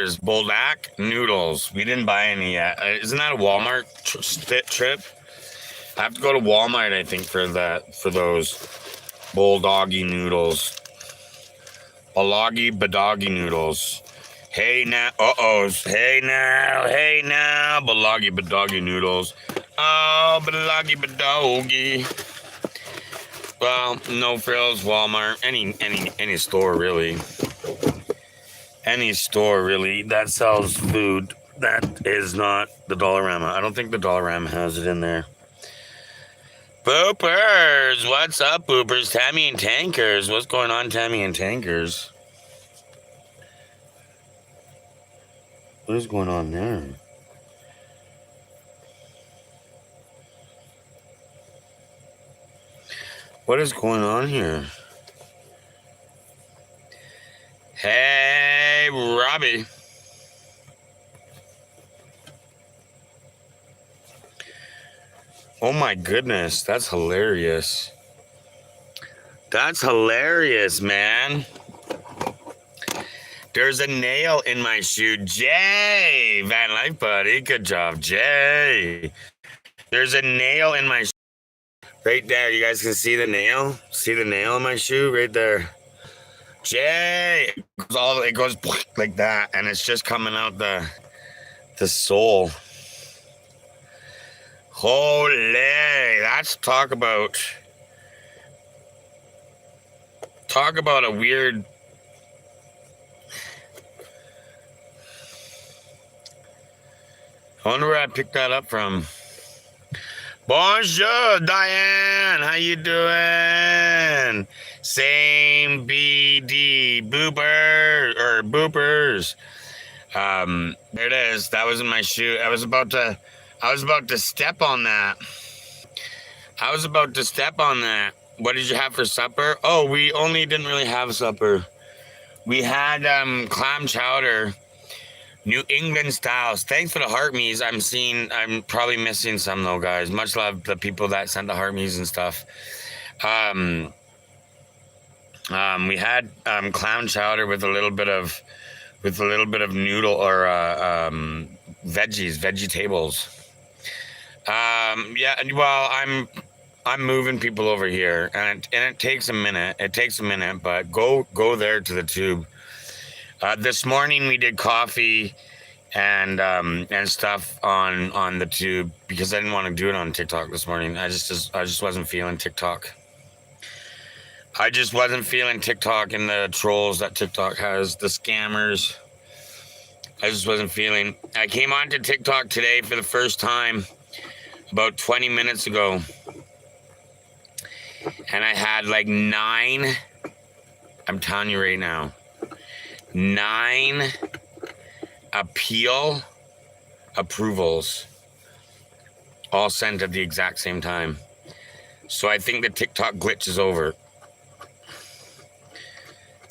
poopers, Boldak noodles. We didn't buy any yet. Isn't that a Walmart trip? I have to go to Walmart, I think, for those bulldoggy noodles. Balagi badoggy noodles. Hey now, hey now, balagi badoggy noodles. Oh, balagi badoggy. Well, no frills, Walmart, any store really. Any store really that sells food that is not the Dollarama. I don't think the Dollarama has it in there. Poopers, what's up, poopers? Tammy and Tankers, what's going on, Tammy and Tankers? What is going on there? What is going on here? Hey, Robbie. Oh my goodness, that's hilarious. That's hilarious, man. There's a nail in my shoe. Jay, Van Life buddy, good job, Jay. There's a nail in my shoe. Right there, you guys can see the nail? See the nail in my shoe? Right there. Jay, it goes like that, and it's just coming out the sole. Holy, that's talk about a weird. I wonder where I picked that up from. Bonjour, Diane. How you doing? Same BD boopers. There it is. That was in my shoe. I was about to step on that. What did you have for supper? Oh, we only didn't really have supper. We had clam chowder. New England styles. Thanks for the heart me's. I'm probably missing some though, guys. Much love the people that sent the heart me's and stuff. We had clam chowder with a little bit of noodle or vegetables. Yeah. Well, I'm moving people over here, and it takes a minute. But go there to the tube. This morning we did coffee and stuff on the tube because I didn't want to do it on TikTok this morning. I just wasn't feeling TikTok. I just wasn't feeling TikTok and the trolls that TikTok has, the scammers. I just wasn't feeling. I came onto TikTok today for the first time about 20 minutes ago, and I had like 9. I'm telling you right now. 9 appeal approvals all sent at the exact same time. So I think the TikTok glitch is over.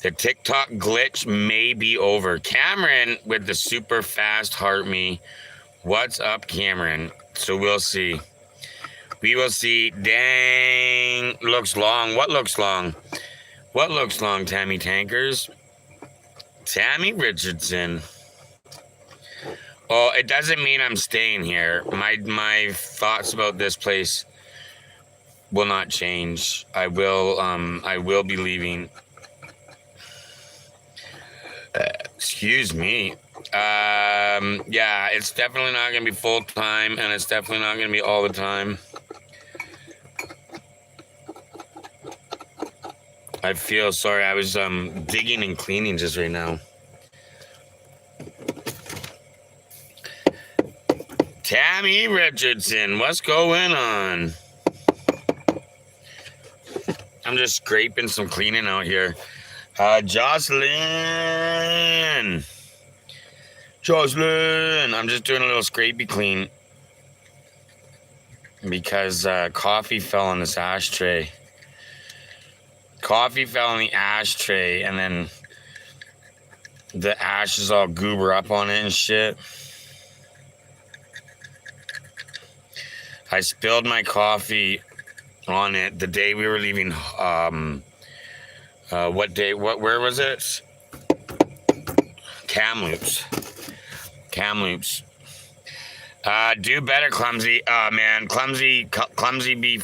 The TikTok glitch may be over. Cameron with the super fast heart me. What's up, Cameron? So we'll see. We will see. Dang. Looks long. What looks long? What looks long, Tammy Tankers? Tammy Richardson. Oh, it doesn't mean I'm staying here. My thoughts about this place will not change. I will be leaving. Excuse me. Yeah, it's definitely not gonna be full time, and it's definitely not gonna be all the time. I feel sorry. I was digging and cleaning just right now. Tammy Richardson, what's going on? I'm just scraping some cleaning out here. Jocelyn, I'm just doing a little scrapey clean because coffee fell on this ashtray. Coffee fell on the ashtray, and then the ashes all goober up on it and shit. I spilled my coffee on it the day we were leaving. What day? Where was it? Kamloops. Kamloops. Do better, Clumsy. Man, Clumsy be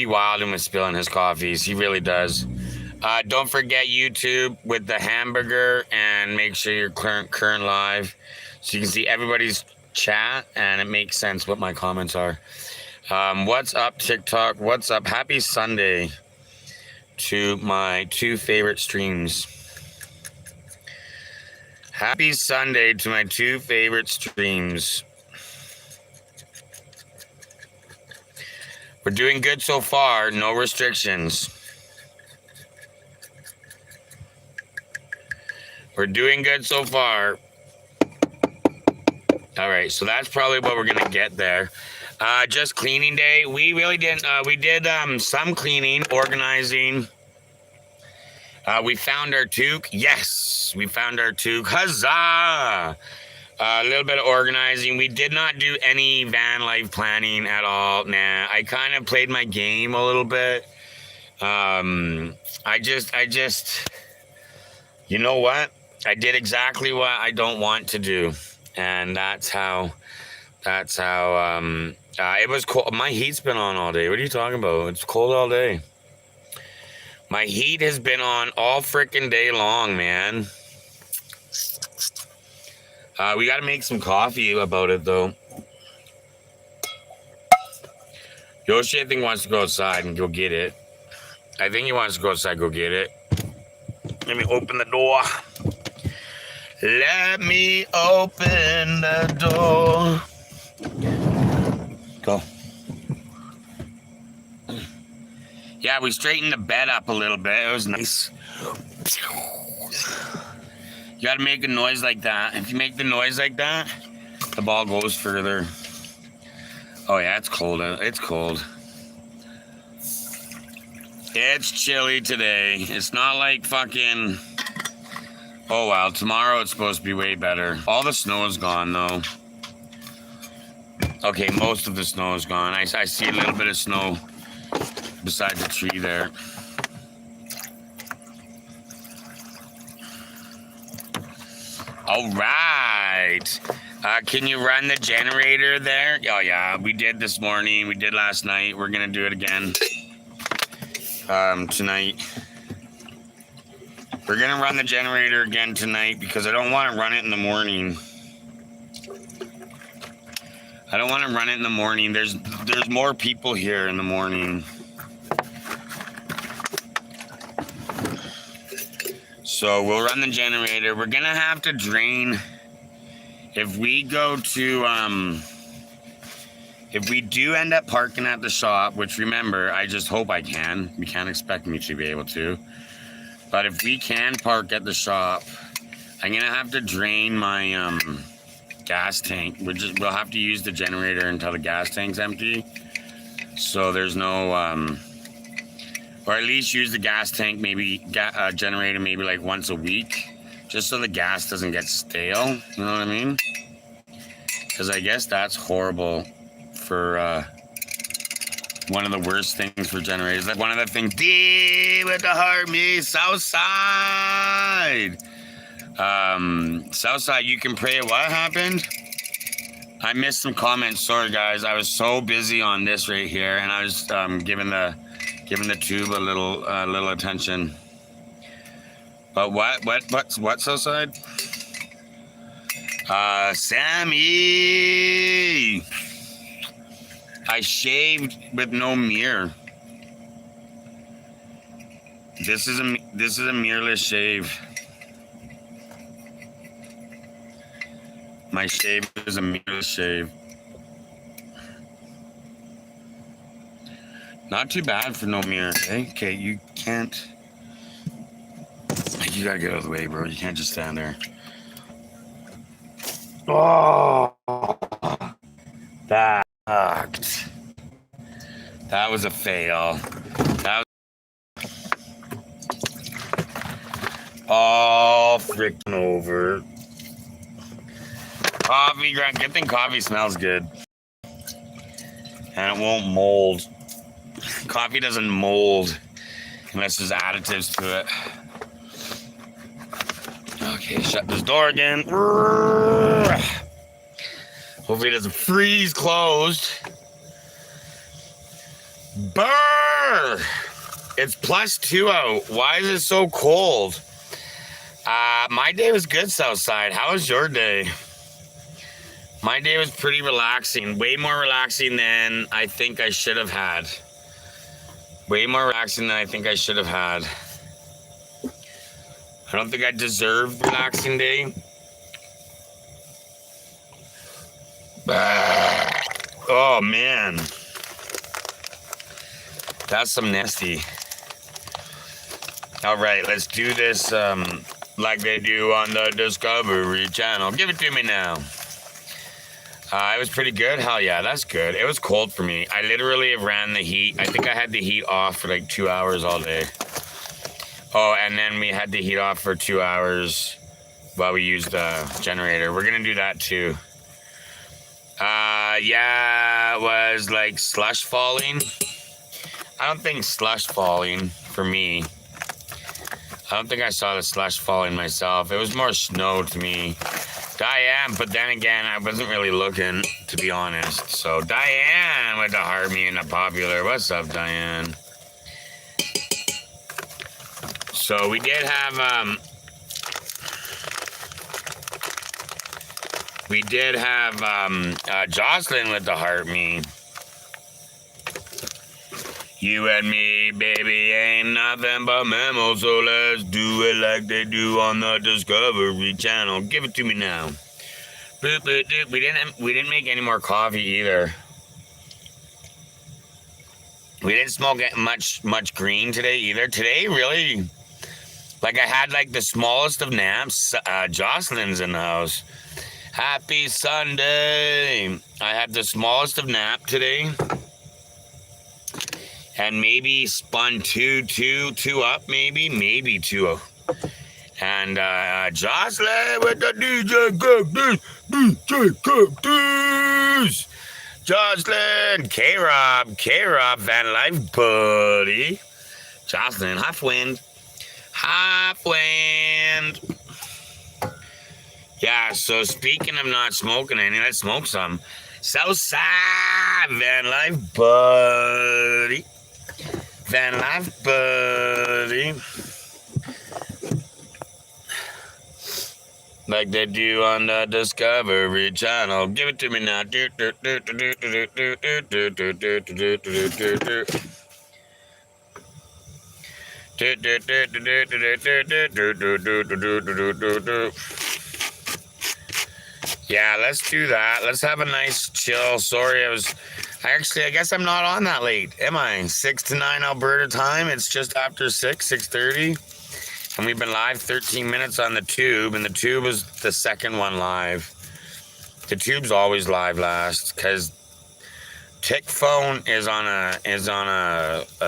wild and with spilling his coffees. He really does. Don't forget YouTube with the hamburger, and make sure you're current live so you can see everybody's chat and it makes sense what my comments are. What's up, TikTok? What's up? Happy Sunday to my two favorite streams. Happy Sunday to my two favorite streams. We're doing good so far. No restrictions. We're doing good so far. All right, so that's probably what we're gonna get there. Just cleaning day. We really didn't. We did some cleaning, organizing. We found our toque. Yes, we found our toque. Huzzah! A little bit of organizing. We did not do any van life planning at all. Nah, I kind of played my game a little bit. I just, you know what? I did exactly what I don't want to do, and that's how. It was cold. My heat's been on all day. What are you talking about? It's cold all day. My heat has been on all freaking day long, man. We got to make some coffee about it, though. Yoshi, I think, wants to go outside and go get it. I think he wants to go outside and go get it. Let me open the door. Let me open the door. Go. Yeah, we straightened the bed up a little bit. It was nice. You gotta make a noise like that. If you make the noise like that, the ball goes further. Oh yeah, it's cold. It's cold. It's chilly today. It's not like fucking... Oh well, tomorrow it's supposed to be way better. All the snow is gone though. Okay, most of the snow is gone. I see a little bit of snow beside the tree there. All right. Can you run the generator there? Oh yeah, we did this morning. We did last night. We're gonna do it again tonight. We're gonna run the generator again tonight because I don't want to run it in the morning. I don't want to run it in the morning. There's more people here in the morning. So we'll run the generator. We're gonna have to drain. If we go to if we do end up parking at the shop, which remember, I just hope I can. You can't expect me to be able to. But if we can park at the shop, I'm gonna have to drain my gas tank. We'll have to use the generator until the gas tank's empty. So there's no or at least use the gas tank, maybe generator maybe like once a week, just so the gas doesn't get stale. You know what I mean? Because I guess that's horrible for one of the worst things for generators. Like one of the things, deep with the heart, me, Southside. Southside, you can pray. What happened? I missed some comments. Sorry, guys. I was so busy on this right here, and I was giving the tube a little attention. But what's Southside? Sammy, I shaved with no mirror. This is a mirrorless shave. My shave is a mirrorless shave. Not too bad for no mirror. Okay, you can't. You gotta get out of the way, bro. You can't just stand there. Oh, that sucked. That was a fail. That was all freaking over. Coffee, good thing coffee smells good. And it won't mold. Coffee doesn't mold unless there's additives to it. Okay, shut this door again. Hopefully it doesn't freeze closed. Brr! It's +2 out. Why is it so cold? My day was good, Southside. How was your day? My day was pretty relaxing. Way more relaxing than I think I should have had. Way more relaxing than I think I should have had. I don't think I deserved a relaxing day. Oh, man. That's some nasty. All right, let's do this like they do on the Discovery Channel. Give it to me now. It was pretty good. Hell yeah, that's good. It was cold for me. I literally ran the heat. I think I had the heat off for like 2 hours all day. Oh, and then we had the heat off for 2 hours while we used the generator. We're going to do that too. Yeah, it was like slush falling. I don't think slush falling for me. I don't think I saw the slush falling myself. It was more snow to me. Diane, but then again, I wasn't really looking, to be honest. So, Diane with the Harmony and the Popular. What's up, Diane? So, we did have, Jocelyn with the Heart Me. You and me, baby, ain't nothing but mammals, so let's do it like they do on the Discovery Channel. Give it to me now. We didn't make any more coffee either. We didn't smoke much green today either. Today, really, like I had like the smallest of naps. Jocelyn's in the house. Happy Sunday. I had the smallest of nap today. And maybe spun two up, maybe two. And Jocelyn with the DJ Cookies. Jocelyn, K-Rob, Van Life buddy. Jocelyn, half wind. Yeah, so speaking of not smoking any, let's smoke some. Southside, Van Life buddy. Van Life buddy. Like they do on the Discovery Channel. Give it to me now. Yeah, let's do that. Let's have a nice chill. Sorry, I guess I'm not on that late, am I? 6 to 9 Alberta time. It's just after 6:30. And we've been live 13 minutes on the tube, and the tube was the second one live. The tube's always live last, because Tick phone is on a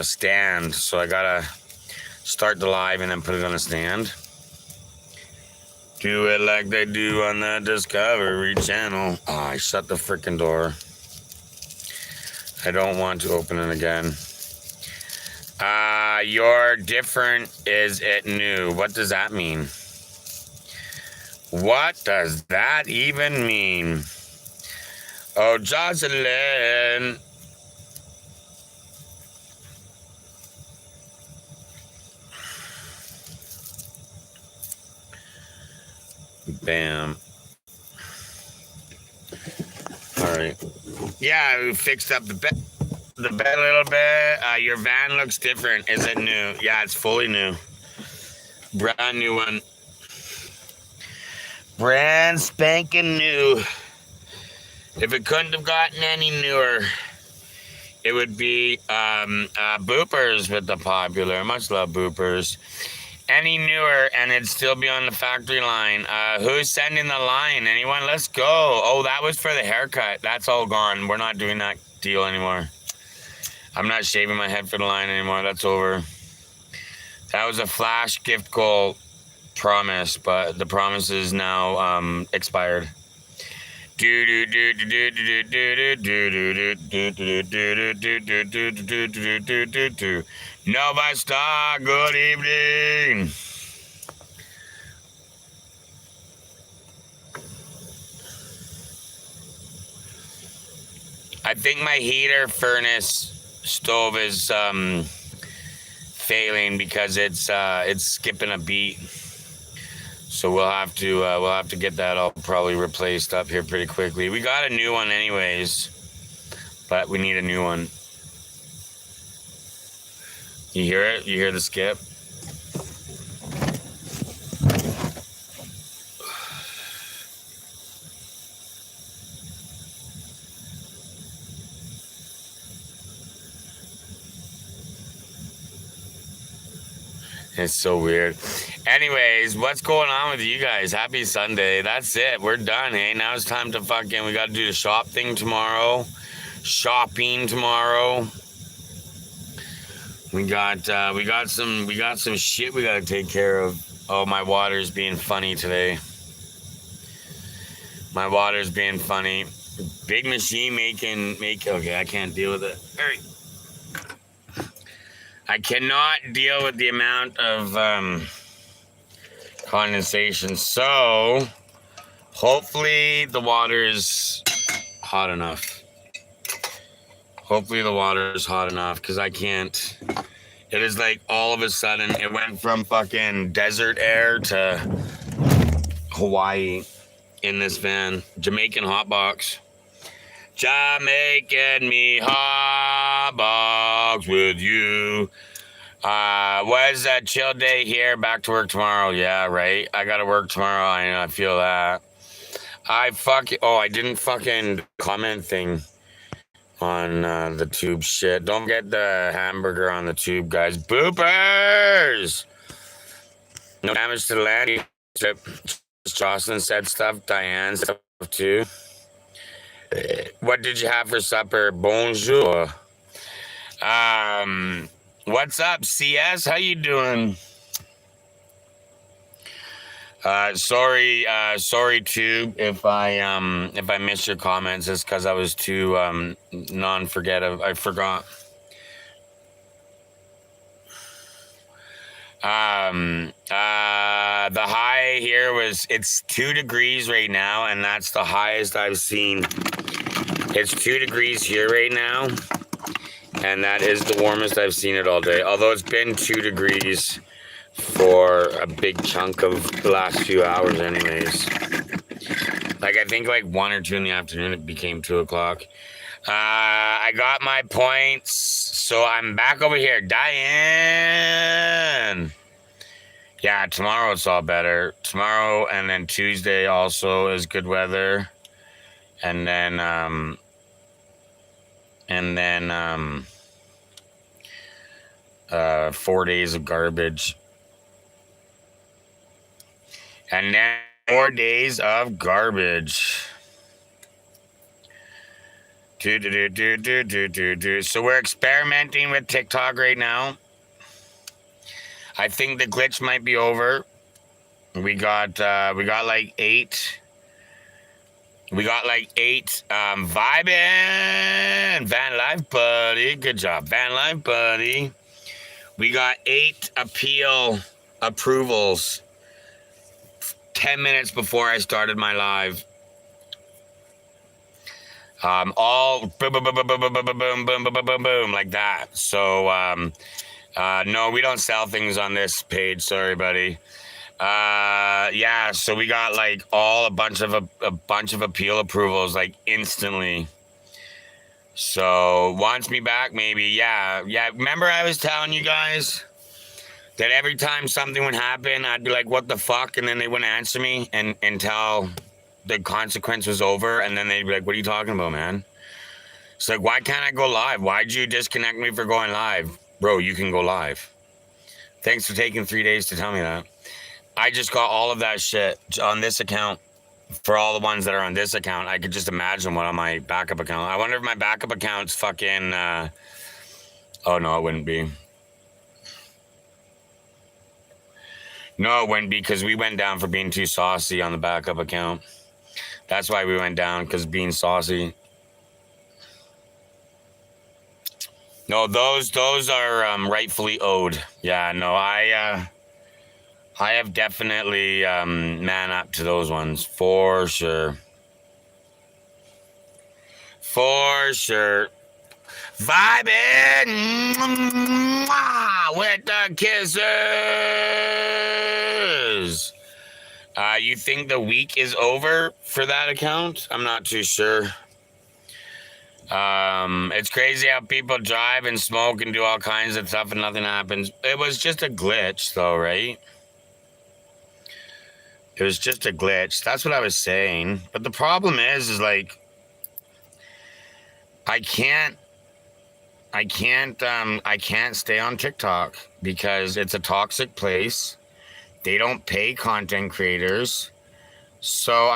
stand, so I gotta start the live and then put it on a stand. Do it like they do on the Discovery Channel. Oh, I shut the freaking door. I don't want to open it again. You're different, is it new? What does that mean? What does that even mean? Oh, Jocelyn. Bam. All right. Yeah, we fixed up the bed a little bit. Your van looks different. Is it new? Yeah, it's fully new. Brand new one. Brand spanking new. If it couldn't have gotten any newer, it would be Boopers with the Popular. Much love, Boopers. Any newer, and it'd still be on the factory line. Who's sending the line? Anyone? Let's go. Oh, that was for the haircut. That's all gone. We're not doing that deal anymore. I'm not shaving my head for the line anymore. That's over. That was a flash gift goal promise, but the promise is now expired. Nova Star, good evening. I think my heater furnace stove is failing because it's skipping a beat. So we'll have to get that all probably replaced up here pretty quickly. We got a new one anyways, but we need a new one. You hear it? You hear the skip? It's so weird. Anyways, what's going on with you guys? Happy Sunday. That's it. We're done, hey? Now it's time to fucking, we got to do the shop thing tomorrow. Shopping tomorrow. We got some shit we got to take care of. Oh, my water's being funny today. My water's being funny. Big machine okay, I can't deal with it. All right. I cannot deal with the amount of condensation. So hopefully the water is hot enough. Hopefully the water is hot enough because I can't. It is like all of a sudden it went from fucking desert air to Hawaii in this van. Jamaican hot box. Jamaican me hot box with you. Was a chill day here. Back to work tomorrow. Yeah, right. I gotta work tomorrow. I know. I feel that. I didn't fucking comment thing on the tube shit. Don't get the hamburger on the tube, guys. Boopers. No damage to the land. Jocelyn said stuff. Diane stuff too. What did you have for supper? Bonjour. What's up, CS? How you doing? Sorry too if I missed your comments. It's because I was too non-forgetive. I forgot. The high here it's 2 degrees right now, and that's the highest I've seen. It's 2 degrees here right now, and that is the warmest I've seen it all day. Although it's been 2 degrees for a big chunk of the last few hours anyways. Like, I think like 1 or 2 in the afternoon, it became 2 o'clock. I got my points, so I'm back over here. Diane! Yeah, tomorrow it's all better. Tomorrow and then Tuesday also is good weather. And then 4 days of garbage. And then 4 days of garbage. So we're experimenting with TikTok right now. I think the glitch might be over. We got like 8. We got like 8 vibing. Van Life Buddy. Good job, Van Life Buddy. We got 8 appeal approvals 10 minutes before I started my live. All boom, boom, boom, boom, boom, boom, boom, boom, boom, boom, boom, boom, boom, like that. So, no, we don't sell things on this page. Sorry, buddy. Yeah, so we got like a bunch of appeal approvals like instantly. So wants me back, maybe. Yeah. Remember I was telling you guys that every time something would happen, I'd be like, "What the fuck?" And then they wouldn't answer me until the consequence was over, and then they'd be like, "What are you talking about, man?" It's like, why can't I go live? Why'd you disconnect me for going live? Bro, you can go live. Thanks for taking 3 days to tell me that. I just got all of that shit on this account. For all the ones that are on this account, I could just imagine what on my backup account. I wonder if my backup account's fucking... Oh, no, it wouldn't be. No, it wouldn't be, because we went down for being too saucy on the backup account. That's why we went down, because being saucy. No, those are rightfully owed. Yeah, no, I have definitely man up to those ones for sure. For sure. Vibing with the kisses. You think the week is over for that account? I'm not too sure. It's crazy how people drive and smoke and do all kinds of stuff and nothing happens. It was just a glitch, though, right? It was just a glitch. That's what I was saying. But the problem is like, I can't I can't stay on TikTok because it's a toxic place. They don't pay content creators. So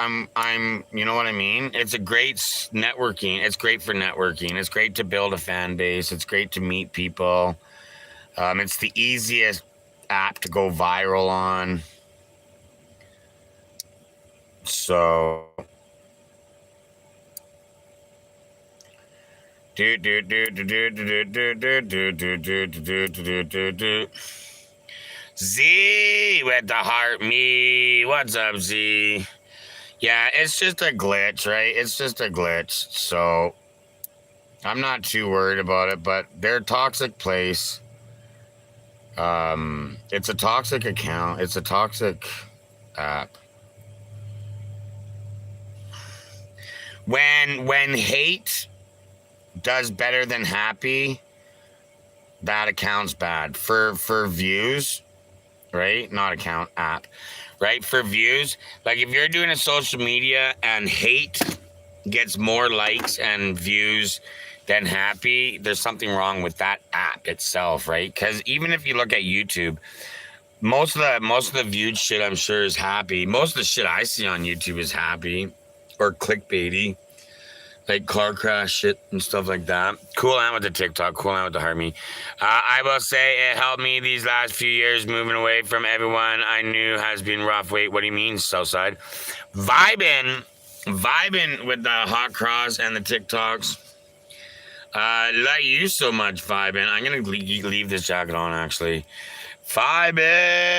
you know what I mean? It's a great networking. It's great for networking. It's great to build a fan base. It's great to meet people. It's the easiest app to go viral on. So Z with the heart me. What's up, Z? Yeah, it's just a glitch, right? It's just a glitch. So I'm not too worried about it, but they're a toxic place. It's a toxic account. It's a toxic app. When hate does better than happy, that account's bad. For views, right? Not account, app. Right? For views, like if you're doing a social media and hate gets more likes and views than happy, there's something wrong with that app itself, right? Because even if you look at YouTube, most of the viewed shit I'm sure is happy. Most of the shit I see on YouTube is happy or clickbaity, like car crash shit and stuff like that. Cool on with the TikTok, cool on with the Harmony. I will say it helped me these last few years moving away from everyone I knew has been rough. Wait, what do you mean, Southside? Vibing with the hot cross and the TikToks. Like you so much, vibing. I'm gonna leave this jacket on actually. Vibing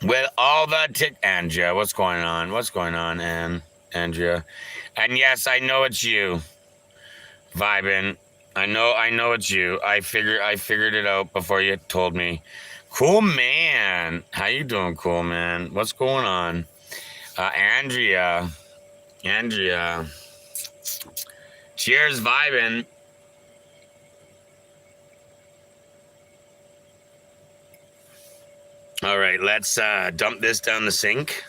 with all the Andrea, what's going on? What's going on, Andrea? And yes, I know it's you, vibing. I know it's you. I figured it out before you told me. Cool man, how you doing, cool man? What's going on? Andrea. Cheers, vibing. All right, let's dump this down the sink.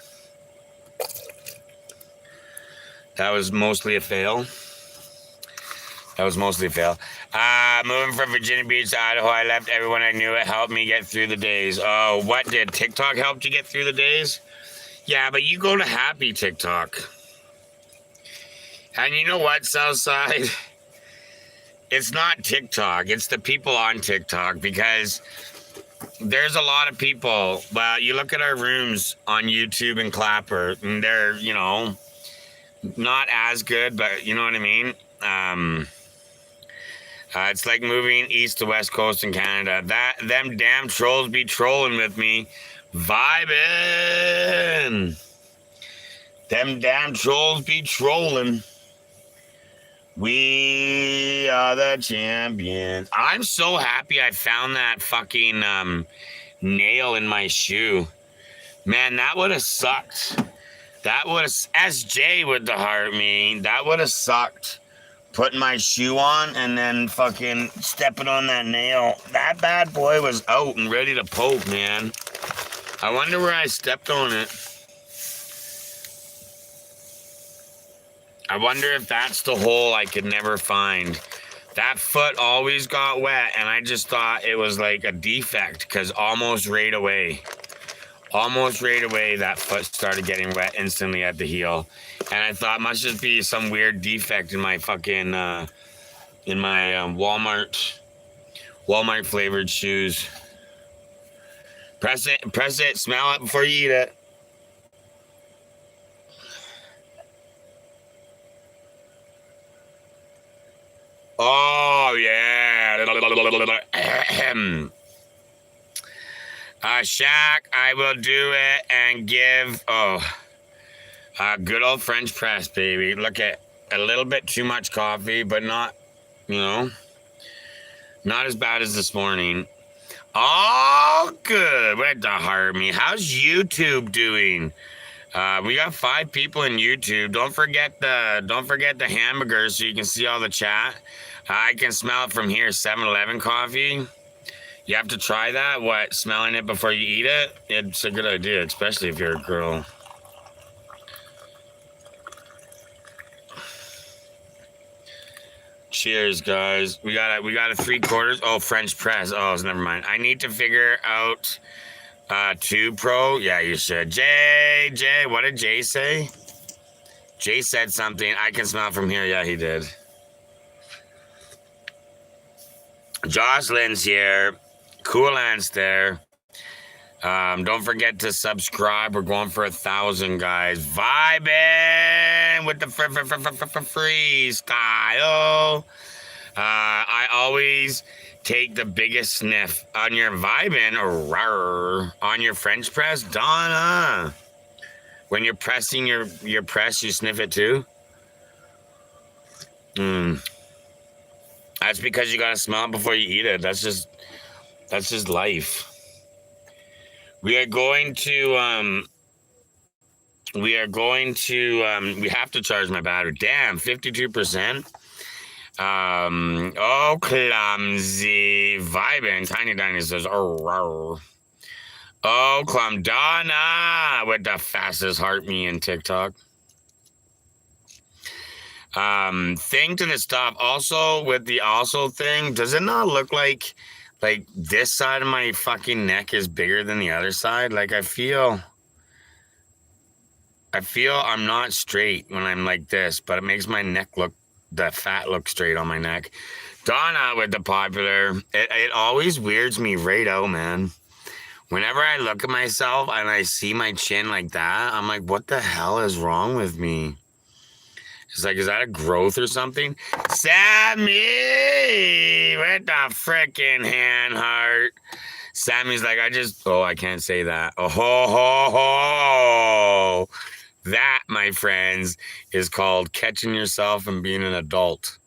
That was mostly a fail. Moving from Virginia Beach to Idaho, I left everyone I knew. It helped me get through the days. Oh, what did TikTok help you get through the days? Yeah, but you go to happy TikTok. And you know what, Southside? It's not TikTok. It's the people on TikTok because there's a lot of people. Well, you look at our rooms on YouTube and Clapper, and they're, not as good, but you know what I mean? It's like moving east to west coast in Canada. Them damn trolls be trolling with me. Vibing. Them damn trolls be trolling. We are the champions. I'm so happy I found that fucking nail in my shoe. Man, that would have sucked. That would have SJ with the heart me. That would have sucked. Putting my shoe on and then fucking stepping on that nail. That bad boy was out and ready to poke, man. I wonder where I stepped on it. I wonder if that's the hole I could never find. That foot always got wet, and I just thought it was like a defect because almost right away, that foot started getting wet instantly at the heel. And I thought must just be some weird defect in my fucking, Walmart flavored shoes. Press it, smell it before you eat it. Oh, yeah. Shaq, I will do it and give... Oh. Good old French press, baby. Look at a little bit too much coffee, but not, you know, not as bad as this morning. All good. What the Harmy? How's YouTube doing? We got 5 people in YouTube. Don't forget the hamburgers so you can see all the chat. I can smell it from here. 7-Eleven coffee. You have to try that. What? Smelling it before you eat it? It's a good idea, especially if you're a girl. Cheers, guys. We got a 3/4. Oh, French press. Oh, never mind. I need to figure out 2 Pro. Yeah, you should. Jay, what did Jay say? Jay said something. I can smell it from here. Yeah, he did. Jocelyn's here. Cool Ant's there. Don't forget to subscribe. We're going for 1,000, guys. Vibing with the freestyle. I always take the biggest sniff on your vibing or on your French press, Donna. When you're pressing your press, you sniff it too. That's because you gotta smell it before you eat it. That's just life. We have to charge my battery. Damn, 52%. Oh, clumsy vibing. Tiny Diny says, oh, Clumdana with the fastest heart me in TikTok. Thing to the stuff. Also, with the thing, does it not look like this side of my fucking neck is bigger than the other side? Like I feel I'm not straight when I'm like this, but it makes my neck the fat look straight on my neck. Donna with the popular. It always weirds me right out, man. Whenever I look at myself and I see my chin like that, I'm like, what the hell is wrong with me? It's like, is that a growth or something? Sammy with the freaking hand heart. Sammy's like, I can't say that. Oh, ho, ho, ho. That, my friends, is called catching yourself and being an adult.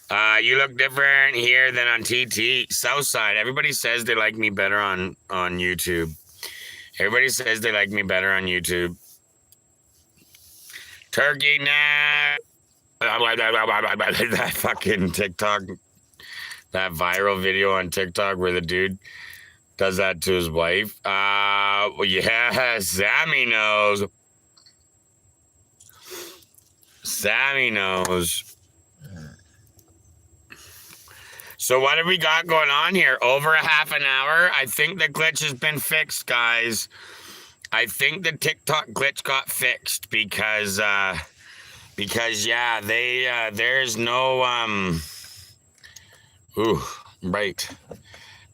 You look different here than on TT. Southside. Everybody says they like me better on YouTube. Everybody says they like me better on YouTube. Turkey neck. That fucking TikTok, that viral video on TikTok where the dude does that to his wife. Yeah, Sammy knows. Sammy knows. So what have we got going on here? Over a half an hour. I think the glitch has been fixed, guys. I think the TikTok glitch got fixed because yeah, there's no right.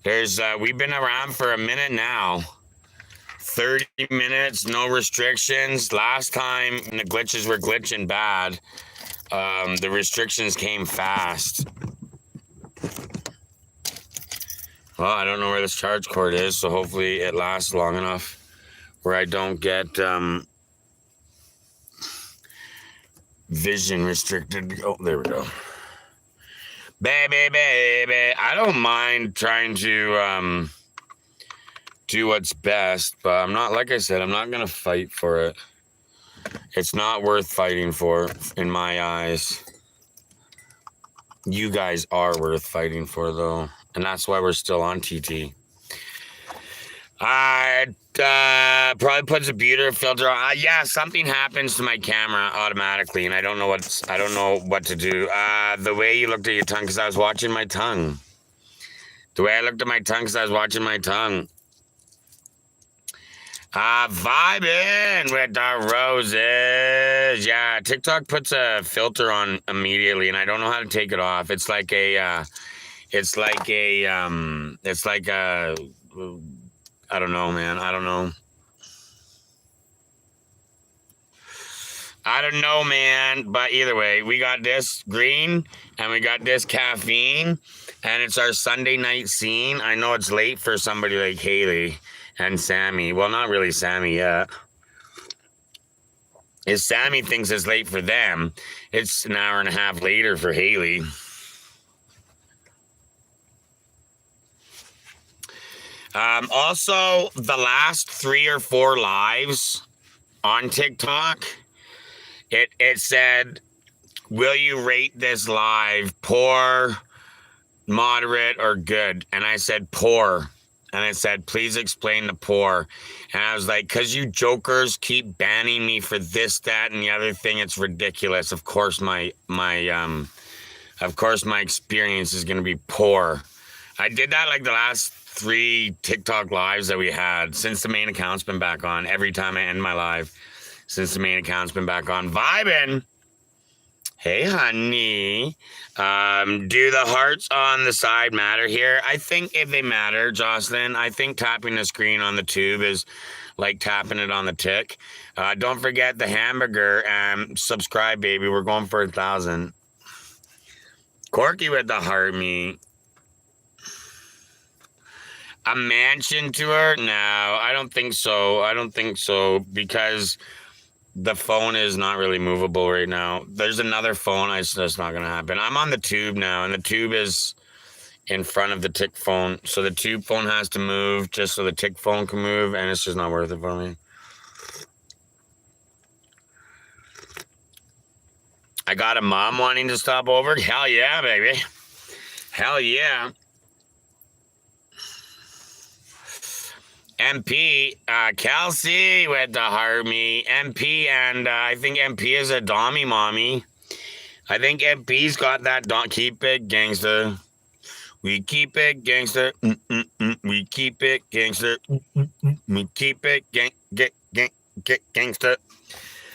There's we've been around for a minute now. 30 minutes, no restrictions. Last time when the glitches were glitching bad, the restrictions came fast. Well, I don't know where this charge cord is, so hopefully it lasts long enough where I don't get vision restricted. Oh, there we go. Baby. I don't mind trying to do what's best, but I'm not, like I said, I'm not going to fight for it. It's not worth fighting for in my eyes. You guys are worth fighting for, though. And that's why we're still on TT. Probably puts a beauty filter on. Yeah, something happens to my camera automatically, and I don't know what to do. The way you looked at your tongue, because I was watching my tongue. The way I looked at my tongue, because I was watching my tongue. Vibing with the roses. Yeah, TikTok puts a filter on immediately, and I don't know how to take it off. It's like a I don't know, man. I don't know, man. But either way, we got this green and we got this caffeine, and it's our Sunday night scene. I know it's late for somebody like Haley and Sammy. Well, not really Sammy yet. is Sammy thinks it's late for them. It's an hour and a half later for Haley. Also, the last 3 or 4 lives on TikTok, it said, will you rate this live poor, moderate, or good? And I said poor. And it said, please explain the poor. And I was like, because you jokers keep banning me for this, that, and the other thing. It's ridiculous. Of course, my experience is going to be poor. I did that like the last 3 TikTok lives that we had since the main account's been back on. Every time I end my live, since the main account's been back on. Vibin'. Hey, honey. Do the hearts on the side matter here? I think if they matter, Jocelyn, I think tapping the screen on the tube is like tapping it on the tick. Don't forget the hamburger. Subscribe, baby. We're going for 1,000. Corky with the heart me. A mansion tour? No, I don't think so. Because the phone is not really movable right now. There's another phone. That's not going to happen. I'm on the tube now, and the tube is in front of the tick phone. So the tube phone has to move just so the tick phone can move, and it's just not worth it for me. I got a mom wanting to stop over. Hell yeah, baby. Hell yeah. MP, Kelsey with the Harmy. MP, and I think MP is a Dommy mommy. I think MP's got that keep it gangster. We keep it gangster. We keep it gangster. We keep it gangster.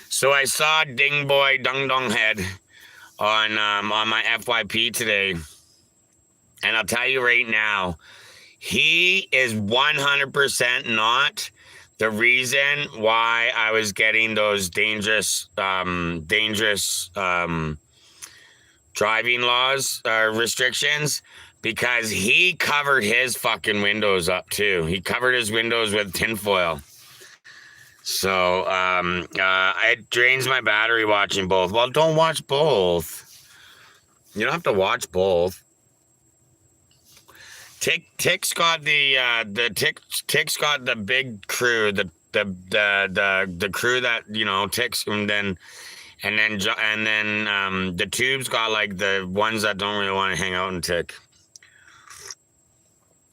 So I saw Ding Boy Dung Dung Head on my FYP today. And I'll tell you right now, he is 100% not the reason why I was getting those dangerous driving laws restrictions, because he covered his fucking windows up too. He covered his windows with tinfoil. So it drains my battery watching both. Well, don't watch both. You don't have to watch both. Tick's got Tick's got the big crew, the crew that, you know, Tick's, and then the tube's got like the ones that don't really want to hang out in Tick.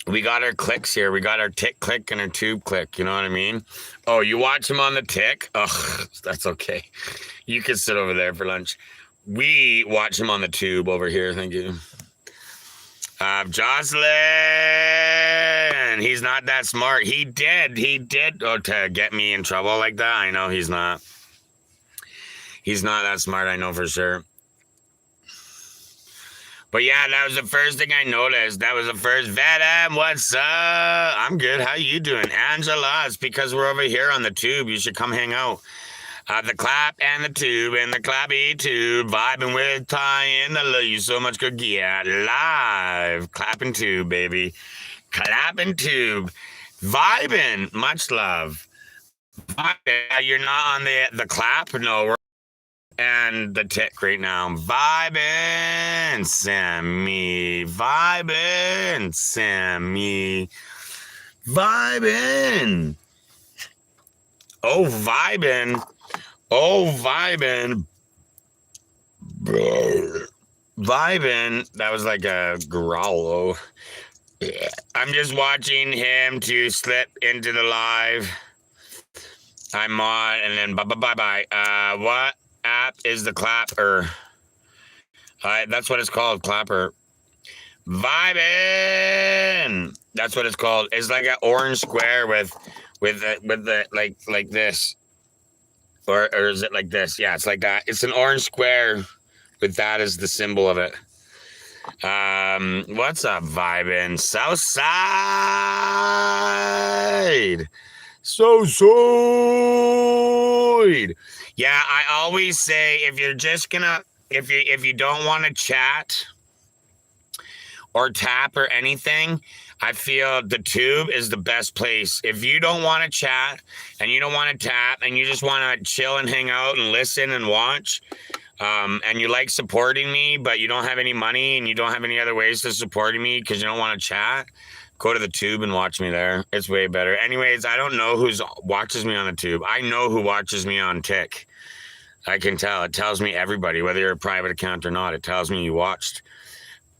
We got our clicks here. We got our Tick click and our tube click. You know what I mean? Oh, you watch him on the Tick? Ugh, that's okay. You can sit over there for lunch. We watch him on the tube over here. Thank you. Jocelyn, he's not that smart. He did to get me in trouble like that. I know he's not that smart. I know for sure. But yeah, that was the first thing I noticed. That was the first. Vedem, what's up? I'm good. How you doing? Angela, it's because we're over here on the tube. You should come hang out. The clap and the tube and the clappy tube, vibing with Ty and I love you so much. Go get live. Clapping tube, baby. Clapping tube. Vibing. Much love. Vibing. You're not on the clap? No, we're and the Tick right now. Vibing, Sammy. Vibing, Sammy. Vibing. Oh, vibing. Oh, vibing. Vibing. That was like a growl. I'm just watching him to slip into the live. I'm on, and then bye. What app is the clapper? That's what it's called, clapper. Vibing. That's what it's called. It's like an orange square with the like this. Or is it like this? Yeah, it's like that. It's an orange square with that as the symbol of it. What's up, vibing? Southside. Southside. Yeah, I always say if you're just gonna if you don't want to chat or tap or anything, I feel the tube is the best place. If you don't want to chat and you don't want to tap and you just want to chill and hang out and listen and watch, and you like supporting me, but you don't have any money and you don't have any other ways to support me because you don't want to chat, go to the tube and watch me there. It's way better. Anyways, I don't know who watches me on the tube. I know who watches me on Tik. I can tell. It tells me everybody, whether you're a private account or not. It tells me you watched.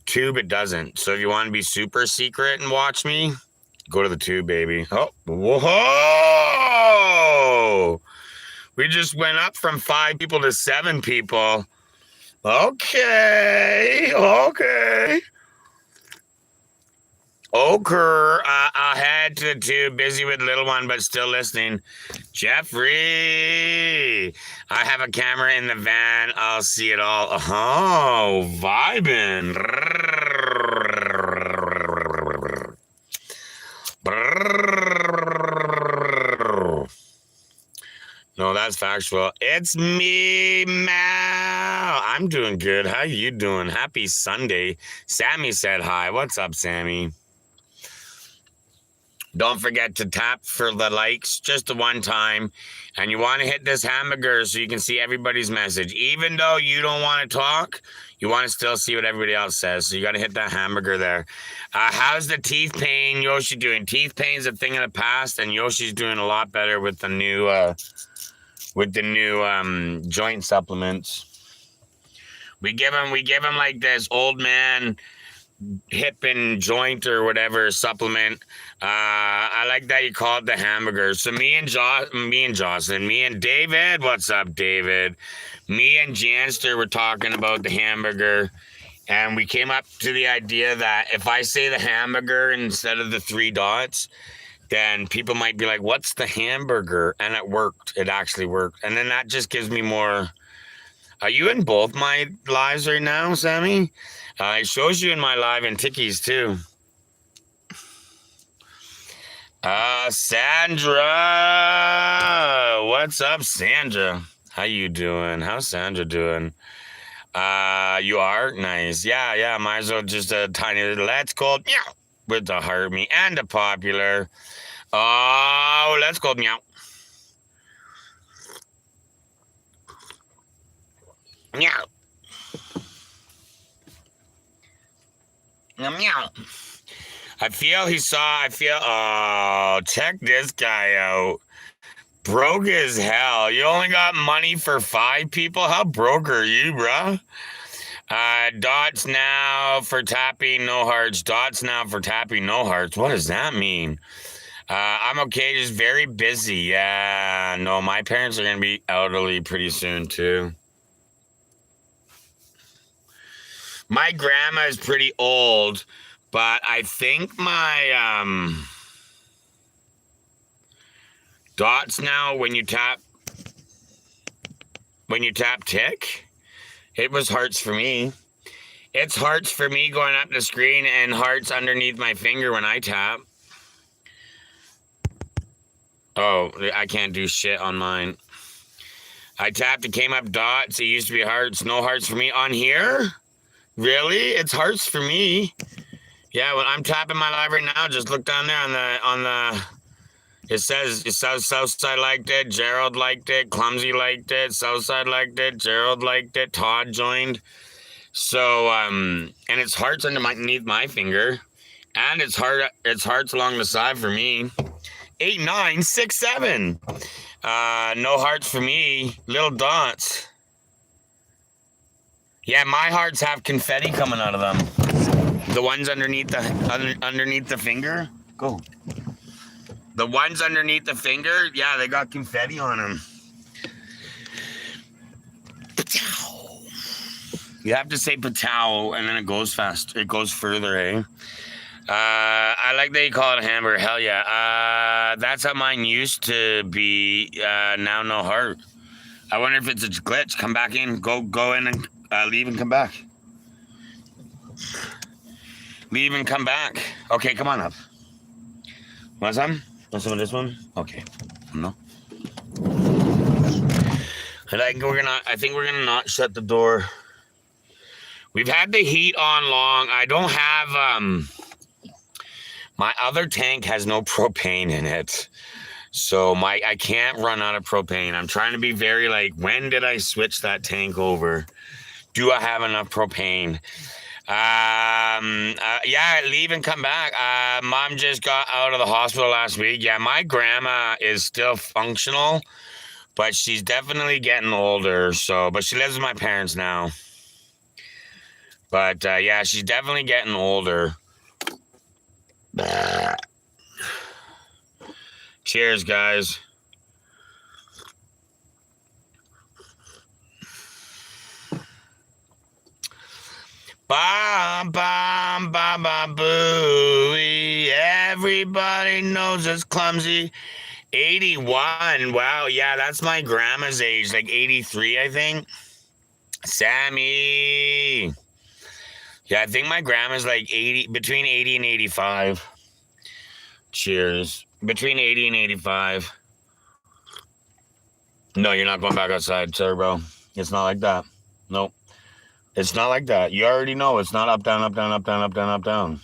Tube, it doesn't. So if you want to be super secret and watch me, go to the tube, baby. Oh, whoa! We just went up from 5 people to 7 people. Okay. I'll head to the tube, busy with little one, but still listening. Jeffrey, I have a camera in the van. I'll see it all. Oh, vibing. No, that's factual. It's me, Mal. I'm doing good. How you doing? Happy Sunday. Sammy said hi. What's up, Sammy? Don't forget to tap for the likes just the one time. And you want to hit this hamburger so you can see everybody's message. Even though you don't want to talk, you want to still see what everybody else says. So you got to hit that hamburger there. How's the teeth pain, Yoshi, doing? Teeth pain's a thing of the past, and Yoshi's doing a lot better with the new joint supplements. We give him like this old man hip and joint or whatever supplement. I like that you call it the hamburger. So me and Jocelyn, me and David, what's up, David? Me and Janster were talking about the hamburger, and we came up to the idea that if I say the hamburger instead of the 3 dots, then people might be like, what's the hamburger? And it worked. It actually worked. And then that just gives me more. Are you in both my lives right now, Sammy? It shows you in my live in Tickies too. Sandra, what's up, Sandra? How you doing? How's Sandra doing? You are nice. Yeah. Might as well just a tiny little. Let's go meow with the heart me and the popular. Oh, let's go meow. Meow. Meow. I feel, oh, check this guy out. Broke as hell. You only got money for 5 people? How broke are you, bro? Dots now for tapping, no hearts. Dots now for tapping, no hearts. What does that mean? I'm okay, just very busy. Yeah, no, my parents are going to be elderly pretty soon, too. My grandma is pretty old, but I think my dots now when you tap Tik, it was hearts for me. It's hearts for me going up the screen and hearts underneath my finger when I tap. Oh, I can't do shit on mine. I tapped, it came up dots. It used to be hearts. No hearts for me on here. Really? It's hearts for me. Yeah, when I'm tapping my live right now, just look down there on the it says Southside liked it, Gerald liked it, Clumsy liked it, Southside liked it, Gerald liked it, Todd joined. So and it's hearts underneath my finger. And it's hearts along the side for me. 8, 9, 6, 7. No hearts for me. Little dots. Yeah, my hearts have confetti coming out of them. The ones underneath the finger. Go. The ones underneath the finger, yeah, they got confetti on them. Patow. You have to say patow, and then it goes fast. It goes further, eh? I like that you call it a hamburger. Hell yeah. That's how mine used to be. Now no heart. I wonder if it's a glitch. Come back in. Go in and leave and come back. Leave and come back. Okay, come on up. Want some? Want some of this one? Okay. No. I think we're gonna not shut the door. We've had the heat on long. I don't have My other tank has no propane in it. So I can't run out of propane. I'm trying to be very like, when did I switch that tank over? Do I have enough propane? Yeah, leave and come back. Mom just got out of the hospital last week. Yeah, my grandma is still functional, but she's definitely getting older. So, but she lives with my parents now. But yeah, she's definitely getting older. Cheers, guys. Bam, bam, bam, bam, booey. Everybody knows it's clumsy. 81. Wow, yeah, that's my grandma's age, like 83, I think. Sammy. Yeah, I think my grandma's like 80, between 80 and 85. Cheers. Between 80 and 85. No, you're not going back outside, Turbo. It's not like that. Nope. It's not like that. You already know it's not up, down, up, down, up, down, up, down, up, down.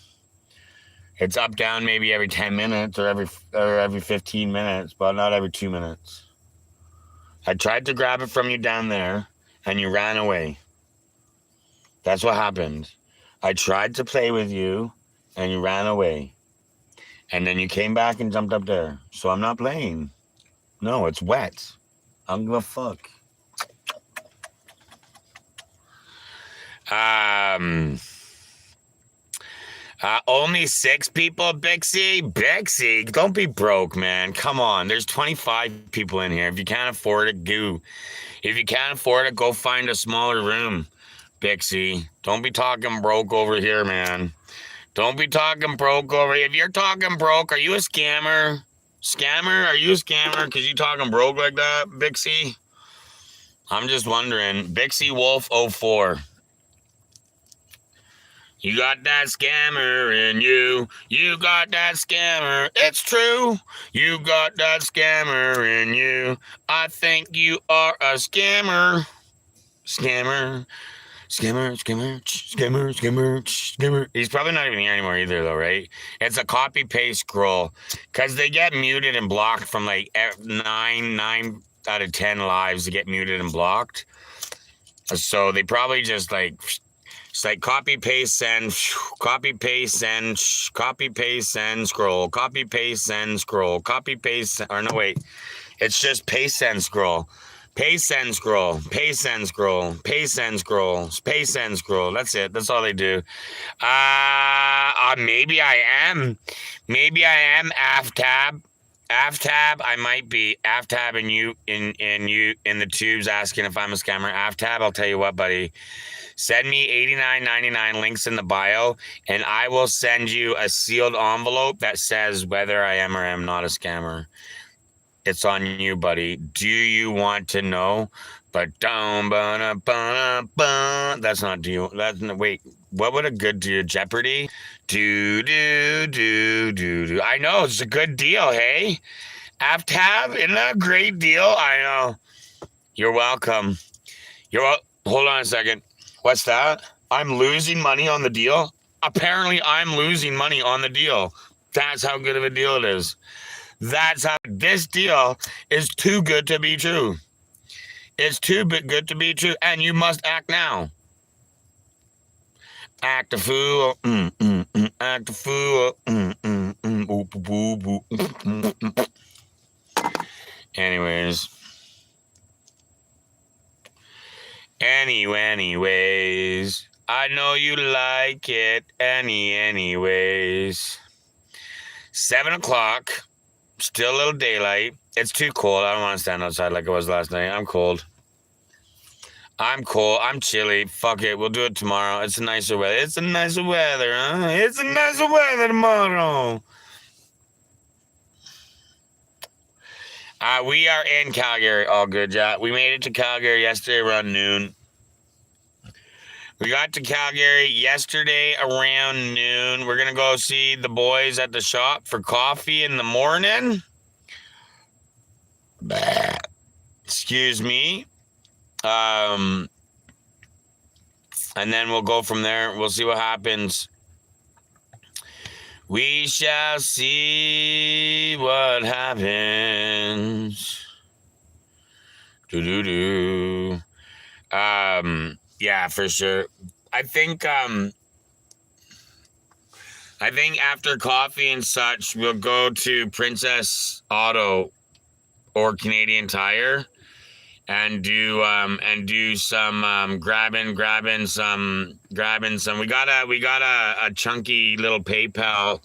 It's up, down maybe every 10 minutes or every 15 minutes, but not every 2 minutes. I tried to grab it from you down there, and you ran away. That's what happened. I tried to play with you, and you ran away. And then you came back and jumped up there. So I'm not playing. No, it's wet. I don't give a fuck. Only 6 people, Bixie? Bixie, don't be broke, man. Come on. There's 25 people in here. If you can't afford it, go. If you can't afford it, go find a smaller room, Bixie. Don't be talking broke over here, man. Don't be talking broke over here. If you're talking broke, are you a scammer? Scammer? Are you a scammer? Because you talking broke like that, Bixie? I'm just wondering. Bixie Wolf 04. You got that scammer in you. You got that scammer. It's true. You got that scammer in you. I think you are a scammer. Scammer. Scammer, scammer, scammer, scammer, scammer. He's probably not even here anymore either, though, right? It's a copy paste scroll because they get muted and blocked from like 9 out of 10 lives to get muted and blocked. So they probably just like. It's like copy, paste, send, copy, paste, send, copy, paste, send, scroll, copy, paste, send, scroll, copy, paste, or no, wait. It's just paste, send, scroll. Paste, send, scroll. Paste, send, scroll. Paste, send, scroll. Paste, send, scroll. That's it. That's all they do. Maybe I am. Maybe I am AFTAB. AFTAB, I might be. AFTAB and you in the tubes asking if I'm a scammer. AFTAB, I'll tell you what, buddy. Send me $89.99 links in the bio, and I will send you a sealed envelope that says whether I am or am not a scammer. It's on you, buddy. Do you want to know? But that's not do you. That's wait. What would a good do? Jeopardy? Do. I know it's a good deal. Hey, AFTAB, isn't that a great deal? I know. You're welcome. Hold on a second. What's that? I'm losing money on the deal? Apparently, I'm losing money on the deal. That's how good of a deal it is. That's how this deal is too good to be true. It's too good to be true, and you must act now. Act a fool. Act a fool. Anyways. Anyways, I know you like it. Anyways. 7 o'clock, still a little daylight. It's too cold. I don't want to stand outside like it was last night. I'm cold. I'm chilly. Fuck it. We'll do it tomorrow. It's a nicer weather. It's a nicer weather, huh? It's a nicer weather tomorrow. We are in Calgary. All good, yeah. We made it to Calgary yesterday around noon. We got to Calgary yesterday around noon. We're going to go see the boys at the shop for coffee in the morning. Excuse me. And then we'll go from there. We'll see what happens. We shall see what happens. Do. Yeah, for sure. I think I think after coffee and such, we'll go to Princess Auto or Canadian Tire and do some grabbing some. We got a chunky little PayPal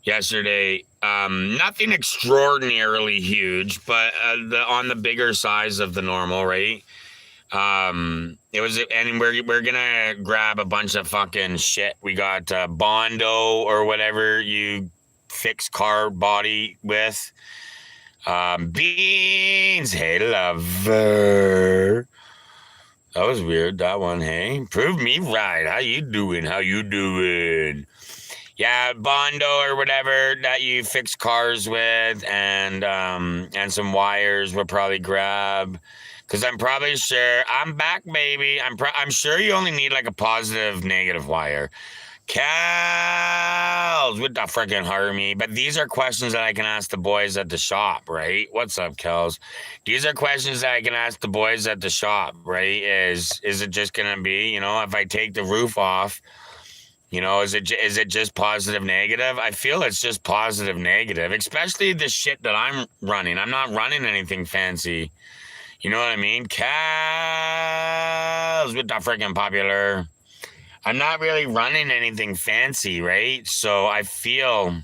yesterday. Nothing extraordinarily huge, but on the bigger size of the normal, right? It was, and we're gonna grab a bunch of fucking shit. We got Bondo or whatever you fix car body with. Beans, hey lover. That was weird. That one, hey. Prove me right. How you doing? How you doing? Yeah, Bondo or whatever that you fix cars with, and some wires we'll probably grab. Cause I'm probably sure I'm back, baby. I'm sure you only need like a positive, negative wire. Cows with the freaking harmony. But these are questions that I can ask the boys at the shop, right? What's up, Kels? These are questions that I can ask the boys at the shop, right? Is it just gonna be, if I take the roof off, is it just positive, negative? I feel it's just positive, negative, especially the shit that I'm running. I'm not running anything fancy. You know what I mean? Cows with the freaking popular. I'm not really running anything fancy, right? So I feel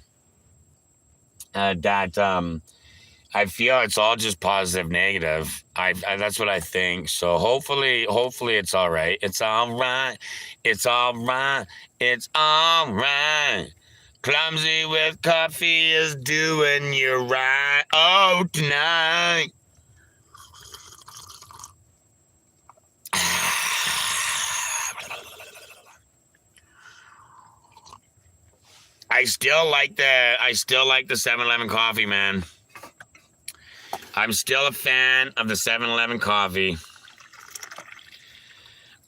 that I feel it's all just positive, negative. I that's what I think. So hopefully it's all right. It's all right. It's all right. It's all right. Clumsy with coffee is doing you right. Oh, tonight. I still like the 7-Eleven coffee, man. I'm still a fan of the 7-Eleven coffee.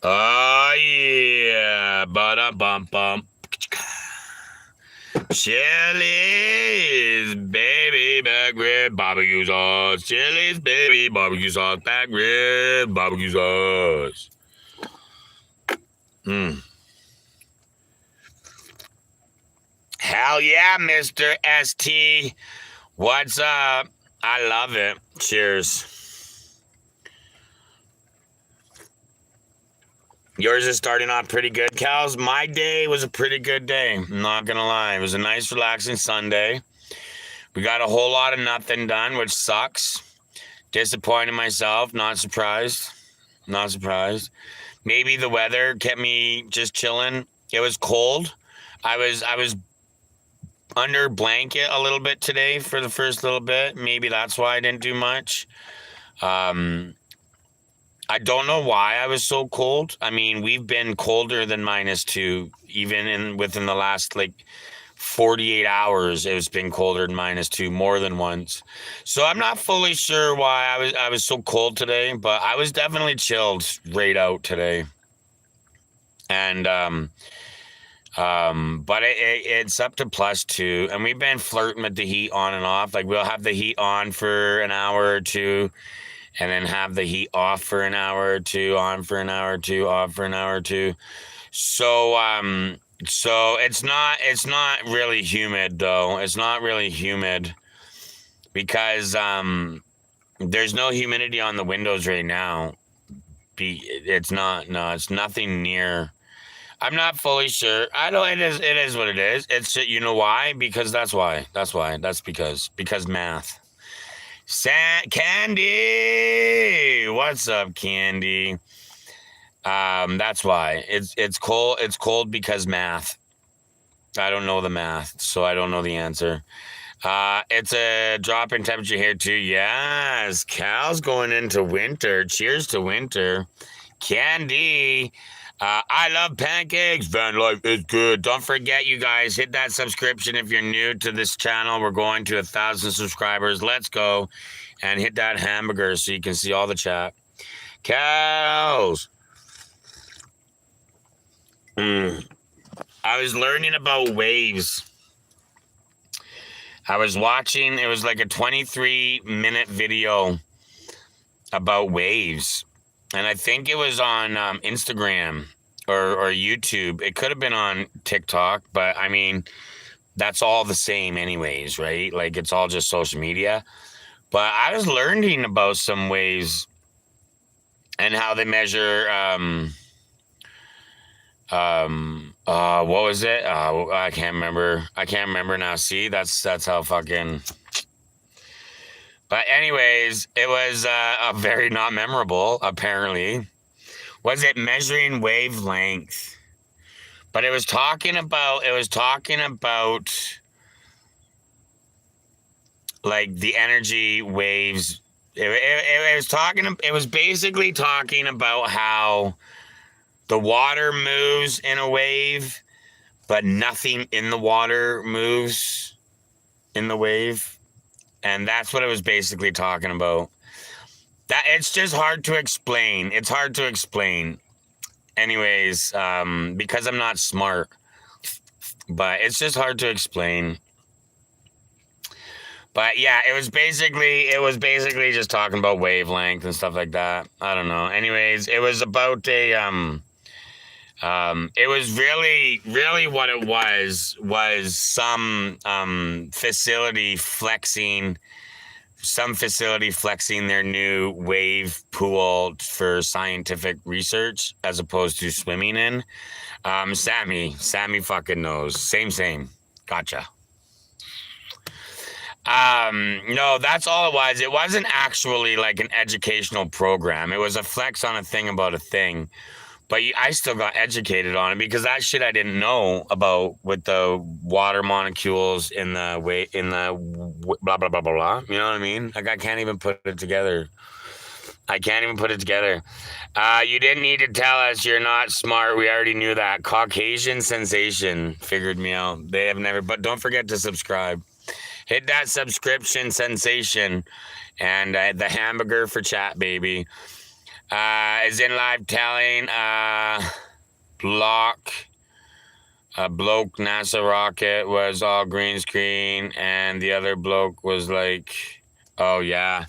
Oh yeah, bum. Chili's baby back rib barbecue sauce. Chili's baby barbecue sauce back rib barbecue sauce. Hell yeah, Mr. ST. What's up? I love it. Cheers. Yours is starting off pretty good, Cal's. My day was a pretty good day. I'm not going to lie. It was a nice, relaxing Sunday. We got a whole lot of nothing done, which sucks. Disappointed myself. Not surprised. Not surprised. Maybe the weather kept me just chilling. It was cold. I was under blanket a little bit today for the first little bit. Maybe that's why I didn't do much. I don't know why I was so cold. I mean, we've been colder than -2, even within the last 48 hours. It's been colder than -2 more than once. So I'm not fully sure why I was so cold today, but I was definitely chilled right out today. And but it's up to +2, and we've been flirting with the heat on and off. Like we'll have the heat on for an hour or two, and then have the heat off for an hour or two, on for an hour or two, off for an hour or two. So it's not really humid though. It's not really humid because there's no humidity on the windows right now. It's nothing near. I'm not fully sure. I know it is what it is. It's, you know why? Because that's why. That's because math. Candy, what's up, Candy? That's why it's cold. It's cold because math. I don't know the math, so I don't know the answer. It's a drop in temperature here too. Yes, Cal's going into winter. Cheers to winter. Candy. I love pancakes. Van life is good. Don't forget, you guys, hit that subscription if you're new to this channel. We're going to 1,000 subscribers. Let's go. And hit that hamburger so you can see all the chat. Cows. I was learning about waves. I was watching, it was like a 23-minute video about waves. And I think it was on Instagram or YouTube. It could have been on TikTok, but I mean, that's all the same anyways, right? Like it's all just social media. But I was learning about some waves and how they measure what was it? I can't remember now. See, that's how fucking. But anyways, it was a very not memorable, apparently. Was it measuring wavelength? But it was talking about like the energy waves. It was basically talking about how the water moves in a wave, but nothing in the water moves in the wave. And that's what it was basically talking about. That it's just hard to explain. It's hard to explain. Anyways, because I'm not smart. But it's just hard to explain. But yeah, it was basically just talking about wavelength and stuff like that. I don't know. Anyways, it was about a it was really what it was some facility flexing their new wave pool for scientific research as opposed to swimming in. Sammy fucking knows. Same. Gotcha. No, that's all it was. It wasn't actually like an educational program. It was a flex on a thing about a thing. But I still got educated on it because that shit I didn't know about with the water molecules in the blah blah blah blah blah. You know what I mean? Like I can't even put it together. You didn't need to tell us you're not smart. We already knew that. Caucasian sensation figured me out. They have never. But don't forget to subscribe. Hit that subscription sensation and the hamburger for chat, baby. Is in live telling, bloke NASA rocket was all green screen, and the other bloke was like, oh yeah.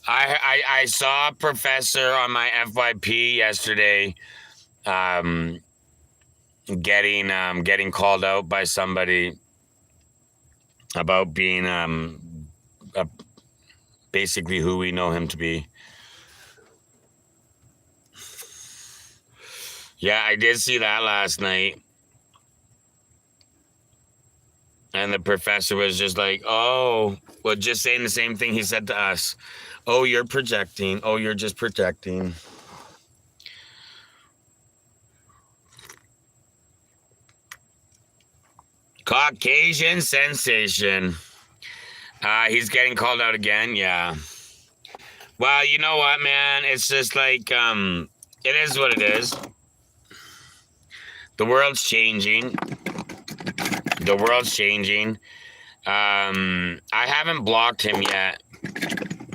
I saw a professor on my FYP yesterday, getting called out by somebody about being, basically who we know him to be. Yeah, I did see that last night. And the professor was just like, oh, well, just saying the same thing he said to us. Oh, you're projecting. Oh, you're just projecting. Caucasian sensation. He's getting called out again. Yeah. Well, you know what, man? It's just like, it is what it is. The world's changing. I haven't blocked him yet.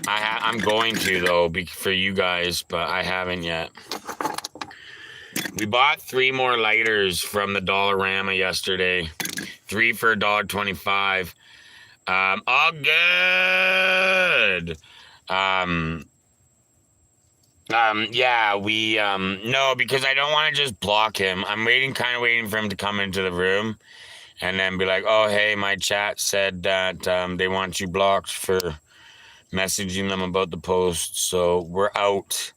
I'm going to, though, for you guys, but I haven't yet. We bought 3 more lighters from the Dollarama yesterday. 3 for $1.25. All good. Yeah, no, because I don't want to just block him. I'm kind of waiting for him to come into the room and then be like, oh, hey, my chat said that they want you blocked for messaging them about the post. So we're out.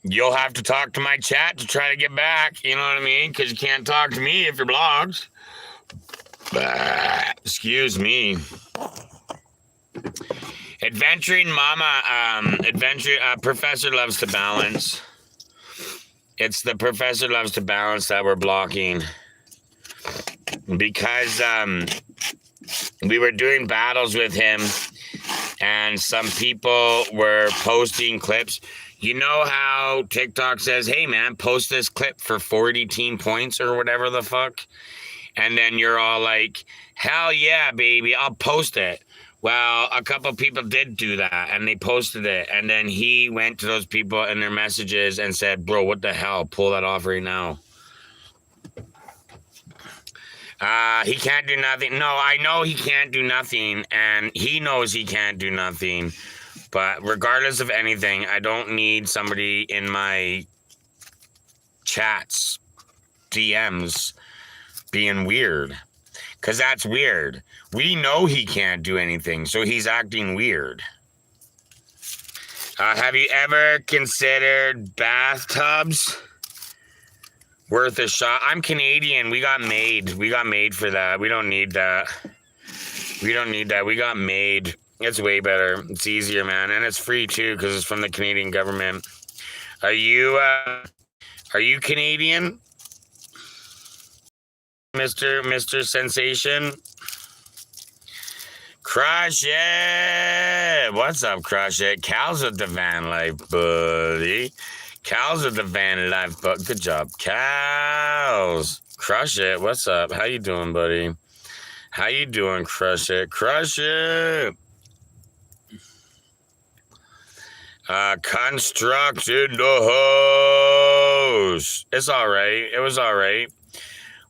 You'll have to talk to my chat to try to get back. You know what I mean? Because you can't talk to me if you're blocked. Excuse me. Adventuring Mama, Professor Loves to Balance. It's the Professor Loves to Balance that we're blocking. Because we were doing battles with him, and some people were posting clips. You know how TikTok says, hey, man, post this clip for 40 team points or whatever the fuck? And then you're all like, hell yeah, baby, I'll post it. Well, a couple of people did do that, and they posted it. And then he went to those people in their messages and said, bro, what the hell? Pull that off right now. He can't do nothing. No, I know he can't do nothing, and he knows he can't do nothing. But regardless of anything, I don't need somebody in my chats, DMs, being weird. Because that's weird. We know he can't do anything, so he's acting weird. Have you ever considered bathtubs? Worth a shot. I'm Canadian. We got made. We got made for that. We don't need that. We don't need that. We got made. It's way better. It's easier, man. And it's free, too, because it's from the Canadian government. Are you Canadian? Mr. Sensation? Crush it! What's up, Crush it? Cal's with the van life, buddy. Cal's with the van life, but good job, Cal's. Crush it. What's up? How you doing, buddy? How you doing, Crush it? Crush it! Constructed the house. It's all right. It was all right.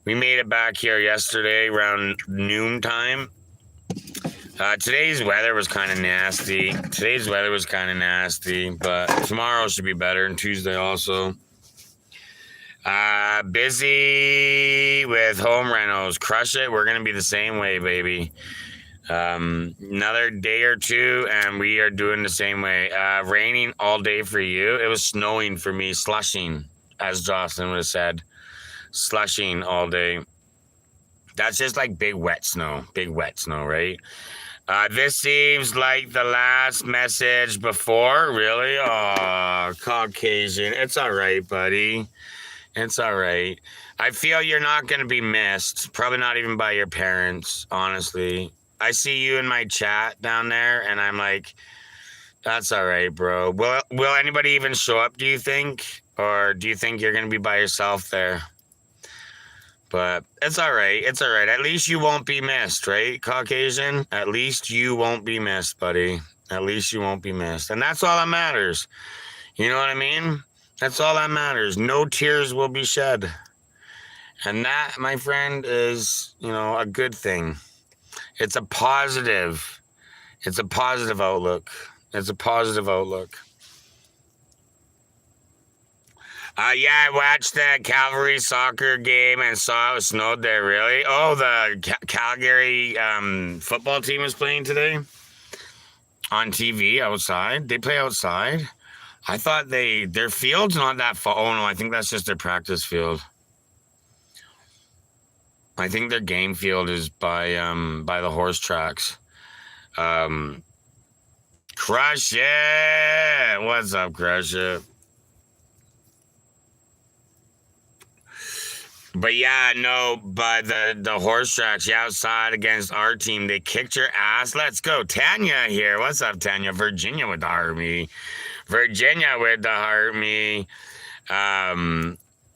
We made it back here yesterday around noontime. Today's weather was kind of nasty. But tomorrow should be better, and Tuesday also. Busy with home renos. Crush it. We're going to be the same way, baby. Another day or two, and we are doing the same way. Raining all day for you. It was snowing for me, slushing, as Jocelyn would have said. Slushing all day. That's just like big wet snow, right? This seems like the last message before. Really? Oh, Caucasian. It's all right, buddy. It's all right. I feel you're not going to be missed. Probably not even by your parents, honestly. I see you in my chat down there, and I'm like, that's all right, bro. Will anybody even show up, do you think? Or do you think you're going to be by yourself there? But it's all right. It's all right. At least you won't be missed, right, Caucasian? At least you won't be missed, buddy. At least you won't be missed. And that's all that matters. You know what I mean? That's all that matters. No tears will be shed. And that, my friend, is, a good thing. It's a positive. It's a positive outlook. It's a positive outlook. Yeah, I watched the Calgary soccer game and saw it snowed there, really. Oh, the Calgary football team is playing today on TV outside. They play outside. I thought their field's not that far. Oh, no, I think that's just their practice field. I think their game field is by the horse tracks. Crush it! What's up, Crush it? But yeah, no, but the horse tracks, outside against our team, they kicked your ass. Let's go. Tanya here. What's up, Tanya? Virginia with the Army.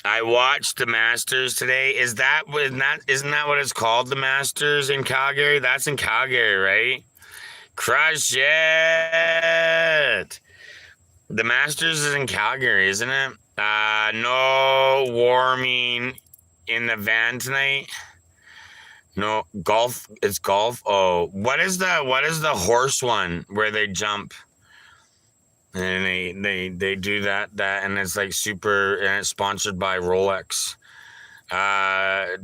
I watched the Masters today. Isn't that what it's called, the Masters in Calgary? That's in Calgary, right? Crush it. The Masters is in Calgary, isn't it? No warming in the van tonight. No golf. It's golf. Oh, what is the horse one where they jump and they do that and it's like super, and it's sponsored by Rolex.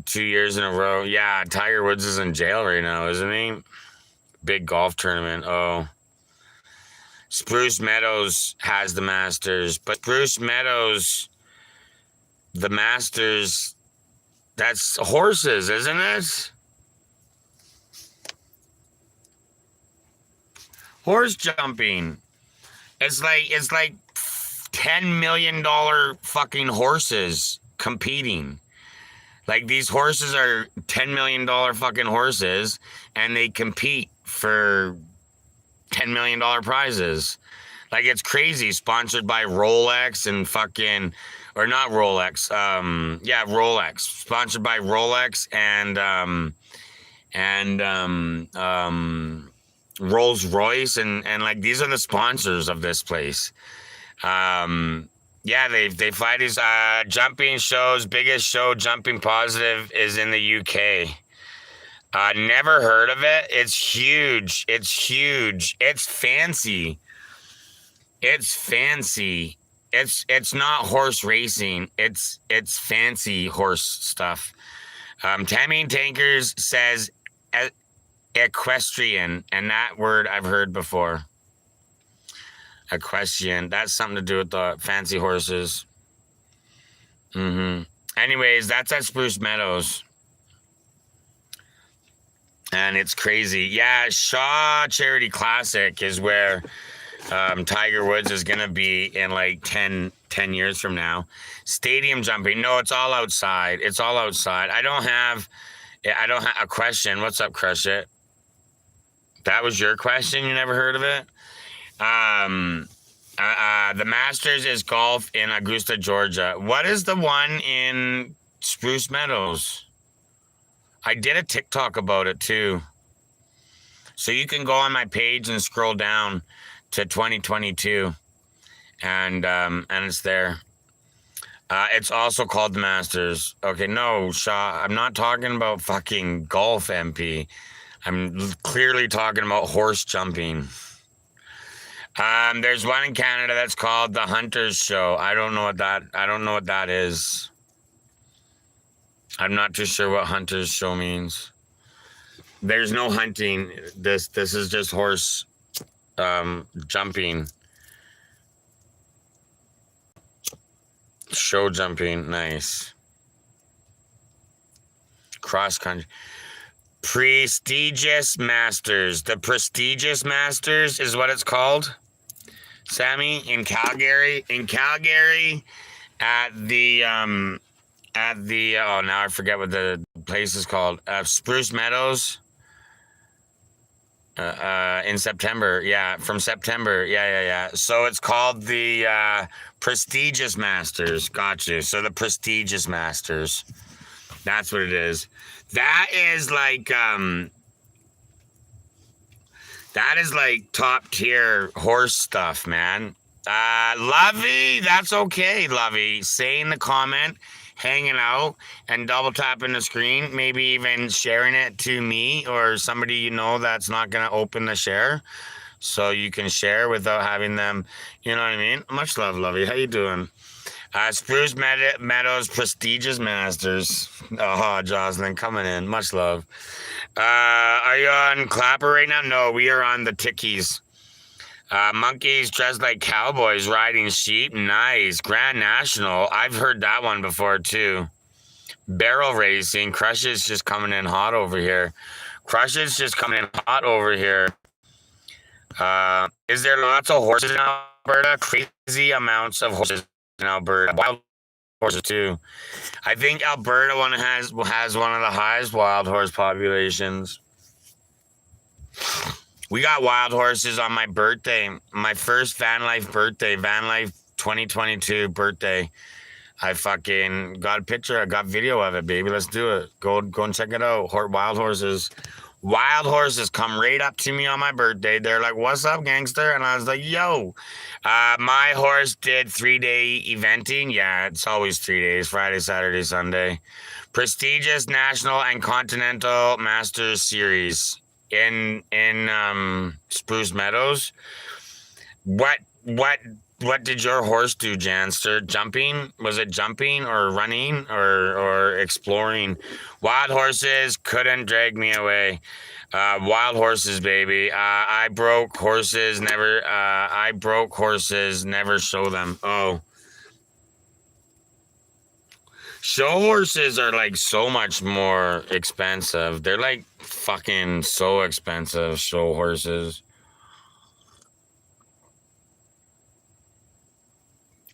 2 years in a row. Yeah, Tiger Woods is in jail right now, isn't he? Big golf tournament. Oh, Spruce Meadows has the Masters, but Spruce Meadows, the Masters, that's horses, isn't it? Horse jumping. It's like $10 million fucking horses competing. Like, these horses are $10 million fucking horses, and they compete for $10 million prizes. Like, it's crazy. Sponsored by Rolex and fucking, or not Rolex. Yeah, Rolex. Sponsored by Rolex and Rolls Royce, and like, these are the sponsors of this place. Yeah, they fight these jumping shows. Biggest show, Jumping Positive, is in the UK. Never heard of it. It's huge. It's huge. It's fancy. It's fancy. It's not horse racing. It's fancy horse stuff. Tammy Tankers says equestrian, and that word I've heard before. Equestrian. That's something to do with the fancy horses. Anyways, that's at Spruce Meadows. And it's crazy. Yeah, Shaw Charity Classic is where Tiger Woods is going to be in like 10 years from now. Stadium jumping. No, it's all outside. It's all outside. I don't have a question. What's up, Crush It? That was your question? You never heard of it? The Masters is golf in Augusta, Georgia. What is the one in Spruce Meadows? I did a TikTok about it too. So you can go on my page and scroll down to 2022, and it's there. It's also called the Masters. Okay, no, Shaw, I'm not talking about fucking golf, MP. I'm clearly talking about horse jumping. There's one in Canada that's called the Hunters Show. I don't know what that is. I'm not too sure what Hunters Show means. There's no hunting. This is just horse jumping. Show jumping. Nice. Cross country. Prestigious Masters. The Prestigious Masters is what it's called. Sammy, in Calgary. In Calgary at the oh, now I forget what the place is called. Spruce Meadows. In September. Yeah, from September. Yeah. So it's called the Prestigious Masters. Got you. So the Prestigious Masters. That's what it is. That is like top tier horse stuff, man. Lovey, that's okay, Lovey. Say in the comment, hanging out and double tapping the screen, maybe even sharing it to me or somebody you know that's not gonna open the share. So you can share without having them, you know what I mean? Much love, Lovey. How you doing? Spruce Meadows Prestigious Masters. Oh, Jocelyn coming in. Much love. Are you on Clapper right now? No, we are on the Tickies. Monkeys dressed like cowboys riding sheep. Nice. Grand National. I've heard that one before too. Barrel racing. Crush is just coming in hot over here. Crush is just coming in hot over here. Is there lots of horses in Alberta? Crazy amounts of horses in Alberta. Wild horses too. I think Alberta has one of the highest wild horse populations. We got wild horses on my birthday, my first Van Life birthday, Van Life 2022 birthday. I fucking got a picture, I got video of it, baby. Let's do it. Go and check it out. Wild horses. Wild horses come right up to me on my birthday. They're like, "What's up, gangster?" And I was like, "Yo, my horse did 3-day eventing." Yeah, it's always 3 days: Friday, Saturday, Sunday. Prestigious National and Continental Masters Series in Spruce Meadows. What did your horse do, Janster? Jumping? Was it jumping or running or exploring? Wild horses couldn't drag me away. Wild horses, baby. I broke horses, never show them. Oh. Show horses are like so much more expensive. They're like fucking so expensive, show horses.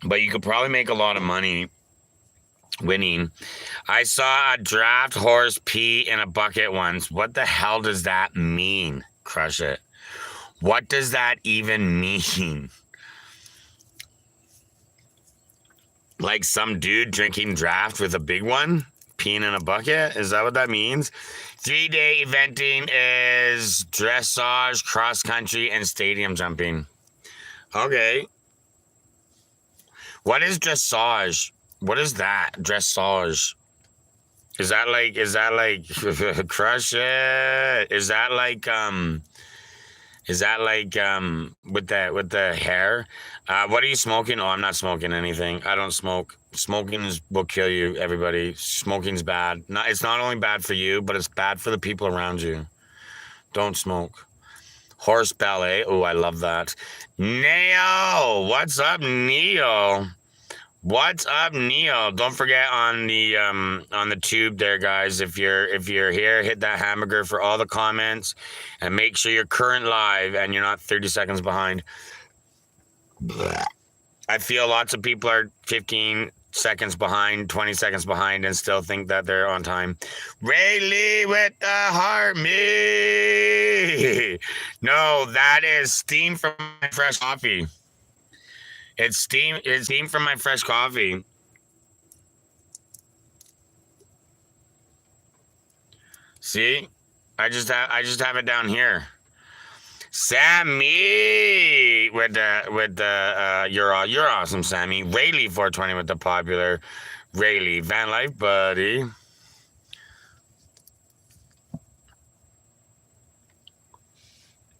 But you could probably make a lot of money winning. I saw a draft horse pee in a bucket once. What the hell does that mean? Crush it. What does that even mean? Like some dude drinking draft with a big one? Peeing in a bucket? Is that what that means? 3-day eventing is dressage, cross country, and stadium jumping. Okay. What is dressage? What is that? Dressage. Is that like crush it? Is that like with the hair? What are you smoking? Oh, I'm not smoking anything. I don't smoke. Will kill you, everybody. Smoking's bad. Not it's not only bad for you, but it's bad for the people around you. Don't smoke. Horse ballet. Oh, I love that. Neo, what's up, Neo? What's up, Neo? Don't forget on the tube there, guys. If you're here, hit that hamburger for all the comments, and make sure you're current live and you're not 30 seconds behind. I feel lots of people are 15 seconds behind, 20 seconds behind, and still think that they're on time. Rayleigh with the heart, me. No, that is steam from my fresh coffee. It's steam. It's steam from my fresh coffee. See, I just have it down here. Sammy with the you're awesome, Sammy. Rayleigh 420 with the popular Rayleigh van life buddy.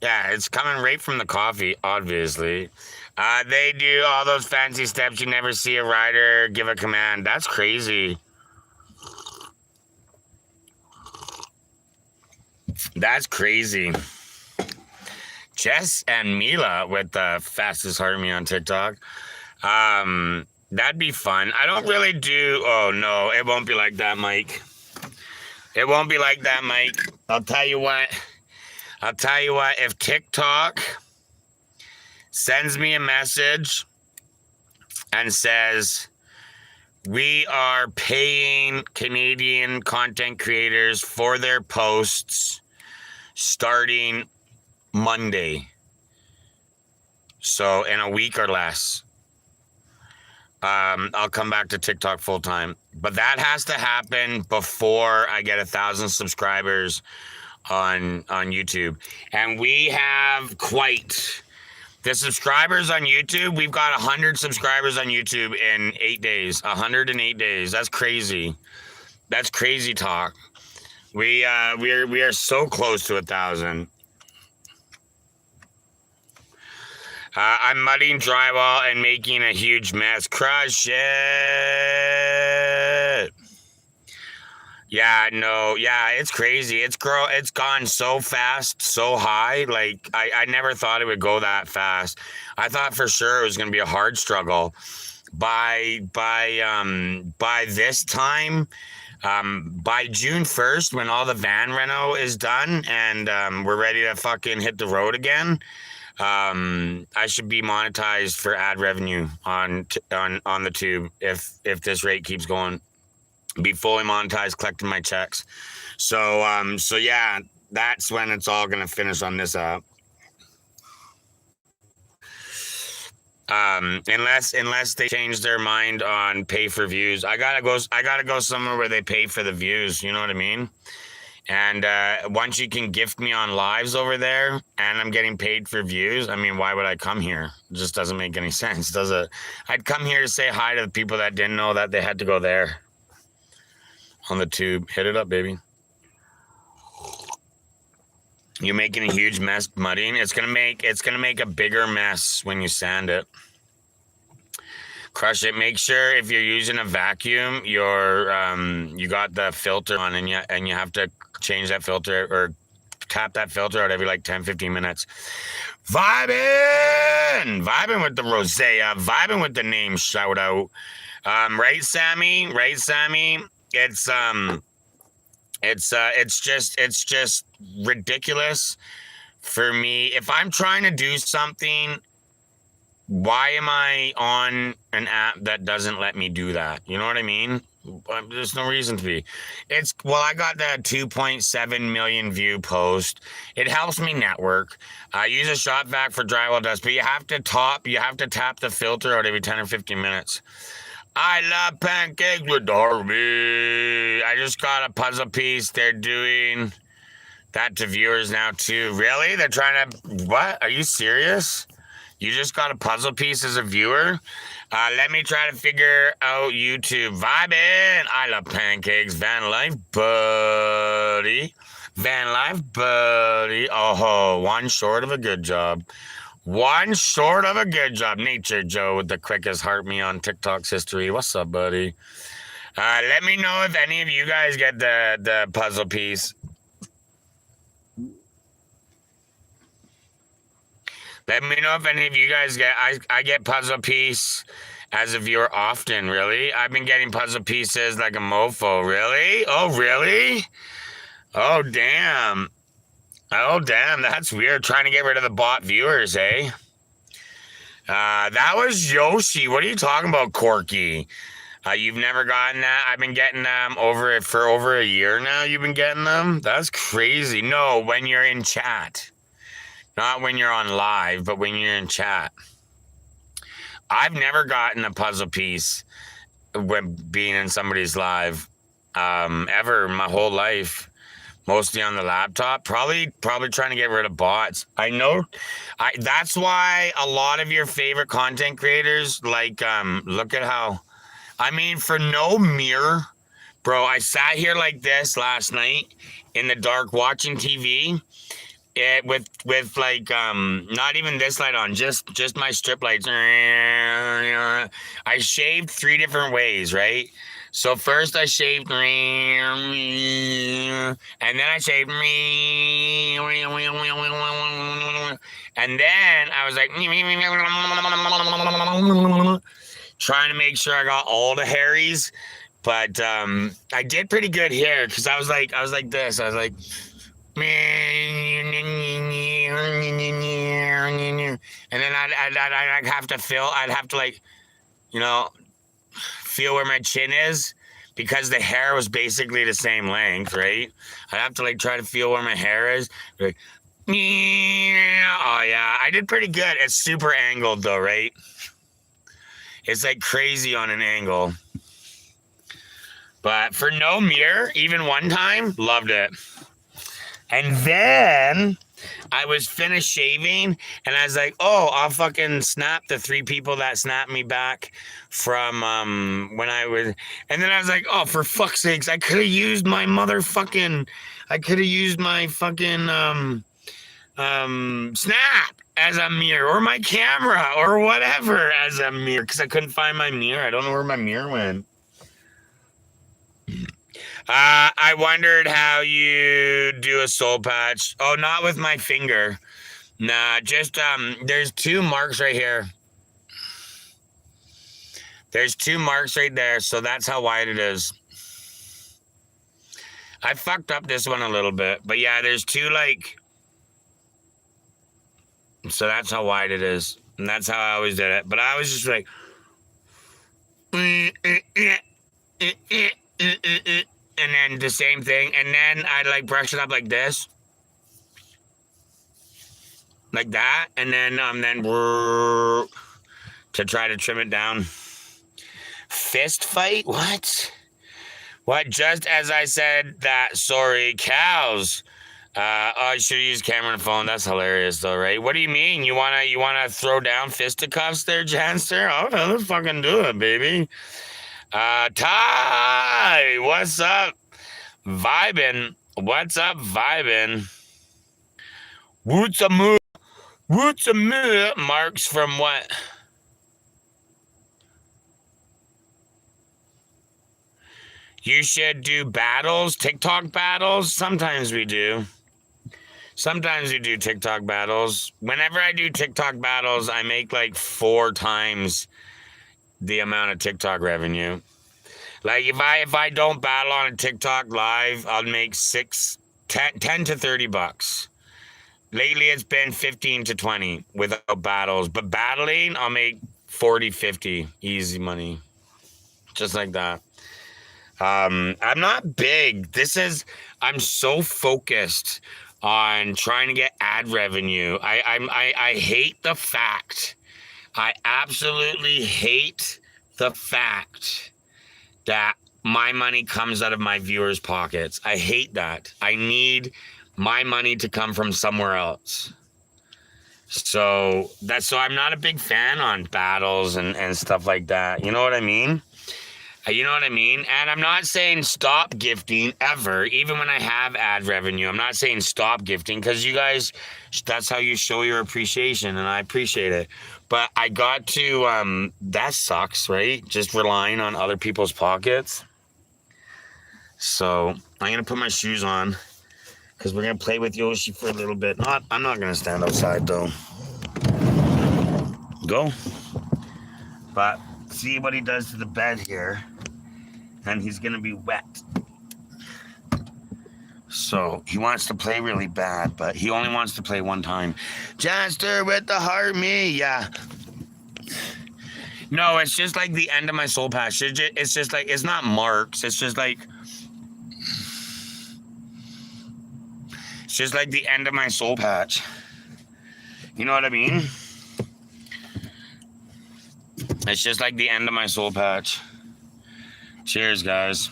Yeah, it's coming right from the coffee, obviously. They do all those fancy steps you never see a rider give a command. That's crazy. That's crazy. Jess and Mila with the fastest heart of me on TikTok. That'd be fun. I don't really do. Oh no, it won't be like that, Mike. It won't be like that, Mike. I'll tell you what. If TikTok sends me a message and says, we are paying Canadian content creators for their posts starting Monday, so in a week or less, I'll come back to TikTok full time. But that has to happen before I get 1,000 subscribers on YouTube. And we have quite the subscribers on YouTube. We've got 100 subscribers on YouTube in 8 days. 108 days. That's crazy. That's crazy talk. We are so close to 1,000. I'm mudding drywall and making a huge mess. Crush it. Yeah, no, yeah, it's crazy. It's gone so fast, so high. Like I never thought it would go that fast. I thought for sure it was gonna be a hard struggle. By this time, by June 1st, when all the van reno is done and we're ready to fucking hit the road again, I should be monetized for ad revenue on the tube if this rate keeps going. Be fully monetized, collecting my checks. So yeah, that's when it's all gonna finish on this app. Unless they change their mind on pay for views. I gotta go somewhere where they pay for the views, you know what I mean? And once you can gift me on lives over there and I'm getting paid for views, I mean, why would I come here? It just doesn't make any sense, does it? I'd come here to say hi to the people that didn't know that they had to go there. On the tube. Hit it up, baby. You're making a huge mess mudding. It's gonna make a bigger mess when you sand it. Crush it. Make sure if you're using a vacuum, you got the filter on and you have to change that filter or tap that filter out every like 10-15 minutes. Vibing with the rosea, vibing with the name shout out. Right, Sammy? It's just ridiculous for me. If I'm trying to do something, why am I on an app that doesn't let me do that? You know what I mean? There's no reason to be. I got that 2.7 million view post. It helps me network. I use a shop vac for drywall dust, but you have to tap the filter out every 10 or 15 minutes. I love pancakes with Darby. I just got a puzzle piece. They're doing that to viewers now too. Really? They're trying to, what? Are you serious? You just got a puzzle piece as a viewer? Let me try to figure out YouTube. Vibing. I love pancakes. Van life, buddy. Van life, buddy. Oh, one short of a good job. One short of a good job. Nature Joe with the quickest heart me on TikTok's history. What's up, buddy? Let me know if any of you guys get the puzzle piece. Let me know if any of you guys get. I get puzzle piece as a viewer often. Really, I've been getting puzzle pieces like a mofo. Really? Oh, really? Oh, damn. Oh, damn. That's weird. Trying to get rid of the bot viewers, eh? That was Yoshi. What are you talking about, Corky? You've never gotten that? I've been getting them for over a year now. You've been getting them? That's crazy. No, when you're in chat. Not when you're on live, but when you're in chat. I've never gotten a puzzle piece when being in somebody's live ever my whole life. Mostly on the laptop. Probably trying to get rid of bots. I know. That's why a lot of your favorite content creators, like, look at how... I mean, for no mirror, bro, I sat here like this last night in the dark watching TV. With like not even this light on, just my strip lights. I shaved 3 different ways, right? So first I shaved, and then I shaved, and then I was like trying to make sure I got all the hairies, but I did pretty good here because I was like this. I was like. And then I'd have to feel, I'd have to like, you know, feel where my chin is because the hair was basically the same length, right? I'd have to like try to feel where my hair is. Like, oh yeah, I did pretty good. It's super angled though, right? It's like crazy on an angle. But for no mirror, even one time, loved it. And then I was finished shaving and I was like, oh, I'll fucking snap the 3 people that snapped me back from when I was. And then I was like, oh, for fuck's sakes, I could have used my fucking snap as a mirror or my camera or whatever as a mirror because I couldn't find my mirror. I don't know where my mirror went. I wondered how you do a soul patch. Oh, not with my finger. Nah, just, there's 2 marks right here. There's 2 marks right there, so that's how wide it is. I fucked up this one a little bit, but yeah, there's 2, like, so that's how wide it is. And that's how I always did it. But I was just like, and then the same thing, and then I'd like brush it up like this, like that, and then to try to trim it down. Fist fight? What? Just as I said that, sorry, cows. I should have used camera and phone. That's hilarious though, right? What do you mean? You wanna throw down fisticuffs there, Janster? Oh, let's fucking do it, baby. Ty, what's up? Vibin'. What's up, vibin'? Woots a moo. Marks from what? You should do battles, TikTok battles. Sometimes we do. Sometimes we do TikTok battles. Whenever I do TikTok battles, I make like 4 times the amount of TikTok revenue. Like if I don't battle on a TikTok live, I'll make 10 to 30 bucks. Lately it's been 15 to 20 without battles, but battling I'll make 40, 50 easy money. Just like that. I'm not big. I'm so focused on trying to get ad revenue. I hate the fact. I absolutely hate the fact that my money comes out of my viewers' pockets. I hate that. I need my money to come from somewhere else. So I'm not a big fan on battles and stuff like that. You know what I mean? You know what I mean? And I'm not saying stop gifting ever, even when I have ad revenue. I'm not saying stop gifting because you guys, that's how you show your appreciation, and I appreciate it. But I got to, that sucks, right? Just relying on other people's pockets. So I'm going to put my shoes on because we're going to play with Yoshi for a little bit. I'm not going to stand outside though. Go. But see what he does to the bed here. And he's going to be wet. So he wants to play really bad, but he only wants to play one time. Janster with the heart me, yeah. No, it's just like the end of my soul patch. It's just like, it's not marks. It's just like the end of my soul patch. You know what I mean? It's just like the end of my soul patch. Cheers, guys.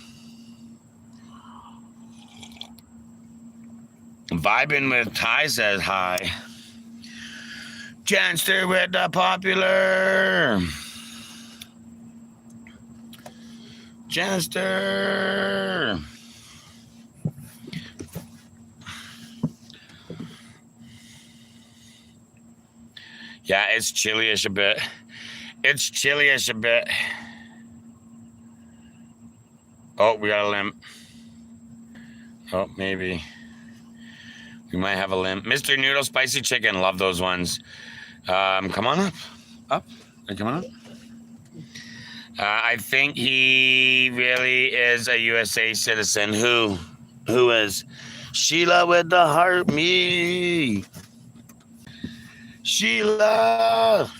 Vibing with Ty says hi. Janster with the popular. Janster. Yeah, it's chilly-ish a bit. It's chilly-ish a bit. Oh, we got a limp. Oh, maybe. We might have a limp. Mr. Noodle Spicy Chicken. Love those ones. Come on up. Up. Come on up. I think he really is a USA citizen. Who is? Sheila with the heart me. Sheila.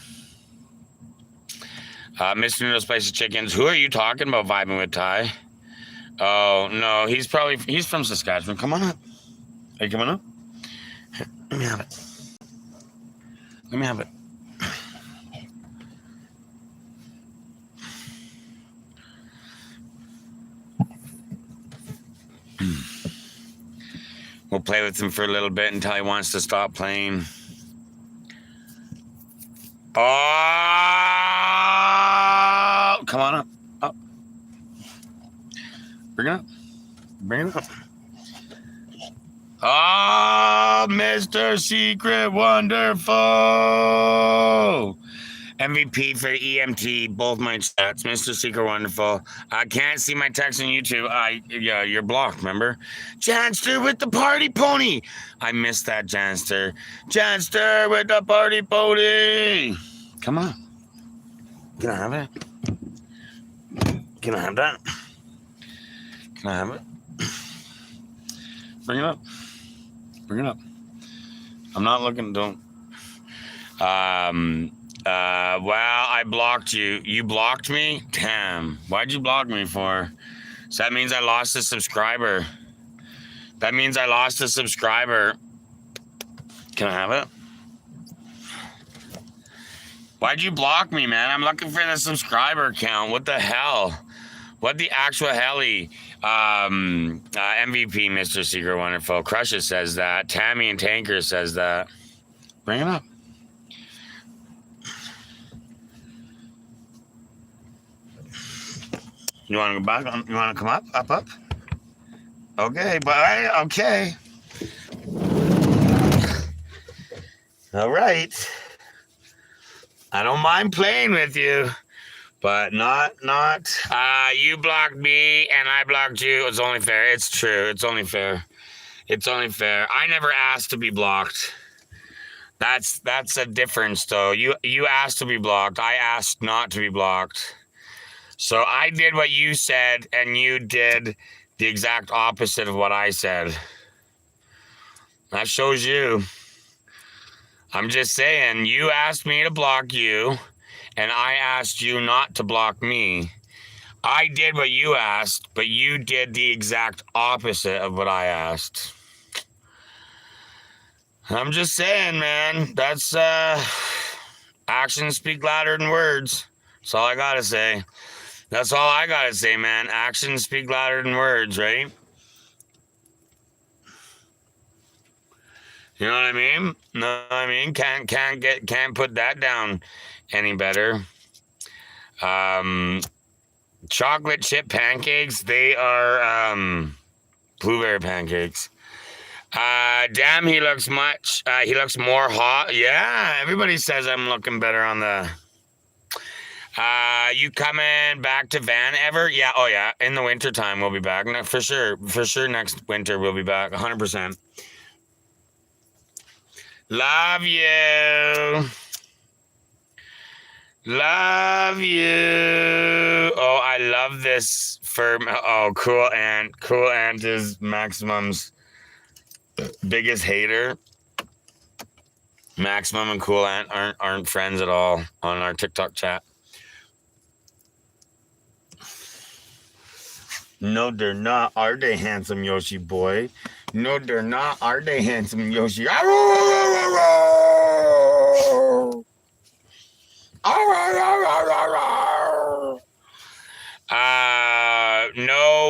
Mr. Noodle Spicy Chickens. Who are you talking about vibing with, Ty? Oh, no. He's from Saskatchewan. Come on up. Are you coming up? Here, let me have it. Let me have it. We'll play with him for a little bit until he wants to stop playing. Oh! Come on up. Up. Bring it up. Bring it up. Oh, Mr. Secret Wonderful. MVP for EMT, both my stats. Mr. Secret Wonderful. I can't see my text on YouTube. Yeah, you're blocked, remember? Janster with the party pony. I missed that, Janster. Janster with the party pony. Come on. Can I have it? Can I have that? Can I have it? Bring it up. Bring it up. I'm not looking, don't. Well, I blocked you. You blocked me? Damn. Why'd you block me for? So that means I lost a subscriber. That means I lost a subscriber. Can I have it? Why'd you block me, man? I'm looking for the subscriber count. What the hell? What the actual helly? MVP, Mr. Secret Wonderful. Crushes says that. Tammy and Tanker says that. Bring it up. You want to go back? You want to come up? Up? Okay, but okay. All right. I don't mind playing with you, but not. You blocked me and I blocked you. It's only fair. It's true. It's only fair. It's only fair. I never asked to be blocked. That's a difference, though. You asked to be blocked. I asked not to be blocked. So I did what you said, and you did the exact opposite of what I said. That shows you. I'm just saying, you asked me to block you, and I asked you not to block me. I did what you asked, but you did the exact opposite of what I asked. I'm just saying, man, that's, actions speak louder than words. That's all I gotta say. That's all I gotta say, man. Actions speak louder than words, right? You know what I mean? No, I mean can't put that down any better. Chocolate chip pancakes. They are blueberry pancakes. Damn, he looks much. He looks more hot. Yeah, everybody says I'm looking better on the. You coming back to Van ever? Yeah. Oh yeah. In the wintertime we'll be back. No, for sure. For sure. Next winter we'll be back. 100%. Love you. Love you. Oh, I love this for. Oh, cool ant. Cool ant is Maximum's biggest hater. Maximum and Cool Ant aren't friends at all on our TikTok chat. No, they're not. Are they, handsome Yoshi boy? No, they're not. Are they, handsome Yoshi? No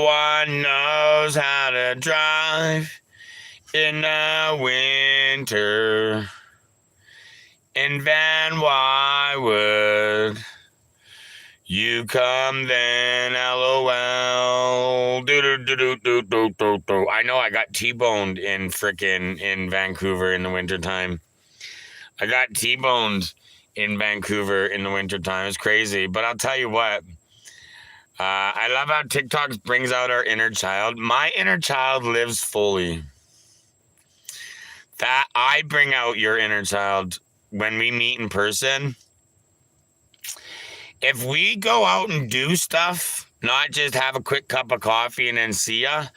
one knows how to drive in the winter. In Van, why would you come then? LOL. I know I got T-boned in Vancouver in the wintertime. I got T-boned in Vancouver in the wintertime. It's crazy. But I'll tell you what. I love how TikTok brings out our inner child. My inner child lives fully. That I bring out your inner child when we meet in person. If we go out and do stuff, not just have a quick cup of coffee and then see ya,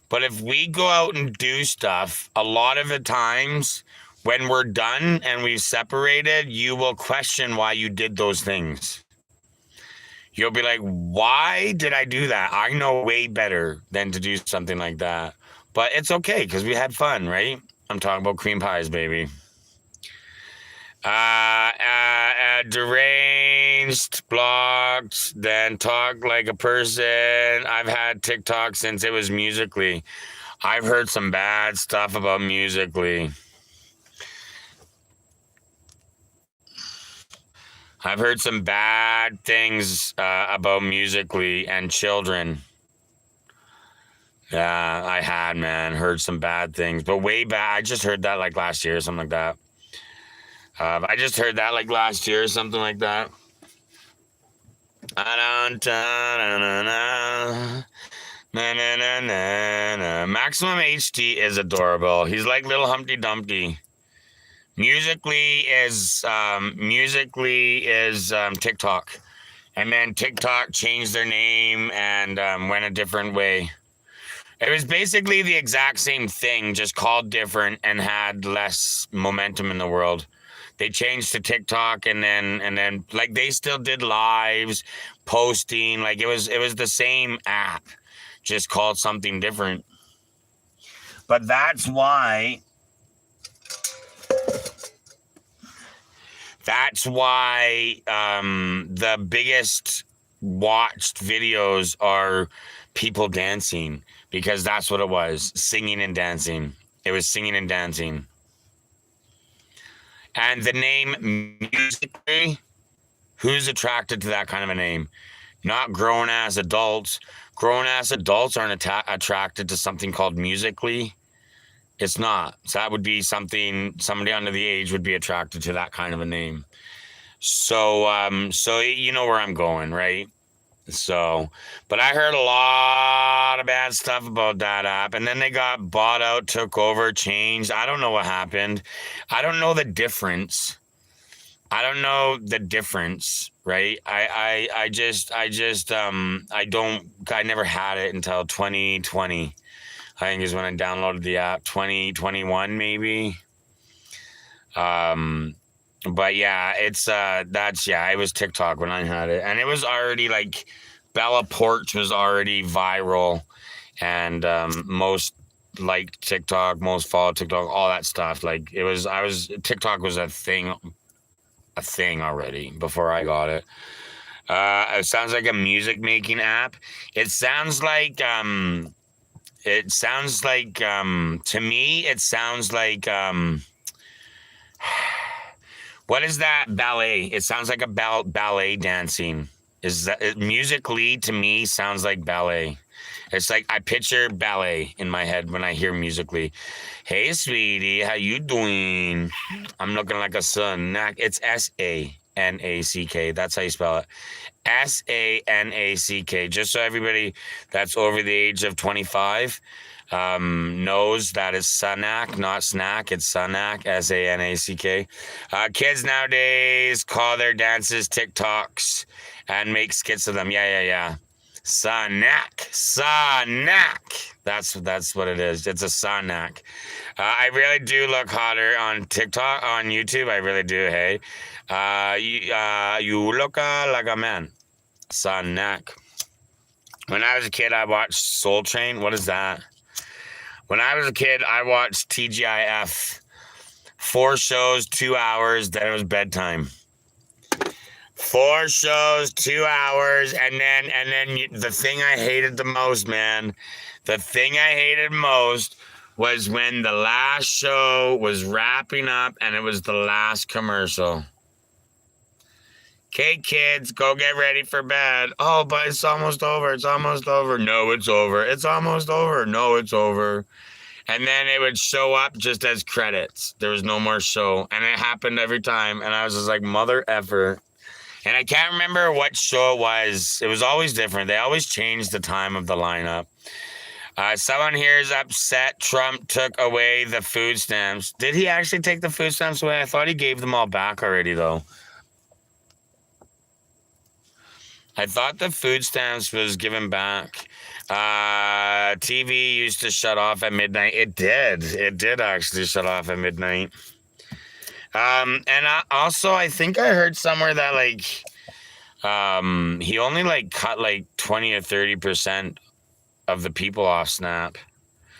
but if we go out and do stuff, a lot of the times when we're done and we've separated, you will question why you did those things. You'll be like, why did I do that? I know way better than to do something like that. But it's okay because we had fun, right? I'm talking about cream pies, baby. Deranged, blocked, then talk like a person. I've had TikTok since it was Musically. I've heard some bad stuff about Musically. I've heard some bad things about Musically and children. Yeah, I had, man, heard some bad things, but way back. I just heard that like last year or something like that. I just heard that like last year or something like that. Maximum HD is adorable. He's like little Humpty Dumpty. Musically is TikTok, and then TikTok changed their name and went a different way. It was basically the exact same thing, just called different and had less momentum in the world. They changed to TikTok and then like they still did lives, posting, like it was the same app, just called something different. But that's why the biggest watched videos are people dancing, because that's what it was, singing and dancing. It was singing and dancing. And the name Musically, who's attracted to that kind of a name? Not grown-ass adults. Grown-ass adults aren't attracted to something called Musically. It's not. So that would be something somebody under the age would be attracted to, that kind of a name. So, so you know where I'm going, right? So, but I heard a lot of bad stuff about that app, and then they got bought out, took over, changed. I don't know what happened. I don't know the difference. I don't know the difference, right? I never had it until 2020. I think is when I downloaded the app. 2021 maybe. But yeah, it was TikTok when I had it, and it was already like Bella Porch was already viral, and most liked TikTok, most followed TikTok, all that stuff. Like TikTok was a thing already before I got it. It sounds like a music making app. It sounds like It sounds like, to me, it sounds like, what is that ballet? It sounds like a ballet dancing. Is that musically to me sounds like ballet? It's like I picture ballet in my head when I hear musically. Hey, sweetie, how you doing? I'm looking like a snack. It's SANACK. That's how you spell it. SANACK. Just so everybody that's over the age of 25 knows that it's Sunac, not snack. It's Sunac, SANACK. Kids nowadays call their dances TikToks and make skits of them. Yeah. Sunac. That's what it is. It's a Sunac. I really do look hotter on TikTok, on YouTube. I really do. Hey, you look like a man. Sunac. When I was a kid, I watched Soul Train. What is that? When I was a kid, I watched TGIF. 4 shows, 2 hours. Then it was bedtime. 4 shows, 2 hours, and then the thing I hated the most, man. The thing I hated most was when the last show was wrapping up and it was the last commercial. Okay, kids, go get ready for bed. Oh, but it's almost over. It's almost over. No, it's over. It's almost over. No, it's over. And then it would show up just as credits. There was no more show. And it happened every time. And I was just like, mother effer. And I can't remember what show it was. It was always different. They always changed the time of the lineup. Someone here is upset Trump took away the food stamps. Did he actually take the food stamps away? I thought he gave them all back already, though. I thought the food stamps was given back. TV used to shut off at midnight. It did. It did actually shut off at midnight. I think I heard somewhere that like he only like cut like 20 or 30% of the people off Snap.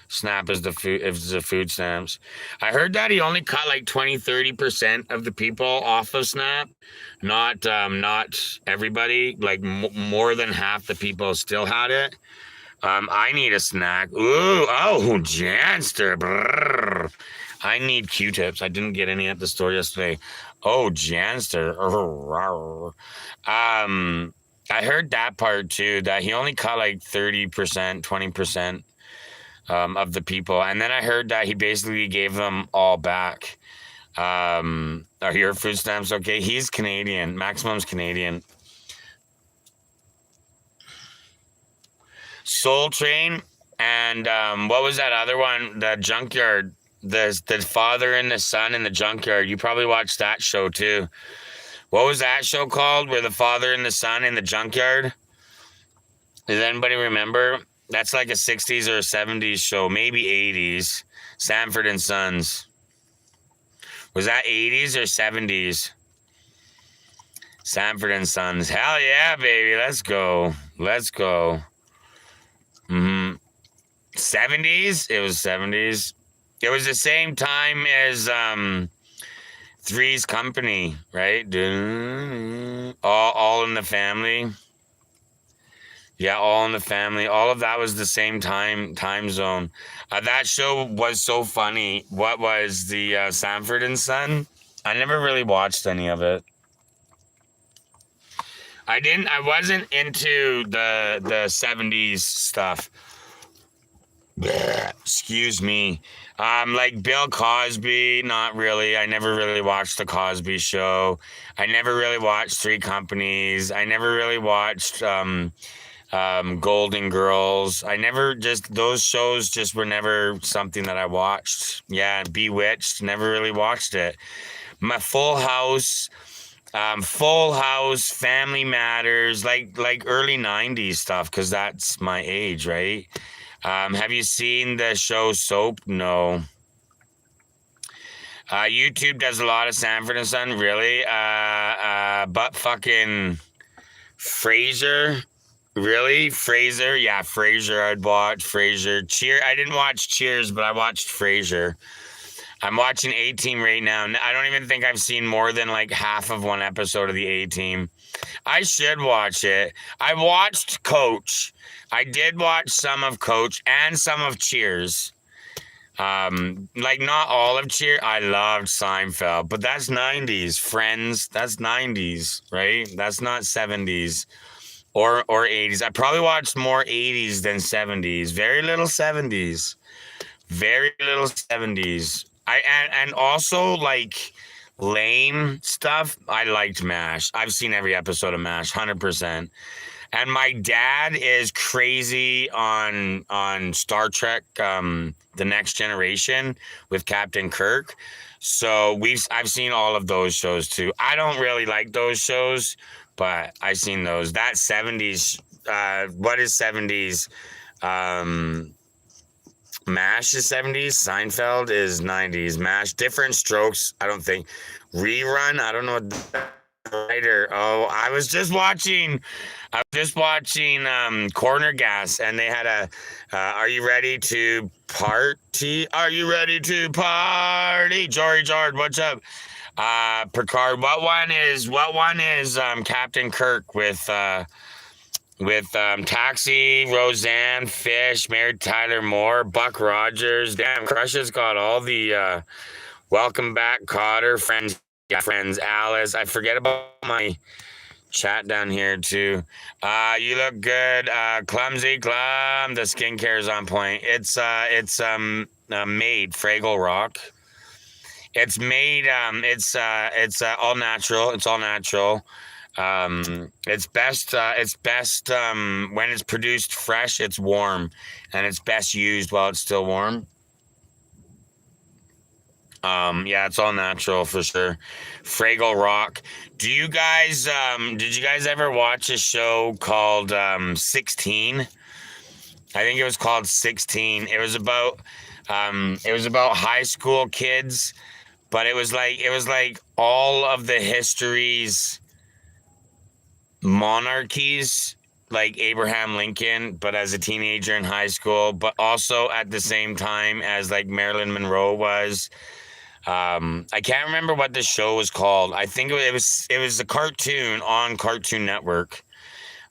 Snap is the food stamps. I heard that he only cut like 20-30% of the people off of Snap. Not everybody. Like more than half the people still had it. I need a snack. Janster. Brrr. I need Q-tips. I didn't get any at the store yesterday. Oh, Janster. I heard that part too, that he only cut like 30%, 20% of the people. And then I heard that he basically gave them all back. Are your food stamps okay? He's Canadian. Maximum's Canadian. Soul Train and what was that other one? The Junkyard. The father and the son in the junkyard. You probably watched that show too. What was that show called? Where the father and the son in the junkyard? Does anybody remember? That's like a 60s or a 70s show, maybe 80s. Sanford and Sons. Was that 80s or 70s? Sanford and Sons. Hell yeah, baby. Let's go. 70s? It was 70s. It was the same time as Three's Company, right? All in the Family. Yeah, All in the Family. All of that was the same time zone. That show was so funny. What was the Sanford and Son? I never really watched any of it. I wasn't into the 70s stuff. Excuse me. Like Bill Cosby, not really. I never really watched the Cosby Show. I never really watched Three Companies. I never really watched Golden Girls. Those shows just were never something that I watched. Yeah, Bewitched, never really watched it. My Full House, Family Matters, like early 90s stuff, because that's my age, right? Have you seen the show Soap? No. YouTube does a lot of Sanford and Son, really? But fucking Frasier? Really? Frasier? Yeah, Frasier I'd watch. Frasier. I didn't watch Cheers, but I watched Frasier. I'm watching A-Team right now. I don't even think I've seen more than like half of one episode of the A-Team. I should watch it. I watched Coach. I did watch some of Coach and some of Cheers. Like not all of Cheers. I loved Seinfeld, but that's 90s. Friends, that's 90s, right? That's not 70s or 80s. I probably watched more 80s than 70s. Very little 70s. Very little 70s. And also like lame stuff. I liked MASH. I've seen every episode of MASH, 100%. And my dad is crazy on Star Trek, The Next Generation with Captain Kirk. So I've seen all of those shows too. I don't really like those shows, but I've seen those. That 70s, what is 70s? Um, MASH is 70s. Seinfeld is 90s. MASH, different strokes. I don't think. Rerun, I don't know what the writer. Oh, I was just watching Corner Gas, and they had a Are you ready to party? Are you ready to party? Jory George, what's up? Picard, what one is Captain Kirk with Taxi, Roseanne, Fish, Married Tyler Moore, Buck Rogers. Damn, Crush has got all the Welcome Back, Cotter, Friends, Alice. I forget about my chat down here too. You look good. Clumsy Clum. The skincare is on point. It's made Fraggle Rock. It's made it's all natural. It's all natural. It's best when it's produced fresh, it's warm, and it's best used while it's still warm. Yeah, it's all natural for sure. Fraggle Rock. Did you guys ever watch a show called 16? I think it was called 16. It was about high school kids, but it was like all of the histories monarchies like Abraham Lincoln, but as a teenager in high school, but also at the same time as like Marilyn Monroe was. I can't remember what the show was called. I think it was a cartoon on Cartoon Network.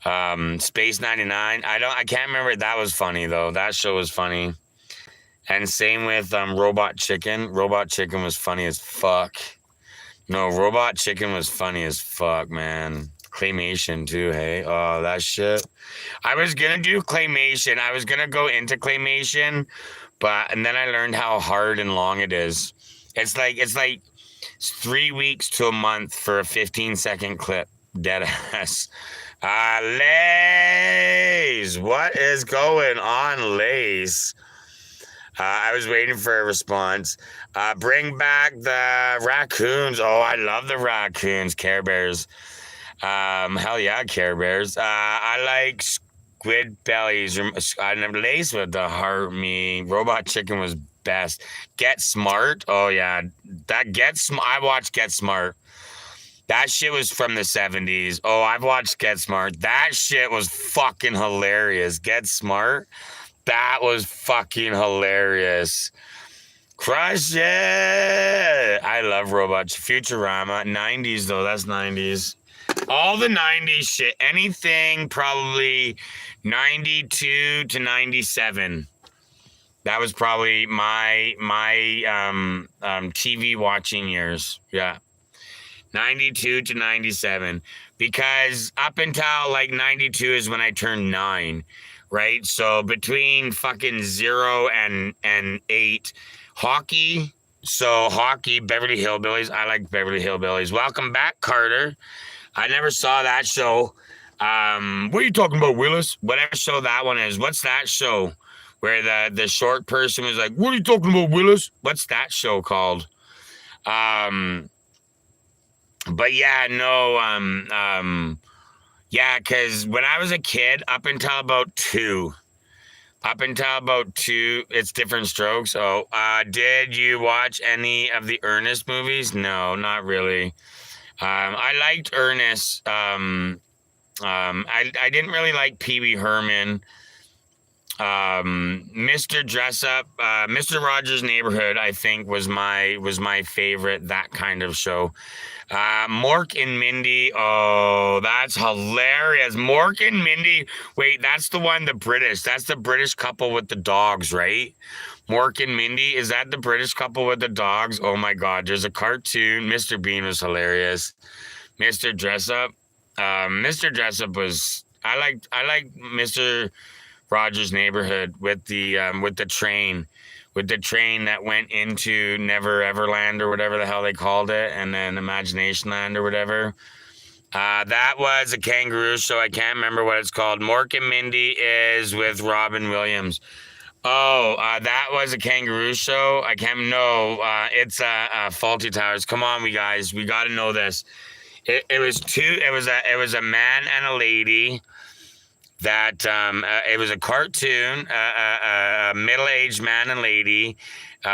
Space 99. I can't remember. That was funny though. That show was funny. And same with Robot Chicken. Robot Chicken was funny as fuck. No, Robot Chicken was funny as fuck, man. Claymation too, hey? Oh, that shit. I was gonna do claymation. I was gonna go into claymation, and then I learned how hard and long it is. It's like 3 weeks to a month for a 15-second clip. Dead ass. Lays. What is going on, Lays? I was waiting for a response. Bring back the raccoons. Oh, I love the raccoons. Care Bears. Hell yeah, Care Bears. I like squid bellies. I never laced with the heart. Me Robot Chicken was best. Get Smart. Oh yeah, I watched Get Smart. That shit was from the 70s. Oh, I've watched Get Smart. That shit was fucking hilarious. Get Smart. That was fucking hilarious. Crush it. I love robots. Futurama. 90s though. That's 90s. All the 90s shit. Anything probably 92 to 97. That was probably my TV watching years. Yeah. 92 to 97. Because up until like 92 is when I turned 9. Right? So between fucking 0 and 8, hockey. So hockey, Beverly Hillbillies. I like Beverly Hillbillies. Welcome back, Carter. I never saw that show. What are you talking about, Willis? Whatever show that one is. What's that show where the short person was like, what are you talking about, Willis? What's that show called? But yeah, no, yeah, because when I was a kid, up until about two, it's different strokes. Oh, did you watch any of the Ernest movies? No, not really. I liked Ernest. I didn't really like Pee Wee Herman. Mr. Dress Up, Mr. Rogers' Neighborhood, I think was my favorite, that kind of show. Mork and Mindy. Oh, that's hilarious. Mork and Mindy. Wait, that's the one, the British. That's the British couple with the dogs, right? Mork and Mindy. Is that the British couple with the dogs? Oh my God. There's a cartoon. Mr. Bean was hilarious. Mr. Dress Up. Mr. Dress Up was. I like Mr. Rogers' Neighborhood with the train that went into Never Everland or whatever the hell they called it, and then Imagination Land or whatever. That was a kangaroo show. I can't remember what it's called. Mork and Mindy is with Robin Williams. Oh, that was a kangaroo show. I can't. No, it's Faulty Towers. Come on, we guys, we got to know this. It was two. It was a man and a lady that it was a cartoon, a middle-aged man and lady,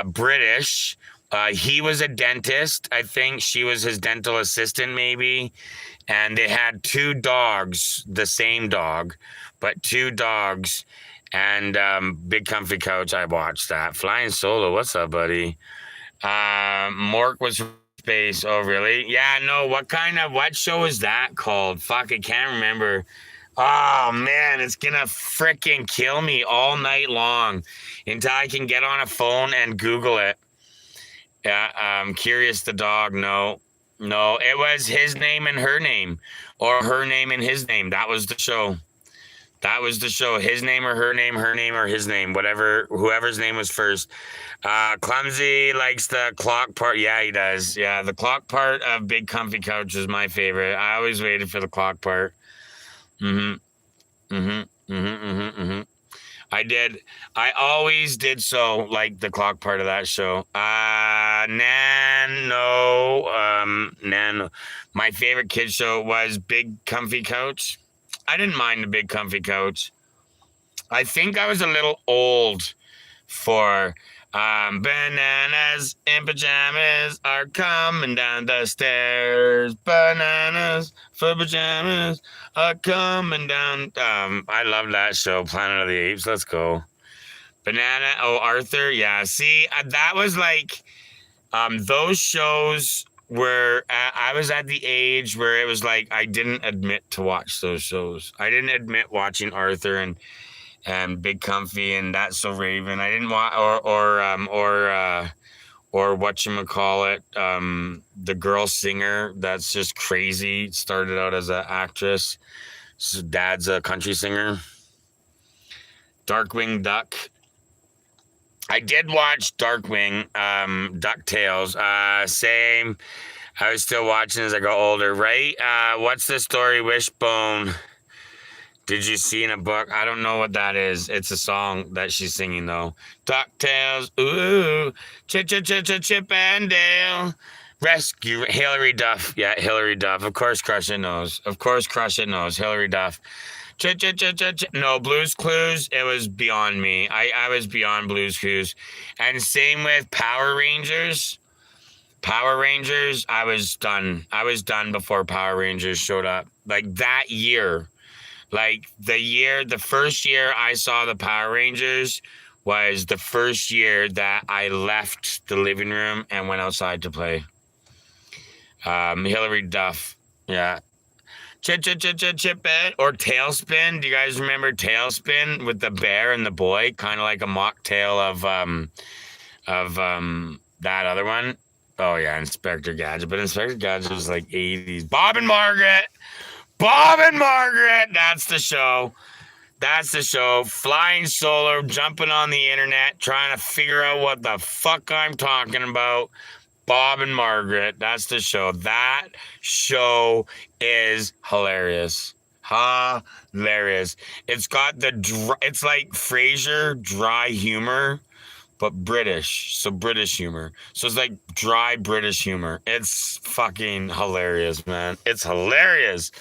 British. He was a dentist. I think she was his dental assistant, maybe. And they had two dogs, the same dog, but two dogs. And Big Comfy Couch, I watched that. Flying Solo, what's up, buddy? Mork was from space. Oh, really? Yeah, no. What show is that called? Fuck, I can't remember. Oh man, it's gonna freaking kill me all night long until I can get on a phone and Google it. Yeah, Curious the dog. No, no, it was his name and her name, or her name and his name. That was the show. That was the show. His name or her name or his name, whatever, whoever's name was first. Clumsy likes the clock part. Yeah, he does. Yeah, the clock part of Big Comfy Couch is my favorite. I always waited for the clock part. Mm-hmm. Mm-hmm. Mm-hmm. Mm-hmm. Mm-hmm. I did. I always did so like the clock part of that show. Nan. My favorite kid show was Big Comfy Couch. I didn't mind the Big Comfy Couch. I think I was a little old for bananas in pajamas are coming down the stairs. Bananas for pajamas are coming down. I love that show, Planet of the Apes. Let's go. Banana. Oh, Arthur. Yeah. See, that was like those shows where I was at the age where it was like I didn't admit to watch those shows. I didn't admit watching Arthur and Big Comfy and That's So Raven. I didn't want or whatchamacallit, the girl singer that's just crazy. Started out as an actress. So dad's a country singer. Darkwing Duck. I did watch Darkwing, DuckTales. Same. I was still watching as I got older, right? What's the story, Wishbone? Did you see in a book? I don't know what that is. It's a song that she's singing though. DuckTales, ooh, Chip and Dale. Rescue Hillary Duff. Yeah, Hillary Duff. Of course, Crush It knows. Of course, Crush It knows. Hillary Duff. No, Blues Clues. It was beyond me. I was beyond Blues Clues, and same with Power Rangers. Power Rangers. I was done. I was done before Power Rangers showed up. Like that year. Like the first year I saw the Power Rangers was the first year that I left the living room and went outside to play. Hillary Duff, yeah. Chip it or Tailspin. Do you guys remember Tailspin with the bear and the boy? Kind of like a mocktail of that other one. Oh yeah, Inspector Gadget. But Inspector Gadget was like 80s. Bob and Margaret. Bob and Margaret. That's the show. That's the show. Flying solo, jumping on the internet, trying to figure out what the fuck I'm talking about. Bob and Margaret. That's the show. That show is hilarious. Hilarious. It's got it's like Frasier dry humor, but British. So British humor. So it's like dry British humor. It's fucking hilarious, man. It's hilarious.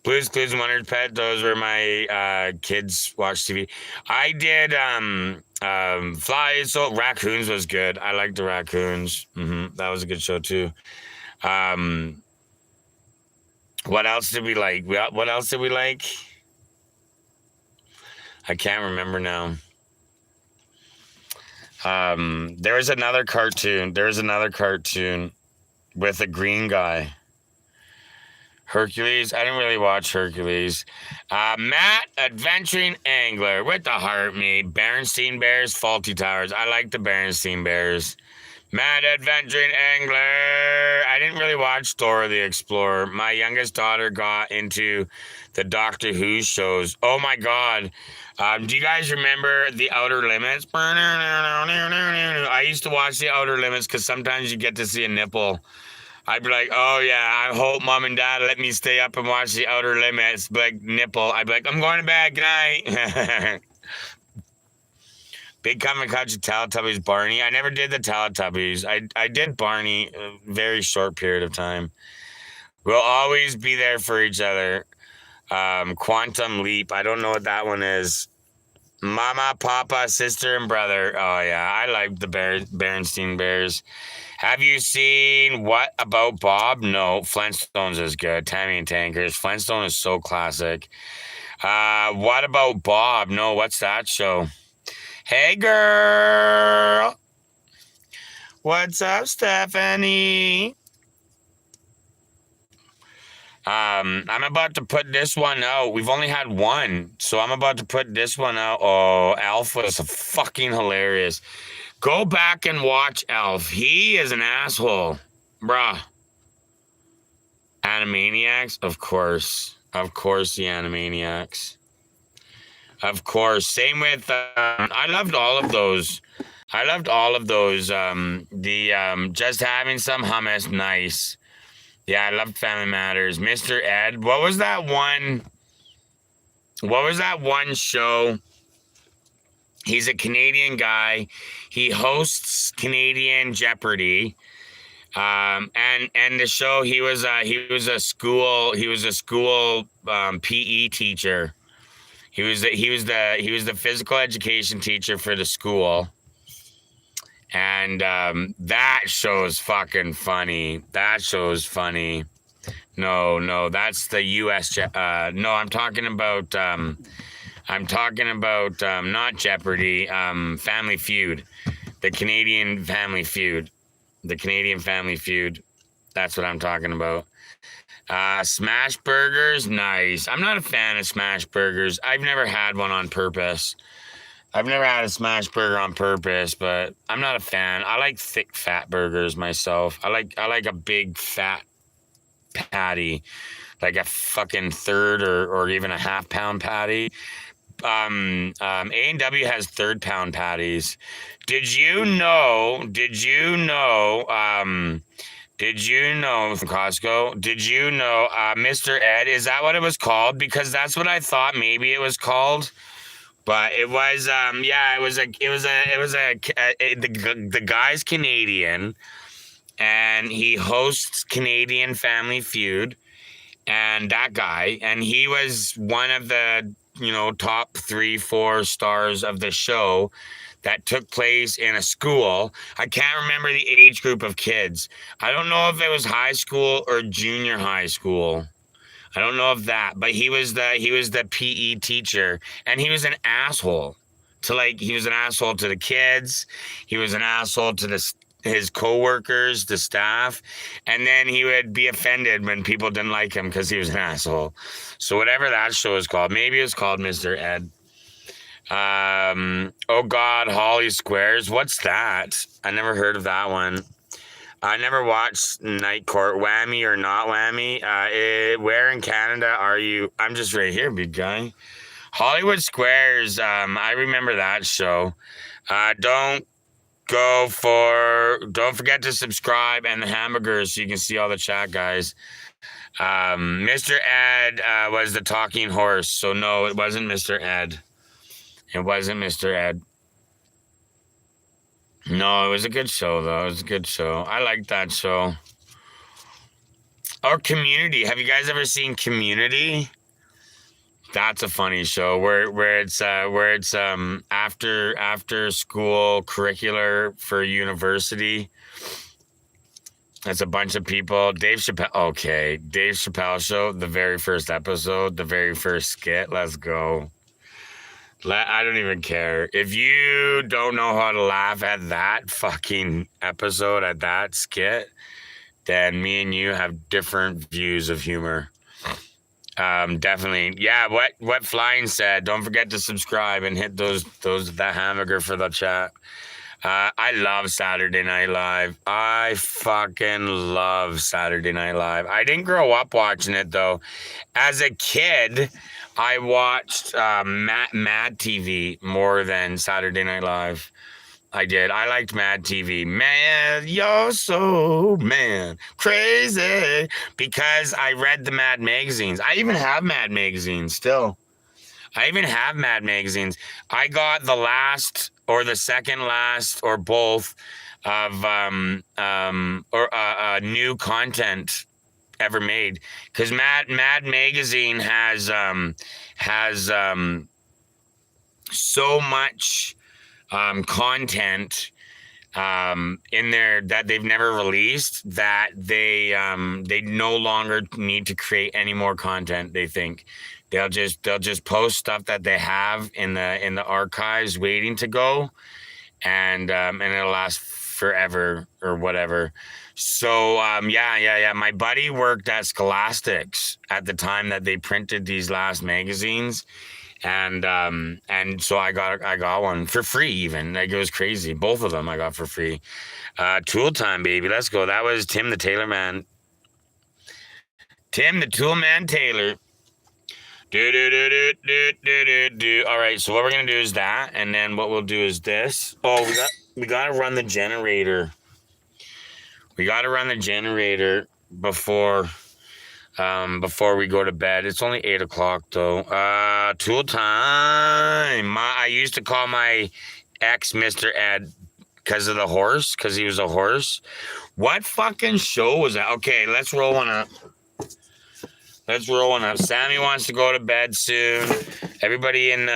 Blues Clues and Wonders Pet. Those were my kids watch TV. I did Flies. So Raccoons was good. I liked the Raccoons. That was a good show too. What else did we like? What else did we like? I can't remember now. There was another cartoon. There was another cartoon with a green guy. Hercules. I didn't really watch Hercules. Matt, adventuring angler with the heart me. Berenstein Bears, Faulty Towers. I like the Berenstein Bears. Matt, adventuring angler. I didn't really watch Dora the Explorer. My youngest daughter got into the Doctor Who shows. Oh my God. Do you guys remember The Outer Limits? I used to watch The Outer Limits because sometimes you get to see a nipple. I'd be like, oh yeah, I hope mom and dad let me stay up and watch The Outer Limits. Be like, nipple. I'd be like, I'm going to bed. Good night. Big Coming Country Teletubbies, Barney. I never did the Teletubbies. I did Barney a very short period of time. We'll always be there for each other. Quantum Leap. I don't know what that one is. Mama, Papa, Sister, and Brother. Oh yeah, I like the Berenstein Bears. Have you seen What About Bob? No, Flintstones is good. Tammy and Tankers. Flintstone is so classic. What About Bob? No, what's that show? Hey girl. What's up, Stephanie? I'm about to put this one out. We've only had one, so I'm about to put this one out. Oh, Alf was fucking hilarious. Go back and watch Alf. He is an asshole. Bruh. Animaniacs? Of course. Of course, the Animaniacs. Of course. Same with, I loved all of those. I loved all of those. Just having some hummus, nice. Yeah, I loved Family Matters. Mr. Ed. What was that one? What was that one show? He's a Canadian guy. He hosts Canadian Jeopardy. And the show he was a school PE teacher. He was the physical education teacher for the school. And that show's fucking funny. That show's funny. No, that's the US no, I'm talking about not Jeopardy, Family Feud. The Canadian Family Feud. The Canadian Family Feud. That's what I'm talking about. Smash burgers, nice. I'm not a fan of smash burgers. I've never had one on purpose. I've never had a smash burger on purpose, but I'm not a fan. I like thick, fat burgers myself. I like a big, fat patty, like a fucking third or even a half-pound patty. A&W has third-pound patties. Did you know from Costco? Did you know Mr. Ed? Is that what it was called? Because that's what I thought maybe it was called. But it was, the guy's Canadian, and he hosts Canadian Family Feud, and that guy, and he was one of the, top 3-4 stars of the show that took place in a school. I can't remember the age group of kids. I don't know if it was high school or junior high school. I don't know if that, but he was the PE teacher, and he was an asshole he was an asshole to the kids. He was an asshole to his coworkers, the staff, and then he would be offended when people didn't like him because he was an asshole. So whatever that show is called, maybe it's called Mr. Ed. Oh God, Holly Squares. What's that? I never heard of that one. I never watched Night Court. Whammy or not whammy? Where in Canada are you? I'm just right here, big guy. Hollywood Squares. I remember that show. Don't forget to subscribe and the hamburgers so you can see all the chat, guys. Mr. Ed was the talking horse. So no, it wasn't Mr. Ed. It wasn't Mr. Ed. No, it was a good show, though. It was a good show. I liked that show. Or Community. Have you guys ever seen Community? That's a funny show where it's after school curricular for university. It's a bunch of people. Dave Chappelle. Okay, Dave Chappelle show. The very first episode, the very first skit. Let's go. I don't even care. If you don't know how to laugh at that fucking episode, at that skit, then me and you have different views of humor. Definitely. Yeah, what Flying said, don't forget to subscribe and hit that hamburger for the chat. I love Saturday Night Live. I fucking love Saturday Night Live. I didn't grow up watching it though. As a kid, I watched Mad TV more than Saturday Night Live. I did. I liked Mad TV. Man, you're so crazy because I read the Mad magazines. I even have Mad magazines still. I even have Mad magazines. I got the last or the second last or both of new content ever made because Mad magazine has so much content in there that they've never released that they no longer need to create any more content. They think they'll just post stuff that they have in the archives waiting to go, and it'll last forever or whatever. So yeah. My buddy worked at Scholastics at the time that they printed these last magazines, and so I got one for free. Even like it was crazy. Both of them I got for free. Tool time, baby. Let's go. That was Tim the Tailor Man. Tim the Tool Man Taylor. Do. All right. So what we're gonna do is that, and then what we'll do is this. Oh, we gotta run the generator. We gotta run the generator before we go to bed. It's only 8 o'clock though. Tool time. I used to call my ex Mr. Ed because he was a horse. What fucking show was that? Okay, let's roll one up. Sammy wants to go to bed soon. Everybody in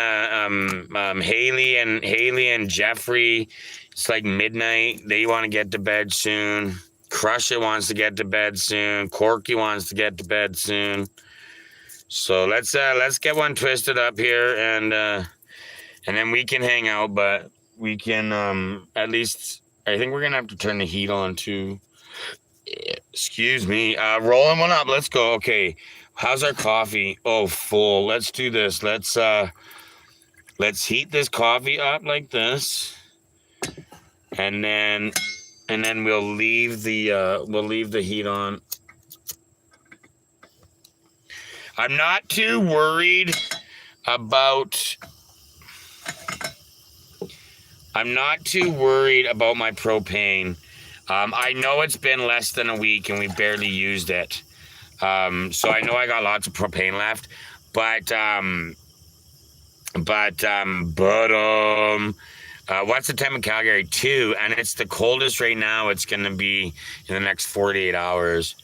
Haley and Jeffrey, it's like midnight. They want to get to bed soon. Crush It wants to get to bed soon. Corky wants to get to bed soon. So let's get one twisted up here, and then we can hang out. But we can at least. I think we're gonna have to turn the heat on too. Excuse me. Rolling one up. Let's go. Okay. How's our coffee? Oh, full. Let's do this. Let's heat this coffee up like this, and then we'll leave the heat on. I'm not too worried about my propane. I know it's been less than a week and we barely used it. So I know I got lots of propane left, but what's the time in Calgary? 2, and it's the coldest right now. It's going to be in the next 48 hours.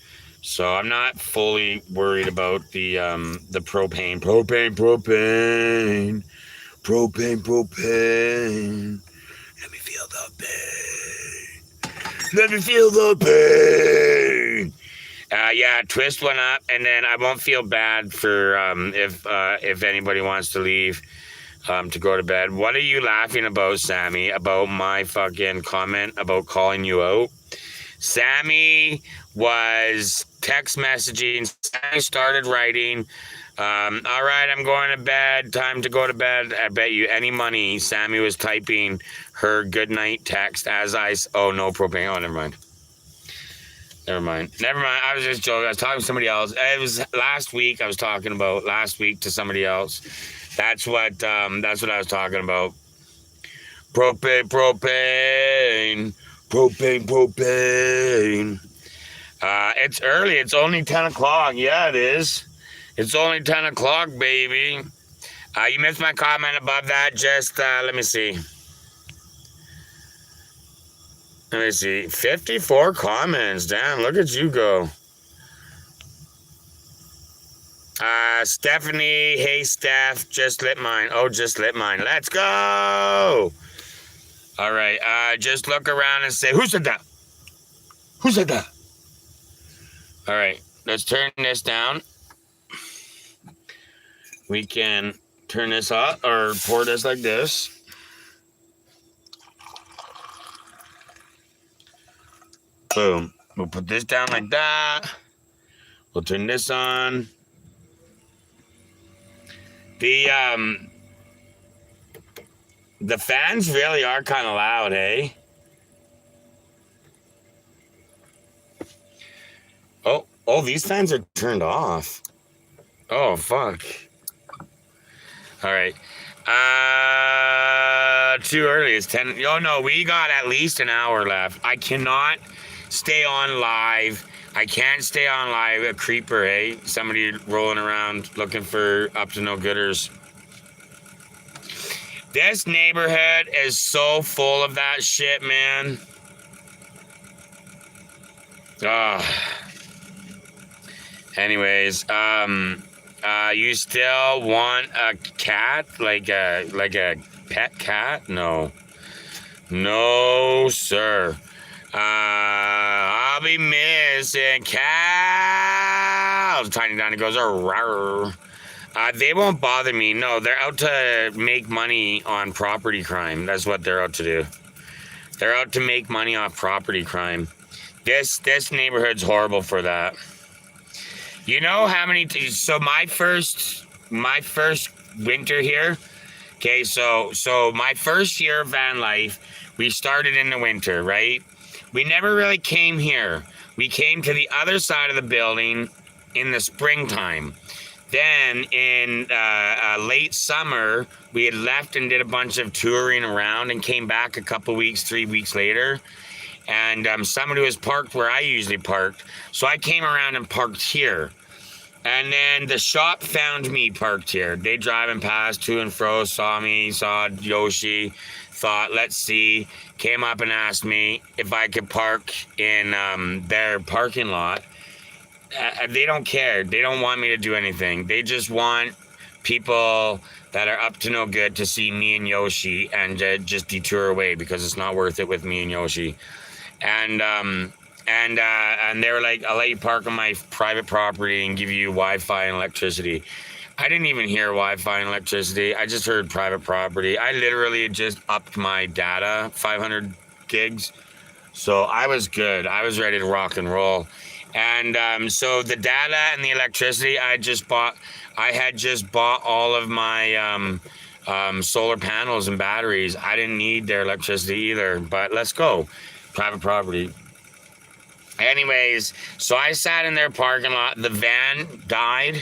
So I'm not fully worried about the propane. Let me feel the pain. Yeah, twist one up, and then I won't feel bad for if anybody wants to leave to go to bed. What are you laughing about, Sammy? About my fucking comment about calling you out? Sammy was text messaging. Sammy started writing. All right, I'm going to bed. Time to go to bed. I bet you any money Sammy was typing her good night text as oh, no propane. Oh, never mind. I was just joking. I was talking to somebody else. It was last week. I was talking about last week to somebody else. That's what I was talking about. Propane. It's early. It's only 10 o'clock. Yeah, it is. It's only 10 o'clock, baby. You missed my comment above that. Just, let me see. 54 comments. Damn, look at you go. Stephanie. Hey, Steph. Just lit mine. Oh, just lit mine. Let's go. All right. Just look around and say, who said that? Who said that? All right. Let's turn this down. We can turn this up or pour this like this. Boom. We'll put this down like that. We'll turn this on. The fans really are kind of loud, hey? Oh, these fans are turned off. Oh, fuck. All right. Too early. It's 10. Oh, no, we got at least an hour left. I cannot stay on live. I can't stay on live. A creeper, eh? Somebody rolling around looking for up to no gooders. This neighborhood is so full of that shit, man. Anyways, you still want a cat? Like a pet cat? No. No, sir. I'll be missing cows. Tiny Donnie goes, rawr. They won't bother me. No, they're out to make money on property crime. That's what they're out to do. They're out to make money off property crime. This neighborhood's horrible for that. You know how many? So my first winter here. Okay, so my first year of van life, we started in the winter, right? We never really came here. We came to the other side of the building in the springtime. Then in late summer, we had left and did a bunch of touring around and came back a couple weeks, 3 weeks later. And somebody was parked where I usually parked. So I came around and parked here. And then the shop found me parked here. They driving past to and fro, saw me, saw Yoshi, thought, let's see. Came up and asked me if I could park in their parking lot. They don't care. They don't want me to do anything. They just want people that are up to no good to see me and Yoshi and just detour away because it's not worth it with me and Yoshi. And they were like, I'll let you park on my private property and give you Wi-Fi and electricity. I didn't even hear Wi-Fi and electricity. I just heard private property. I literally just upped my data, 500 gigs. So I was good. I was ready to rock and roll. And so the data and the electricity, I had just bought all of my solar panels and batteries. I didn't need their electricity either, but let's go. Private property. Anyways, so I sat in their parking lot. The van died,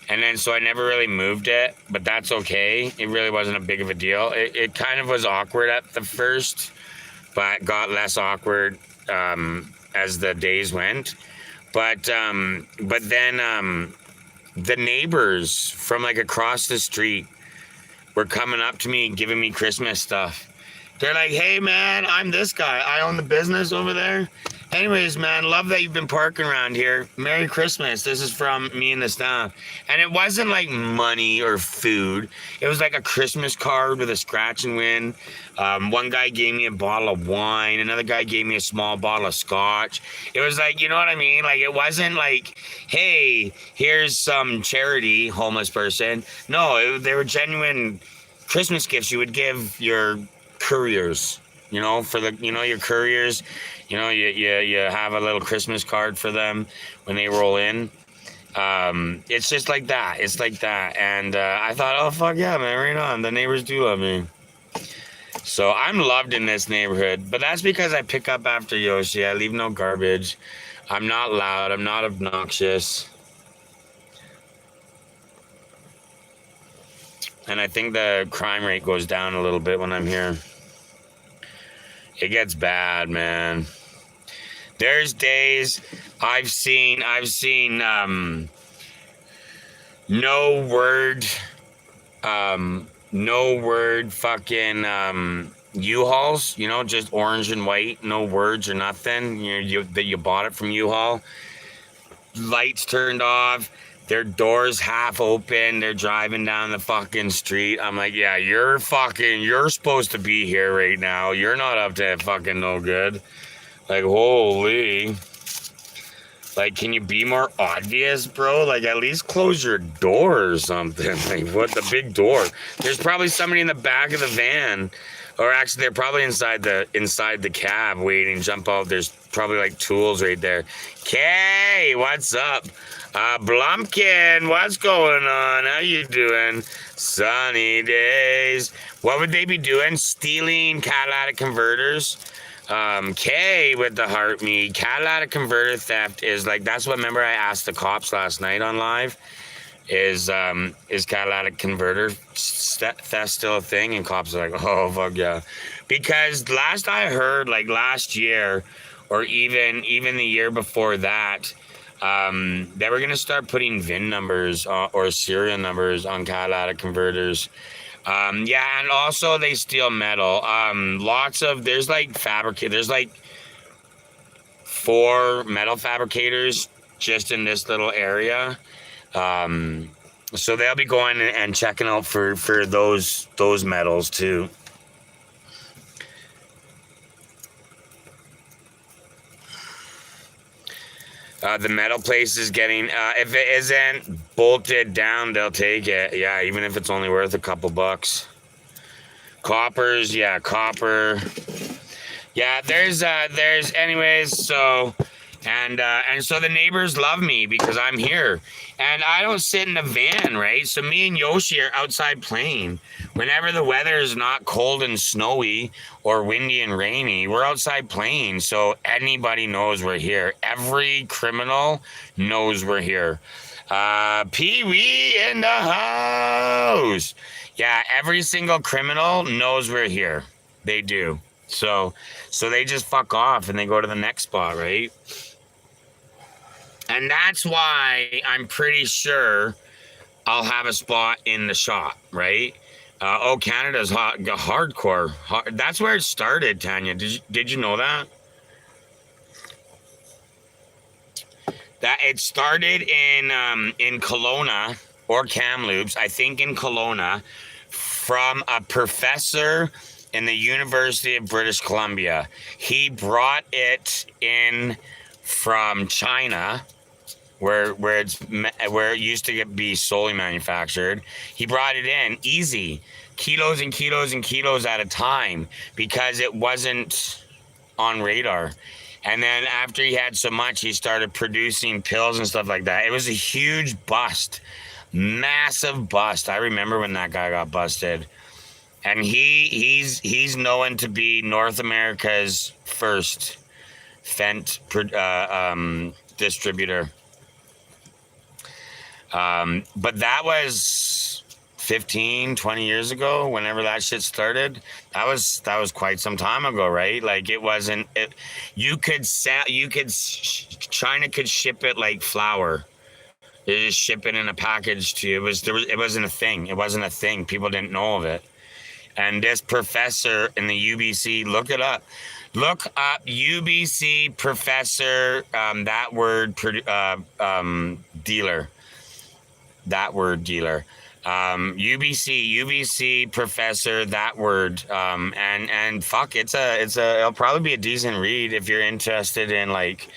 and then so I never really moved it, but that's okay. It really wasn't a big of a deal. It kind of was awkward at the first, but got less awkward as the days went. But then the neighbors from like across the street were coming up to me and giving me Christmas stuff. They're like, hey man, I'm this guy. I own the business over there. Anyways, man, love that you've been parking around here. Merry Christmas. This is from me and the staff. And it wasn't like money or food. It was like a Christmas card with a scratch and win. One guy gave me a bottle of wine. Another guy gave me a small bottle of scotch. It was like, you know what I mean? Like, it wasn't like, hey, here's some charity, homeless person. No, they were genuine Christmas gifts you would give your couriers. You know, for the, you know, your couriers, you know, you have a little Christmas card for them when they roll in. It's just like that. It's like that. And I thought, oh, fuck yeah, man, right on. The neighbors do love me. So I'm loved in this neighborhood. But that's because I pick up after Yoshi. I leave no garbage. I'm not loud. I'm not obnoxious. And I think the crime rate goes down a little bit when I'm here. It gets bad, man. There's days I've seen no word fucking U-Hauls, you know, just orange and white, no words or nothing. That you bought it from U-Haul. Lights turned off. Their doors half open. They're driving down the fucking street. I'm like, yeah, you're supposed to be here right now. You're not up to fucking no good. Like, holy. Like, can you be more obvious, bro? Like, at least close your door or something. Like, what, the big door? There's probably somebody in the back of the van, or actually, they're probably inside the cab waiting. Jump out. There's probably like tools right there. Kay, what's up? Blumpkin, what's going on? How you doing? Sunny days. What would they be doing? Stealing catalytic converters? Kay with the heart me. Catalytic converter theft is like, that's what, remember I asked the cops last night on live? Is catalytic converter theft still a thing? And cops are like, oh fuck yeah. Because last I heard, like last year, or even the year before that, they were gonna start putting VIN numbers or serial numbers on catalytic converters. Yeah, and also they steal metal. There's like there's like 4 metal fabricators just in this little area. So they'll be going and checking out for those metals too. The metal place is getting, if it isn't bolted down, they'll take it. Yeah, even if it's only worth a couple bucks. Coppers, yeah, copper. Yeah, there's anyways, so, and so the neighbors love me because I'm here. And I don't sit in a van, right? So me and Yoshi are outside playing. Whenever the weather is not cold and snowy or windy and rainy, we're outside playing. So anybody knows we're here. Every criminal knows we're here. Pee-wee in the house. Yeah, every single criminal knows we're here. They do. So they just fuck off and they go to the next spot, right? And that's why I'm pretty sure I'll have a spot in the shop, right? Canada's hardcore. That's where it started, Tanya. Did you know that? That it started in Kelowna or Kamloops, I think in Kelowna, from a professor in the University of British Columbia. He brought it in from China, where it used to be solely manufactured. He brought it in easy, kilos and kilos and kilos at a time, because it wasn't on radar. And then after he had so much, he started producing pills and stuff like that. It was a huge bust, massive bust. I remember when that guy got busted. And he's known to be North America's first Fent distributor. But that was 15, 20 years ago, whenever that shit started. That was quite some time ago, right? Like China could ship it like flour. They just ship it in a package to you. It wasn't a thing. It wasn't a thing. People didn't know of it. And this professor in the UBC, look it up. Look up UBC professor, that word dealer. That word dealer. UBC professor, that word. And fuck, it'll probably be a decent read if you're interested in like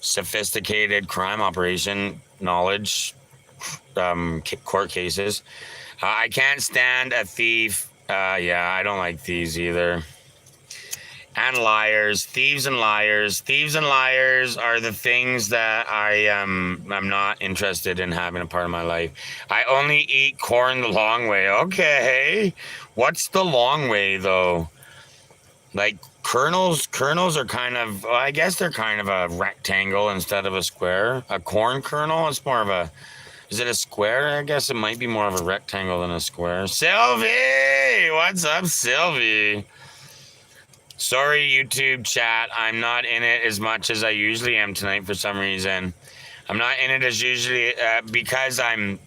sophisticated crime operation knowledge, court cases. I can't stand a thief. Yeah, I don't like thieves either. And liars, thieves and liars. Thieves and liars are the things that I'm not interested in having a part of my life. I only eat corn the long way. Okay. What's the long way though? Like kernels are kind of, well, I guess they're kind of a rectangle instead of a square. A corn kernel is more of a, is it a square? I guess it might be more of a rectangle than a square. Sylvie! What's up, Sylvie? Sorry, YouTube chat. I'm not in it as much as I usually am tonight for some reason. I'm not in it as usually because I'm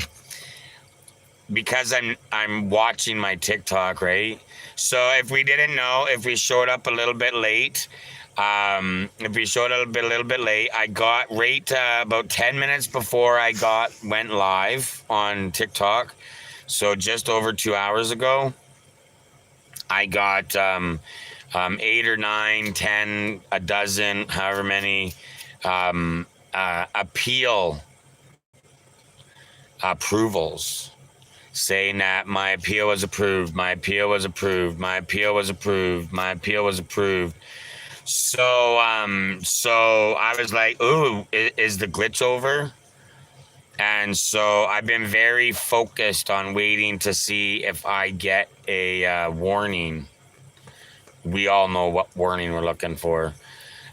watching my TikTok, right? So if we didn't know, if we showed up a little bit late, I got right about 10 minutes before I went live on TikTok. So just over 2 hours ago, I got 8 or 9, 10, a dozen, however many appeal approvals saying that my appeal was approved, my appeal was approved, my appeal was approved, my appeal was approved. So I was like, ooh, is the glitch over? And so I've been very focused on waiting to see if I get a warning. We all know what warning we're looking for.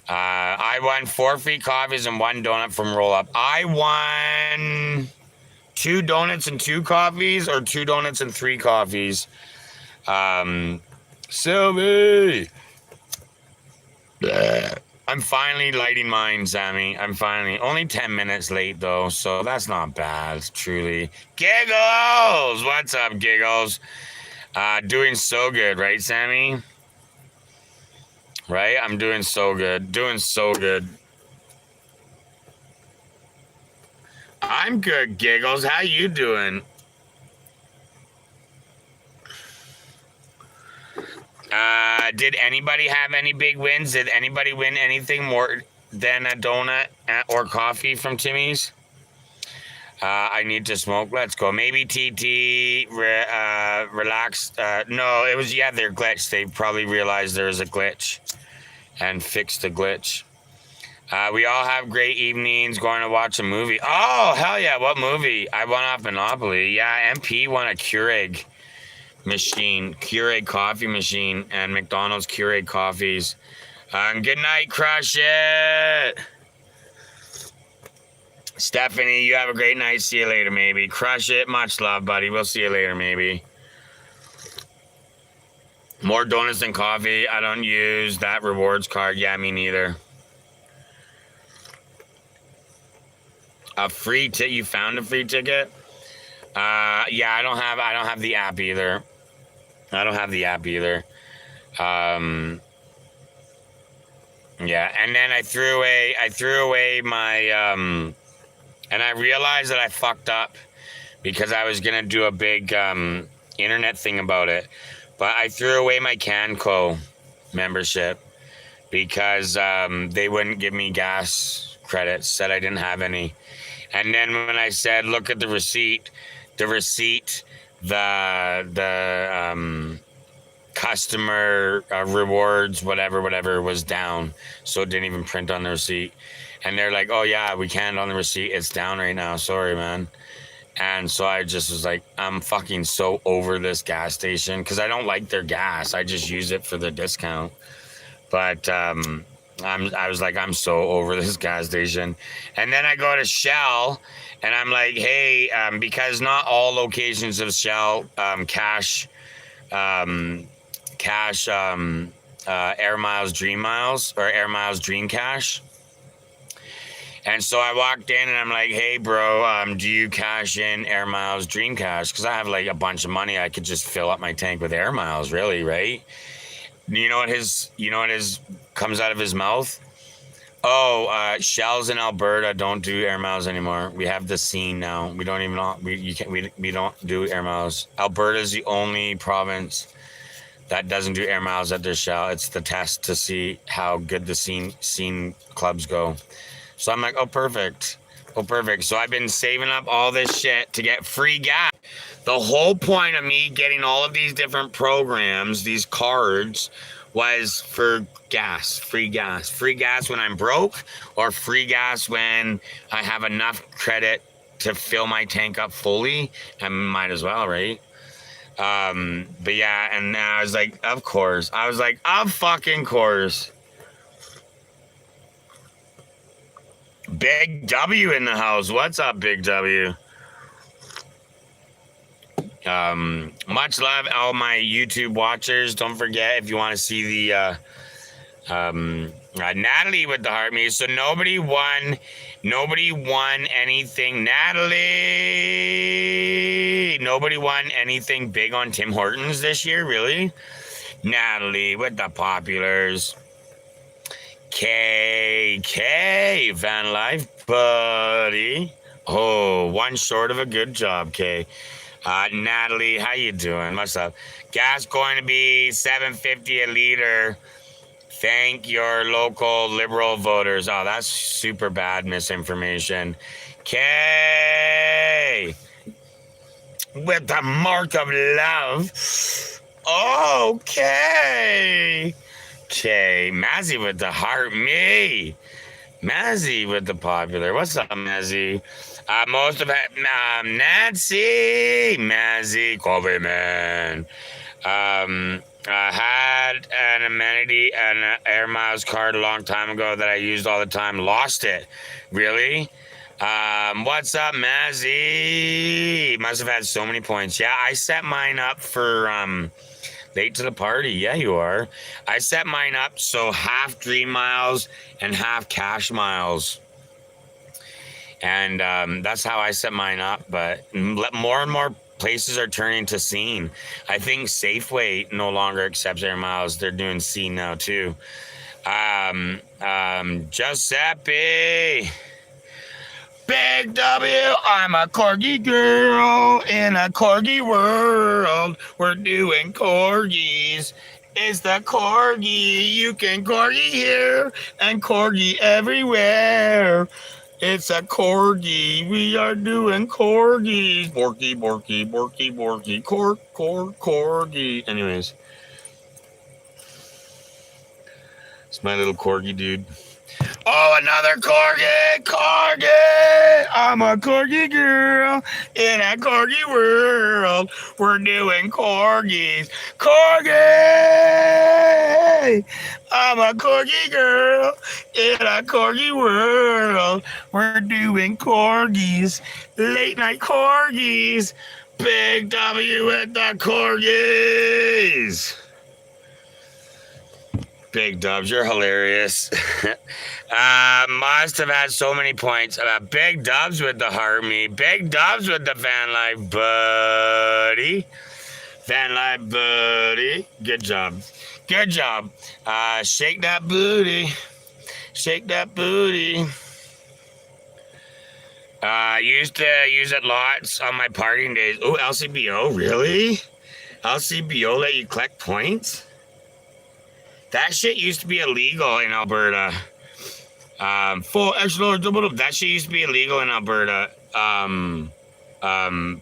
I won 4 free coffees and 1 donut from Roll Up. I won 2 donuts and 2 coffees, or 2 donuts and 3 coffees. Sylvie! Bleh. I'm finally lighting mine, Sammy. I'm finally only 10 minutes late though, so that's not bad, truly. Giggles! What's up, Giggles? Doing so good, right, Sammy? Right? I'm doing so good. Doing so good. I'm good, Giggles. How you doing? Did anybody have any big wins? Did anybody win anything more than a donut or coffee from Timmy's? I need to smoke. Let's go. Maybe TT relaxed. No, it was, yeah, their glitch. They probably realized there was a glitch and fixed the glitch. We all have great evenings going to watch a movie. Oh, hell yeah. What movie? I won off Monopoly. Yeah, MP won a Keurig machine, Keurig coffee machine, and McDonald's Keurig coffees. Good night, crush it. Stephanie, you have a great night. See you later, maybe. Crush it. Much love, buddy. We'll see you later, maybe. More donuts than coffee. I don't use that rewards card. Yeah, me neither. A free ticket? You found a free ticket? Yeah, I don't have the app either. I don't have the app either. Yeah, and then I threw away my and I realized that I fucked up because I was gonna do a big internet thing about it, but I threw away my Canco membership because they wouldn't give me gas credits. Said I didn't have any, and then when I said look at the receipt, the customer rewards whatever was down, so it didn't even print on the receipt. And they're like, oh yeah, we can't on the receipt, it's down right now, sorry man. And so I just was like, I'm fucking so over this gas station, because I don't like their gas, I just use it for the discount. But I was like, I'm so over this gas station. And then I go to Shell and I'm like, hey, because not all locations of Shell cash Air Miles Dream Miles or Air Miles Dream Cash. And so I walked in and I'm like, hey bro, do you cash in Air Miles Dream Cash? Because I have like a bunch of money, I could just fill up my tank with Air Miles, really, right? You know what his comes out of his mouth? Oh, Shells in Alberta don't do Air Miles anymore. We have the scene now. We don't even we don't do Air Miles. Alberta is the only province that doesn't do Air Miles at their Shell. It's the test to see how good the scene clubs go. So I'm like, oh perfect. So I've been saving up all this shit to get free gas. The whole point of me getting all of these different programs, these cards, was for gas, free gas when I'm broke, or free gas when I have enough credit to fill my tank up fully. I might as well, right? But yeah, and I was like, of course. I was like, of fucking course. Big W in the house. What's up, Big W? Much love, all my YouTube watchers. Don't forget, if you want to see the Natalie with the heart me. So nobody won anything. Natalie, nobody won anything big on Tim Hortons this year, really? Natalie with the populars. K Van Life buddy. Oh, one short of a good job, K. Natalie, how you doing? What's up? Gas going to be $7.50 a liter Thank your local liberal voters. Oh, that's super bad misinformation. Okay. With the mark of love. Okay. Okay. Mazzy with the heart. Me. Mazzy with the popular. What's up, Mazzy? Most of it, Nancy, Mazzy, Coffee Man. I had an amenity and an Air Miles card a long time ago that I used all the time. Lost it. Really? What's up, Mazzy? Must have had so many points. Yeah, I set mine up for late to the party. Yeah, you are. I set mine up so half Dream Miles and half Cash Miles. And that's how I set mine up. But more and more places are turning to Scene. I think Safeway no longer accepts Air Miles. They're doing Scene now too. Giuseppe. Big W, I'm a corgi girl in a corgi world. We're doing corgis. It's the corgi. You can corgi here and corgi everywhere. It's a corgi. We are doing corgis. Borky, borky, borky, borky. Corgi. Anyways, it's my little corgi dude. Oh, another corgi! Corgi! I'm a corgi girl in a corgi world. We're doing corgis. Corgi! I'm a corgi girl in a corgi world. We're doing corgis. Late night corgis. Big W with the corgis. Big Dubs, you're hilarious. Must have had so many points. Big Dubs with the heart me. Big Dubs with the van life buddy. Van life buddy. Good job. Good job. Shake that booty. Shake that booty. Used to use it lots on my partying days. Oh, LCBO, really? LCBO let you collect points? That shit used to be illegal in Alberta. Full extra large double. That shit used to be illegal in Alberta.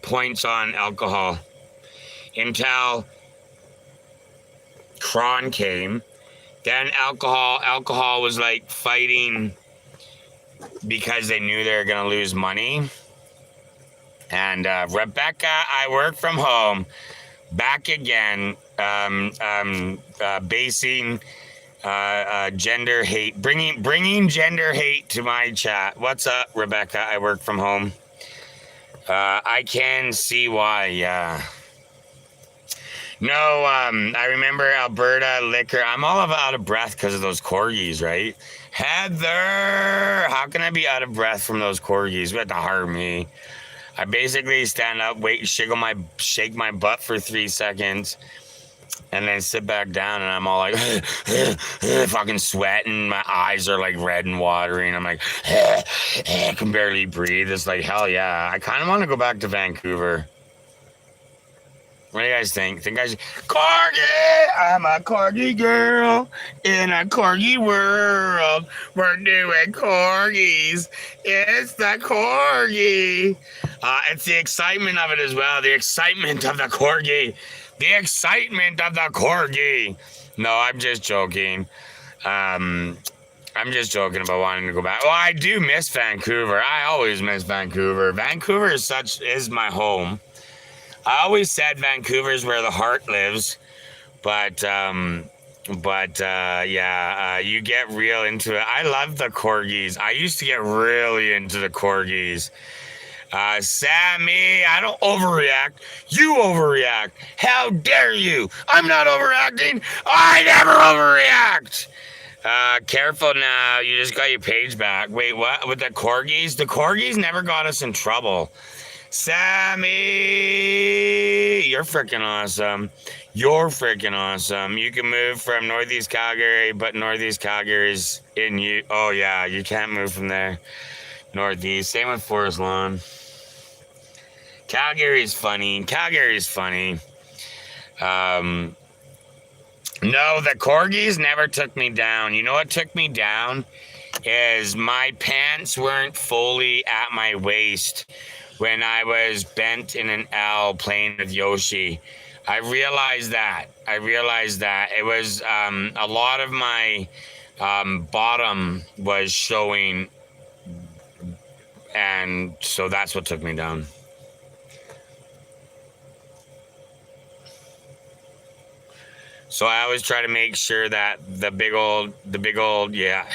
Points on alcohol until Cron came. Then alcohol was like fighting because they knew they were gonna lose money. And Rebecca, I work from home. Back again. Basing gender hate, bringing gender hate to my chat. What's up, Rebecca? I work from home. I can see why. Yeah. No, I remember Alberta liquor. I'm all out of breath because of those corgis, right? Heather, how can I be out of breath from those corgis? You have to hire me. I basically stand up, wait, shake my butt for 3 seconds, and then sit back down, and I'm all like, fucking sweating. My eyes are like red and watery, and I'm like, I can barely breathe. It's like, hell yeah. I kind of want to go back to Vancouver. What do you guys think? Think I should... Corgi! I'm a corgi girl in a corgi world. We're doing corgis. It's the corgi. It's the excitement of it as well. The excitement of the corgi. The excitement of the corgi. No, I'm just joking. I'm just joking about wanting to go back. Well, I do miss Vancouver. I always miss Vancouver. Vancouver is my home. I always said Vancouver is where the heart lives, but you get real into it. I love the corgis. I used to get really into the corgis. Sammy, I don't overreact. You overreact. How dare you? I'm not overreacting. I never overreact. Careful now. You just got your page back. Wait, what? With the corgis? The corgis never got us in trouble. Sammy, you're freaking awesome. You're freaking awesome. You can move from Northeast Calgary, but Northeast Calgary's in you. Oh, yeah, you can't move from there. Northeast. Same with Forest Lawn. Calgary's funny. No, the corgis never took me down. You know what took me down? Is my pants weren't fully at my waist when I was bent in an L playing with Yoshi. I realized that it was a lot of my bottom was showing, and so that's what took me down. So I always try to make sure that the big old, yeah,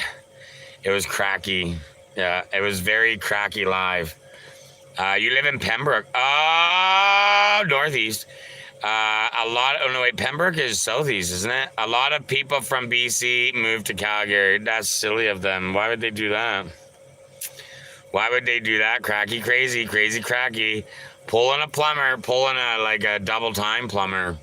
it was cracky. Yeah, it was very cracky live. You live in Pembroke. Oh, northeast. A lot. Oh no, wait. Pembroke is southeast, isn't it? A lot of people from BC moved to Calgary. That's silly of them. Why would they do that? Why would they do that? Cracky, crazy, crazy, cracky. Pulling a plumber, pulling a like a double time plumber.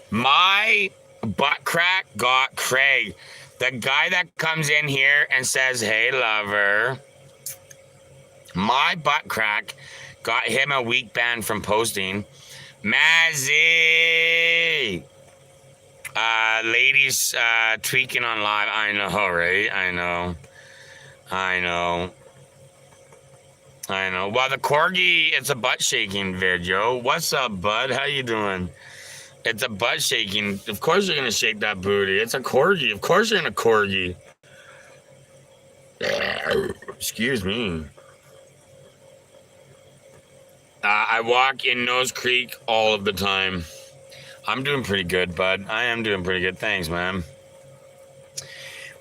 My butt crack got Craig, the guy that comes in here and says, "Hey, lover." My butt crack got him a week ban from posting. Mazzy! Ladies tweaking on live. I know, right? I know. Well, the corgi, it's a butt shaking video. What's up, bud? How you doing? It's a butt shaking. Of course you're gonna shake that booty. It's a corgi. Of course you're gonna corgi. Excuse me. I walk in Nose Creek all of the time. I'm doing pretty good, bud. I am doing pretty good. Thanks, man.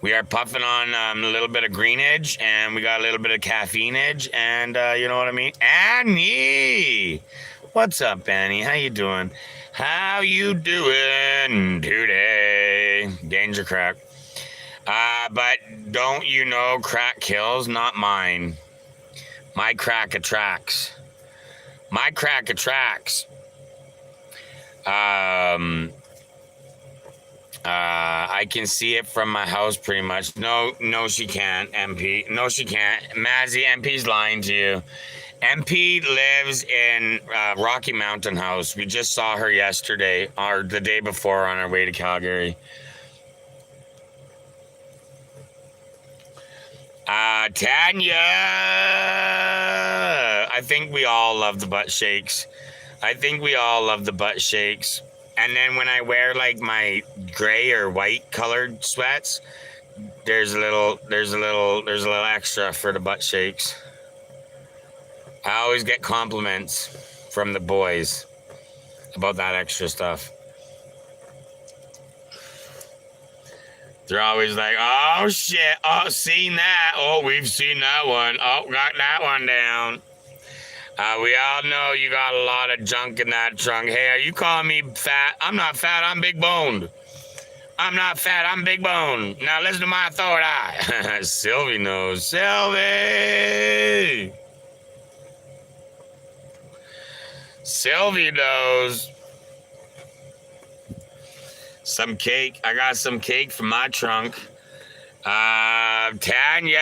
We are puffing on a little bit of greenage, and we got a little bit of caffeine edge, and you know what I mean? Annie! What's up, Annie? How you doing? How you doing today? Danger crack. But don't you know crack kills? Not mine. My crack attracts. My crack attracts. I can see it from my house pretty much. No, she can't, MP. No, she can't. Mazzy, MP's lying to you. MP lives in Rocky Mountain House. We just saw her yesterday or the day before on our way to Calgary. Tanya, I think we all love the butt shakes. And then when I wear like my gray or white colored sweats, there's a little extra for the butt shakes. I always get compliments from the boys about that extra stuff. They're always like, "Oh shit! Oh, seen that? Oh, we've seen that one. Oh, got that one down." We all know you got a lot of junk in that trunk. Hey, are you calling me fat? I'm not fat. I'm big boned. I'm not fat. I'm big boned. Now listen to my authority. Sylvie knows. Sylvie knows. Some cake. I got some cake from my trunk. Tanya.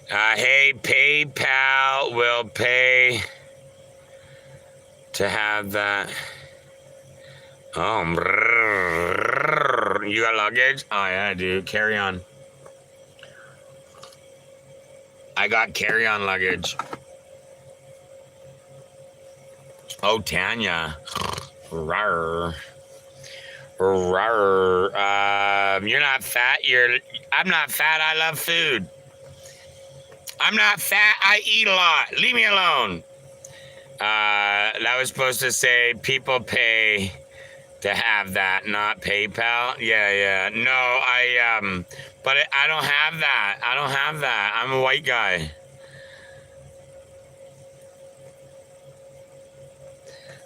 Hey, PayPal will pay to have that. Oh, you got luggage? Oh, yeah, I do. Carry on. I got carry-on luggage. Oh, Tanya. Rawr. You're not fat. I'm not fat. I love food. I'm not fat. I eat a lot. Leave me alone. That was supposed to say people pay to have that, not PayPal. Yeah. No, but I don't have that. I'm a white guy.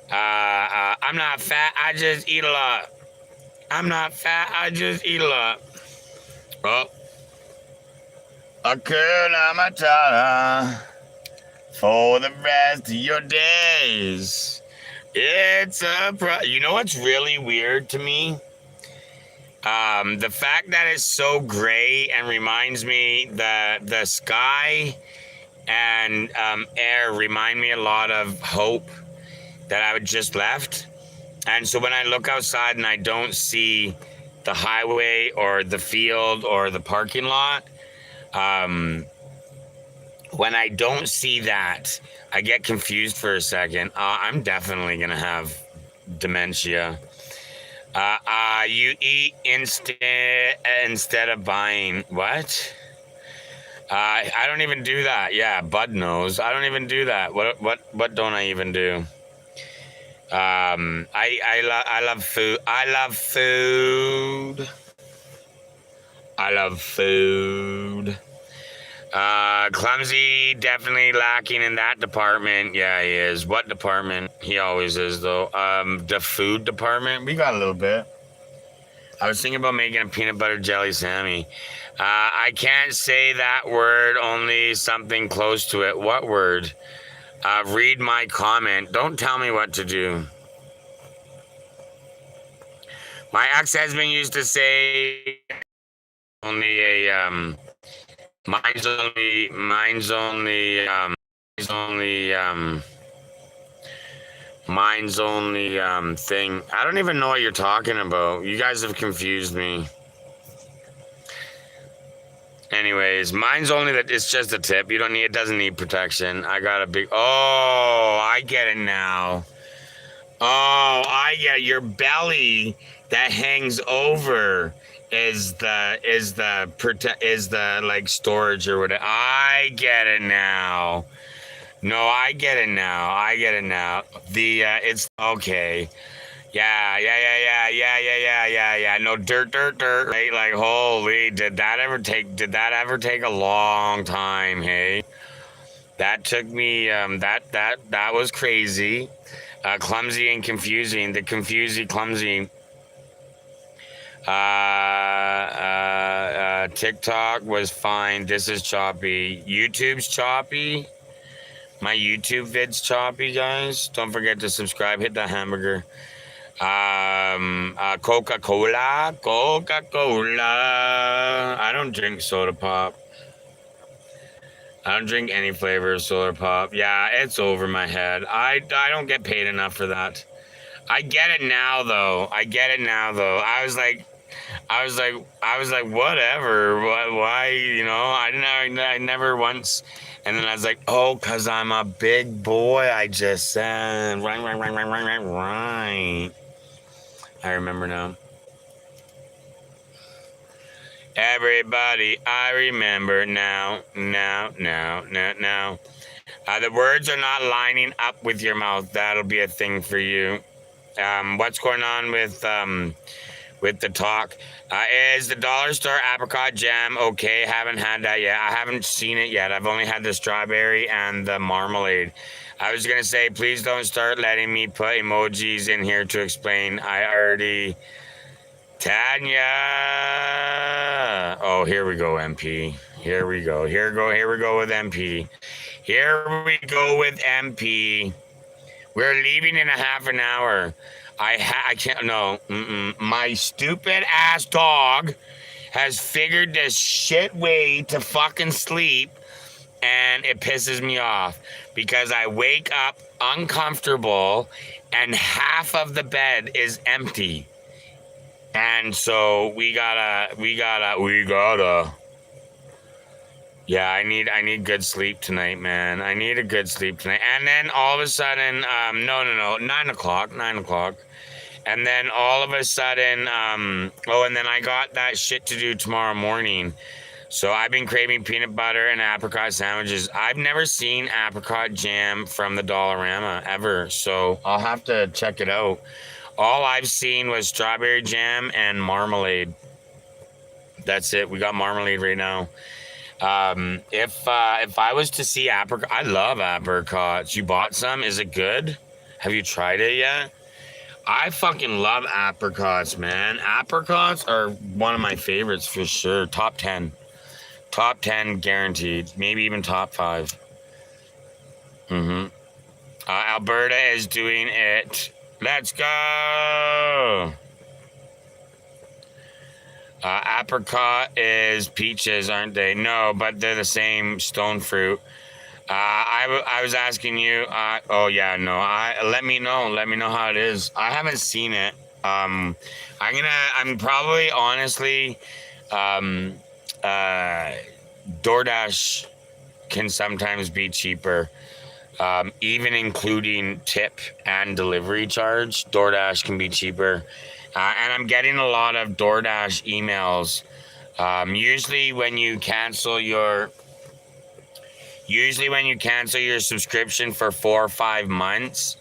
I'm not fat. I just eat a lot. I'm not fat. I just eat a lot. Oh. Hakuna Matata for the rest of your days. It's you know what's really weird to me? The fact that it's so gray and reminds me that the sky and air remind me a lot of hope that I would just left. And so when I look outside and I don't see the highway or the field or the parking lot, um, when I don't see that, I get confused for a second. I'm definitely gonna have dementia. You eat instead of buying what? I don't even do that. Yeah, Bud knows. I don't even do that. What don't I even do? I love food. I love food. I love food. Clumsy definitely lacking in that department. Yeah, he is. What department? He always is though. The food department. We got a little bit. I was thinking about making a peanut butter jelly Sammy. I can't say that word, only something close to it. What word? Read my comment. Don't tell me what to do. My ex-husband used to say only mine's only thing. I don't even know what you're talking about. You guys have confused me. Anyways, mine's only that it's just a tip. You don't need it doesn't need protection. I got a big I get it now. Oh, I get your belly that hangs over is the like storage or whatever. I get it now. No, I get it now. I get it now. It's okay. Yeah. No, dirt. Right? Like, holy, did that ever take a long time, hey? That took me, that was crazy. Clumsy and confusing. The confusing, clumsy. TikTok was fine. This is choppy. YouTube's choppy. My YouTube vid's choppy, guys. Don't forget to subscribe. Hit that hamburger. Coca-Cola. I don't drink soda pop. I don't drink any flavor of soda pop. Yeah, it's over my head. I don't get paid enough for that. I get it now though. I was like, whatever. Why? I never once. And then I was like, oh, cause I'm a big boy. I just said, right. I remember now. Everybody, I remember now. The words are not lining up with your mouth. That'll be a thing for you. What's going on with the talk? Is the dollar store apricot jam okay? Haven't had that yet. I haven't seen it yet. I've only had the strawberry and the marmalade. I was gonna say, please don't start letting me put emojis in here to explain. I already. Tanya. Oh, here we go, MP. Here we go with MP. Here we go with MP. We're leaving in a half an hour. I can't. No. My stupid ass dog has figured this shit way to fucking sleep, and it pisses me off because I wake up uncomfortable, and half of the bed is empty. And so we gotta. Yeah, I need good sleep tonight, man. I need a good sleep tonight. And then all of a sudden, no, 9 o'clock. And then all of a sudden, and then I got that shit to do tomorrow morning. So I've been craving peanut butter and apricot sandwiches. I've never seen apricot jam from the Dollarama ever, so I'll have to check it out. All I've seen was strawberry jam and marmalade. That's it. We got marmalade right now. If I was to see apricot, I love apricots. You bought some? Is it good? Have you tried it yet? I fucking love apricots, man. Apricots are one of my favorites for sure. Top 10. Top 10 guaranteed. Maybe even top 5. Alberta is doing it. Let's go. Apricot is peaches, aren't they? No, but they're the same stone fruit. I was asking you. Oh yeah, no. Let me know. Let me know how it is. I haven't seen it. Um, I'm probably honestly, um, uh, DoorDash can sometimes be cheaper, even including tip and delivery charge. DoorDash can be cheaper, and I'm getting a lot of DoorDash emails. Usually when you cancel your subscription for 4 or 5 months,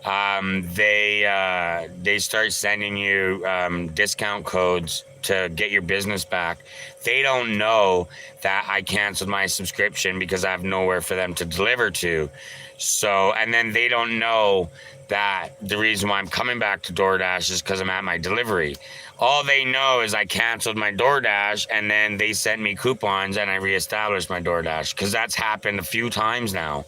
they start sending you discount codes to get your business back. They don't know that I canceled my subscription because I have nowhere for them to deliver to. So, and then they don't know that the reason why I'm coming back to DoorDash is because I'm at my delivery. All they know is I canceled my DoorDash and then they sent me coupons and I reestablished my DoorDash, because that's happened a few times now.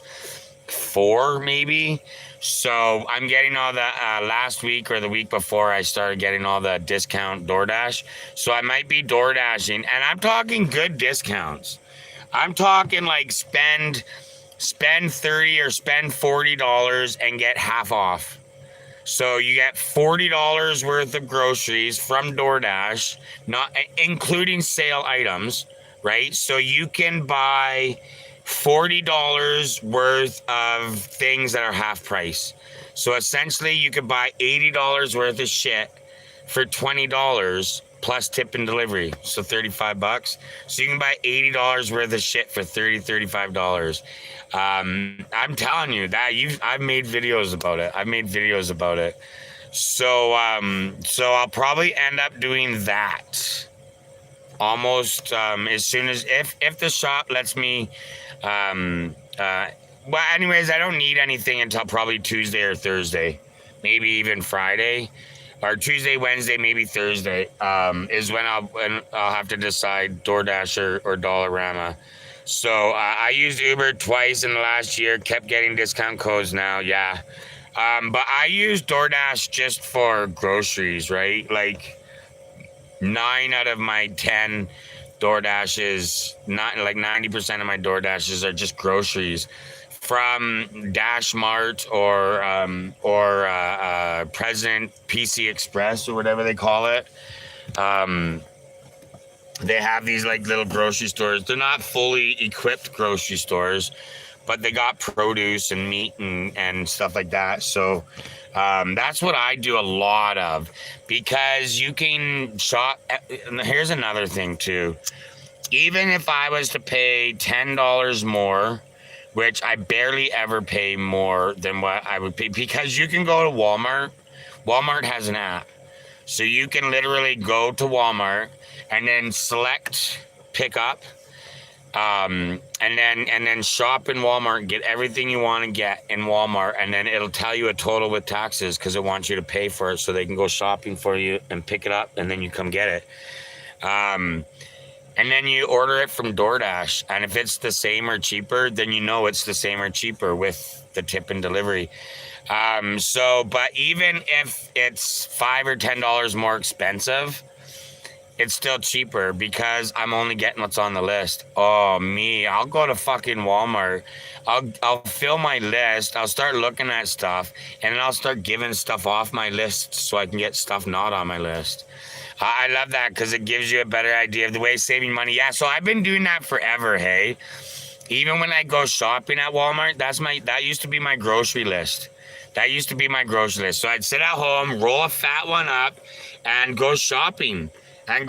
4 maybe. So I'm getting all the last week or the week before, I started getting all the discount DoorDash. So I might be DoorDashing, and I'm talking good discounts. I'm talking like spend 30 or spend $40 and get half off. So you get $40 worth of groceries from DoorDash, not including sale items, right? So you can buy $40 worth of things that are half price. So essentially you could buy $80 worth of shit for $20 plus tip and delivery. So $35. So you can buy $80 worth of shit for $35. I'm telling you that I've made videos about it. So I'll probably end up doing that almost as soon as, if the shop lets me. Well, anyways, I don't need anything until probably Tuesday or Thursday, maybe even Friday, or Tuesday, Wednesday, maybe Thursday. Is when I'll have to decide, DoorDash or Dollarama. So I used Uber twice in the last year, kept getting discount codes now. Yeah. But I use DoorDash just for groceries, right? Like 9 out of my 10 DoorDashes, not like 90% of my DoorDashes are just groceries from Dash Mart or President PC Express or whatever they call it. They have these like little grocery stores. They're not fully equipped grocery stores, but they got produce and meat and stuff like that. So that's what I do a lot of, because you can shop. Here's another thing too. Even if I was to pay $10 more, which I barely ever pay more than what I would pay, because you can go to Walmart. Walmart has an app. So you can literally go to Walmart and then select pickup, and then shop in Walmart and get everything you want to get in Walmart, and then it'll tell you a total with taxes, because it wants you to pay for it so they can go shopping for you and pick it up, and then you come get it. And then you order it from DoorDash, and if it's the same or cheaper, then you know it's the same or cheaper with the tip and delivery. But even if it's $5 or $10 more expensive, it's still cheaper because I'm only getting what's on the list. Oh, me, I'll go to fucking Walmart. I'll fill my list. I'll start looking at stuff, and then I'll start giving stuff off my list so I can get stuff not on my list. I love that because it gives you a better idea of the way of saving money. Yeah, so I've been doing that forever, hey. Even when I go shopping at Walmart, that used to be my grocery list. So I'd sit at home, roll a fat one up, and go shopping. Da da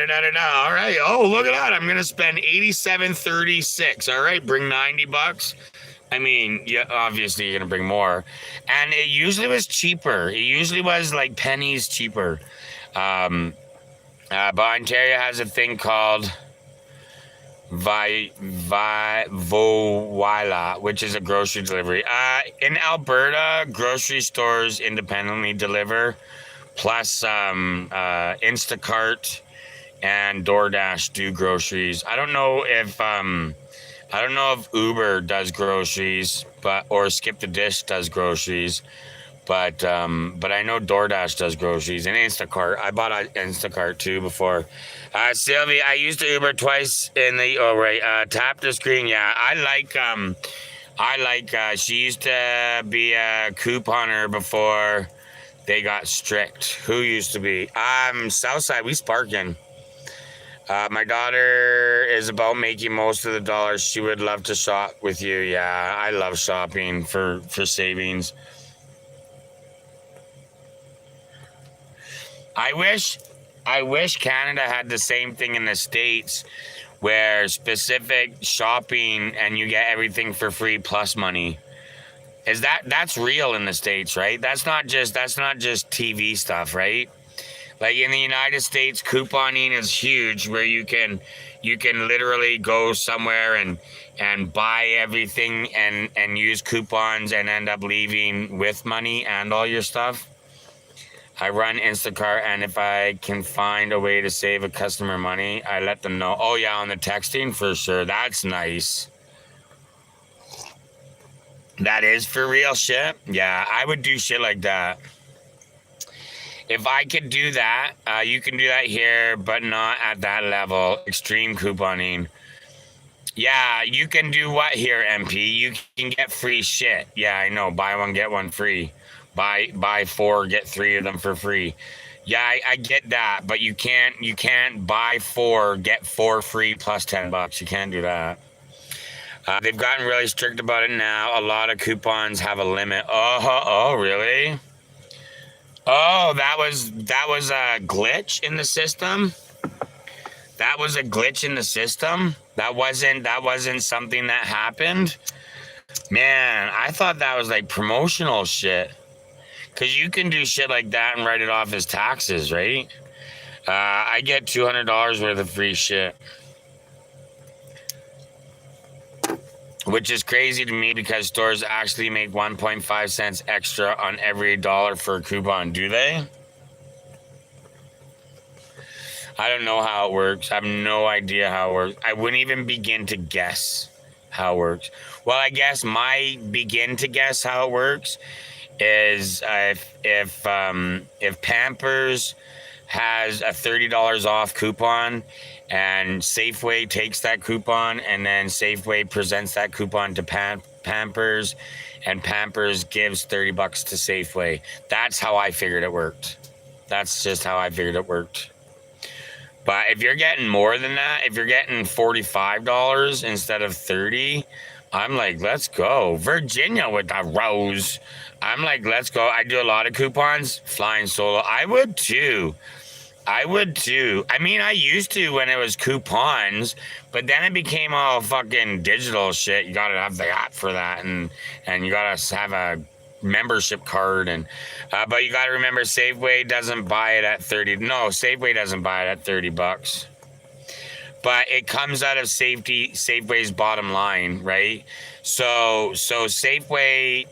da da da. All right. Oh, look at that. I'm gonna spend $87.36. All right, bring $90. I mean, yeah, obviously you're gonna bring more, and it usually was cheaper. It usually was like pennies cheaper. But Ontario has a thing called Voila, which is a grocery delivery. In Alberta, grocery stores independently deliver, plus Instacart and DoorDash do groceries. I don't know if Uber does groceries, or Skip the Dish does groceries. But I know DoorDash does groceries and Instacart. I bought an Instacart too before. Sylvie, I used to Uber twice in the. Oh right, tap the screen. Yeah, I like. She used to be a couponer before they got strict. Who used to be? Southside. We Sparkin. My daughter is about making most of the dollars. She would love to shop with you. Yeah, I love shopping for savings. I wish I wish Canada had the same thing in the States where specific shopping and you get everything for free plus money. That's real in the States, right? That's not just TV stuff, right? Like in the United States, couponing is huge where you can literally go somewhere and buy everything and use coupons and end up leaving with money and all your stuff. I run Instacart, and if I can find a way to save a customer money, I let them know. Oh yeah, on the texting for sure. That's nice. That is for real shit. Yeah, I would do shit like that. If I could do that, you can do that here, but not at that level. Extreme couponing. Yeah, you can do what here, MP? You can get free shit. Yeah, I know. Buy one, get one free. Buy four, get three of them for free. Yeah, I get that, but you can't buy four, get four free plus $10. You can't do that. They've gotten really strict about it now. A lot of coupons have a limit. Oh, really? Oh, that was a glitch in the system. That was a glitch in the system. That wasn't something that happened. Man, I thought that was like promotional shit. Cause you can do shit like that and write it off as taxes, right? I get $200 worth of free shit, which is crazy to me because stores actually make 1.5 cents extra on every dollar for a coupon. Do they? I don't know how it works. I have no idea how it works. I wouldn't even begin to guess how it works. Well, I guess my begin to guess how it works is if Pampers has a $30 off coupon and Safeway takes that coupon and then Safeway presents that coupon to Pampers and Pampers gives $30 to Safeway. That's how I figured it worked. That's just how I figured it worked. But if you're getting more than that, if you're getting $45 instead of 30, I'm like, let's go. Virginia with the rose. I'm like, let's go. I do a lot of coupons, flying solo. I would too. I would too. I mean, I used to when it was coupons, but then it became all fucking digital shit. You gotta have the app for that, and you gotta have a membership card, and but you gotta remember, Safeway doesn't buy it at 30. No, Safeway doesn't buy it at $30. But it comes out of Safeway's bottom line, right? So Safeway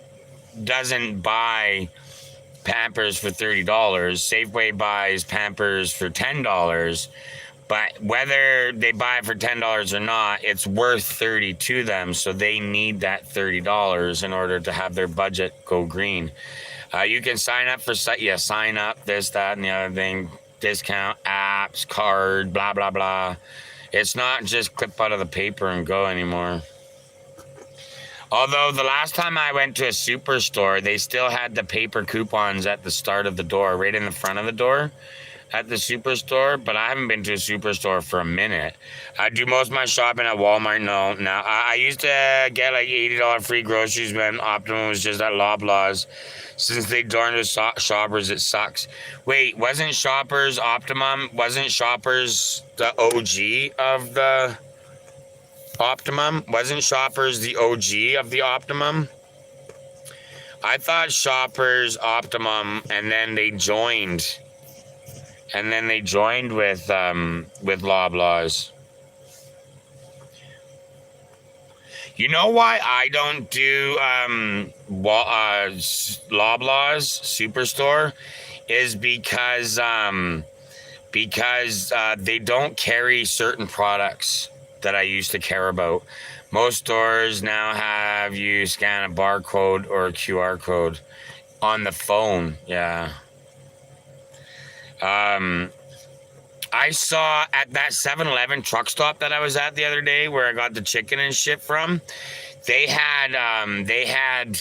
doesn't buy Pampers for $30. Safeway buys Pampers for $10. But whether they buy it for $10 or not, it's worth 30 to them. So they need that $30 in order to have their budget go green. You can sign up for sign up, this, that, and the other thing. Discount, apps, card, blah, blah, blah. It's not just clip out of the paper and go anymore. Although the last time I went to a superstore, they still had the paper coupons at the start of the door, right in the front of the door at the superstore. But I haven't been to a superstore for a minute. I do most of my shopping at Walmart. No, now I used to get like $80 free groceries when Optimum was just at Loblaws. Since they joined with Shoppers, it sucks. Wait, wasn't Shoppers Optimum? Wasn't Shoppers the OG of the Optimum? Wasn't Shoppers the OG of the Optimum? I thought Shoppers Optimum, and then they joined. And then they joined with Loblaws. You know why I don't do Loblaws Superstore is because they don't carry certain products that I used to care about. Most stores now have you scan a barcode or a QR code. On the phone, yeah. I saw at that 7-Eleven truck stop that I was at the other day where I got the chicken and shit from. They had they had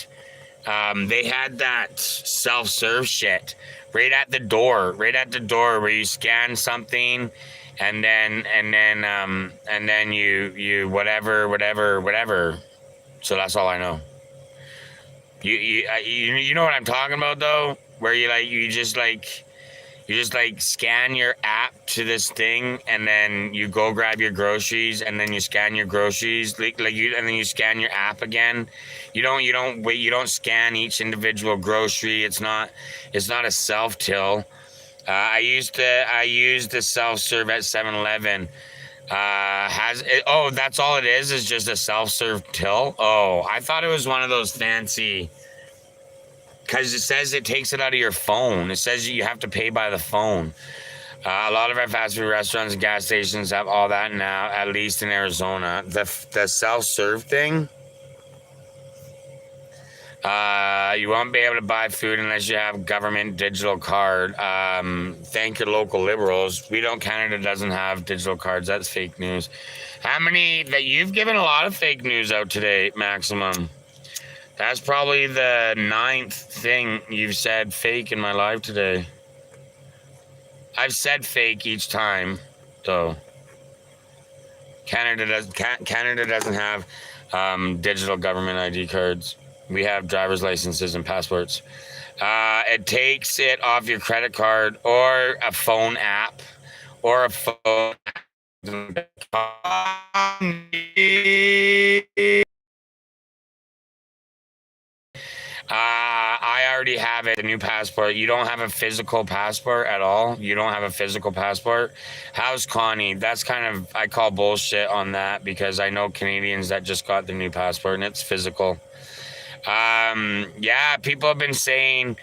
that self-serve shit right at the door where you scan something and then you whatever. So that's all I know. You know what I'm talking about though, where you just like scan your app to this thing and then you go grab your groceries and then you scan your groceries and then you scan your app again. You don't scan each individual grocery. It's not a self till. I used the self serve at 7-Eleven. Has it, oh, that's all it is just a self serve till. Oh, I thought it was one of those fancy, because it says it takes it out of your phone. It says you have to pay by the phone. A lot of our fast food restaurants and gas stations have all that now, at least in Arizona. The self-serve thing, you won't be able to buy food unless you have government digital card. Thank your local liberals. We don't. Canada doesn't have digital cards. That's fake news. How many that you've given a lot of fake news out today, Maximum? That's probably the 9th thing you've said fake in my life today. I've said fake each time, though. Canada doesn't have digital government ID cards. We have driver's licenses and passports. It takes it off your credit card or a phone app or a phone. I already have it, the new passport. You don't have a physical passport at all? You don't have a physical passport? How's Connie? That's kind of, I call bullshit on that because I know Canadians that just got the new passport and it's physical. Yeah, people have been saying,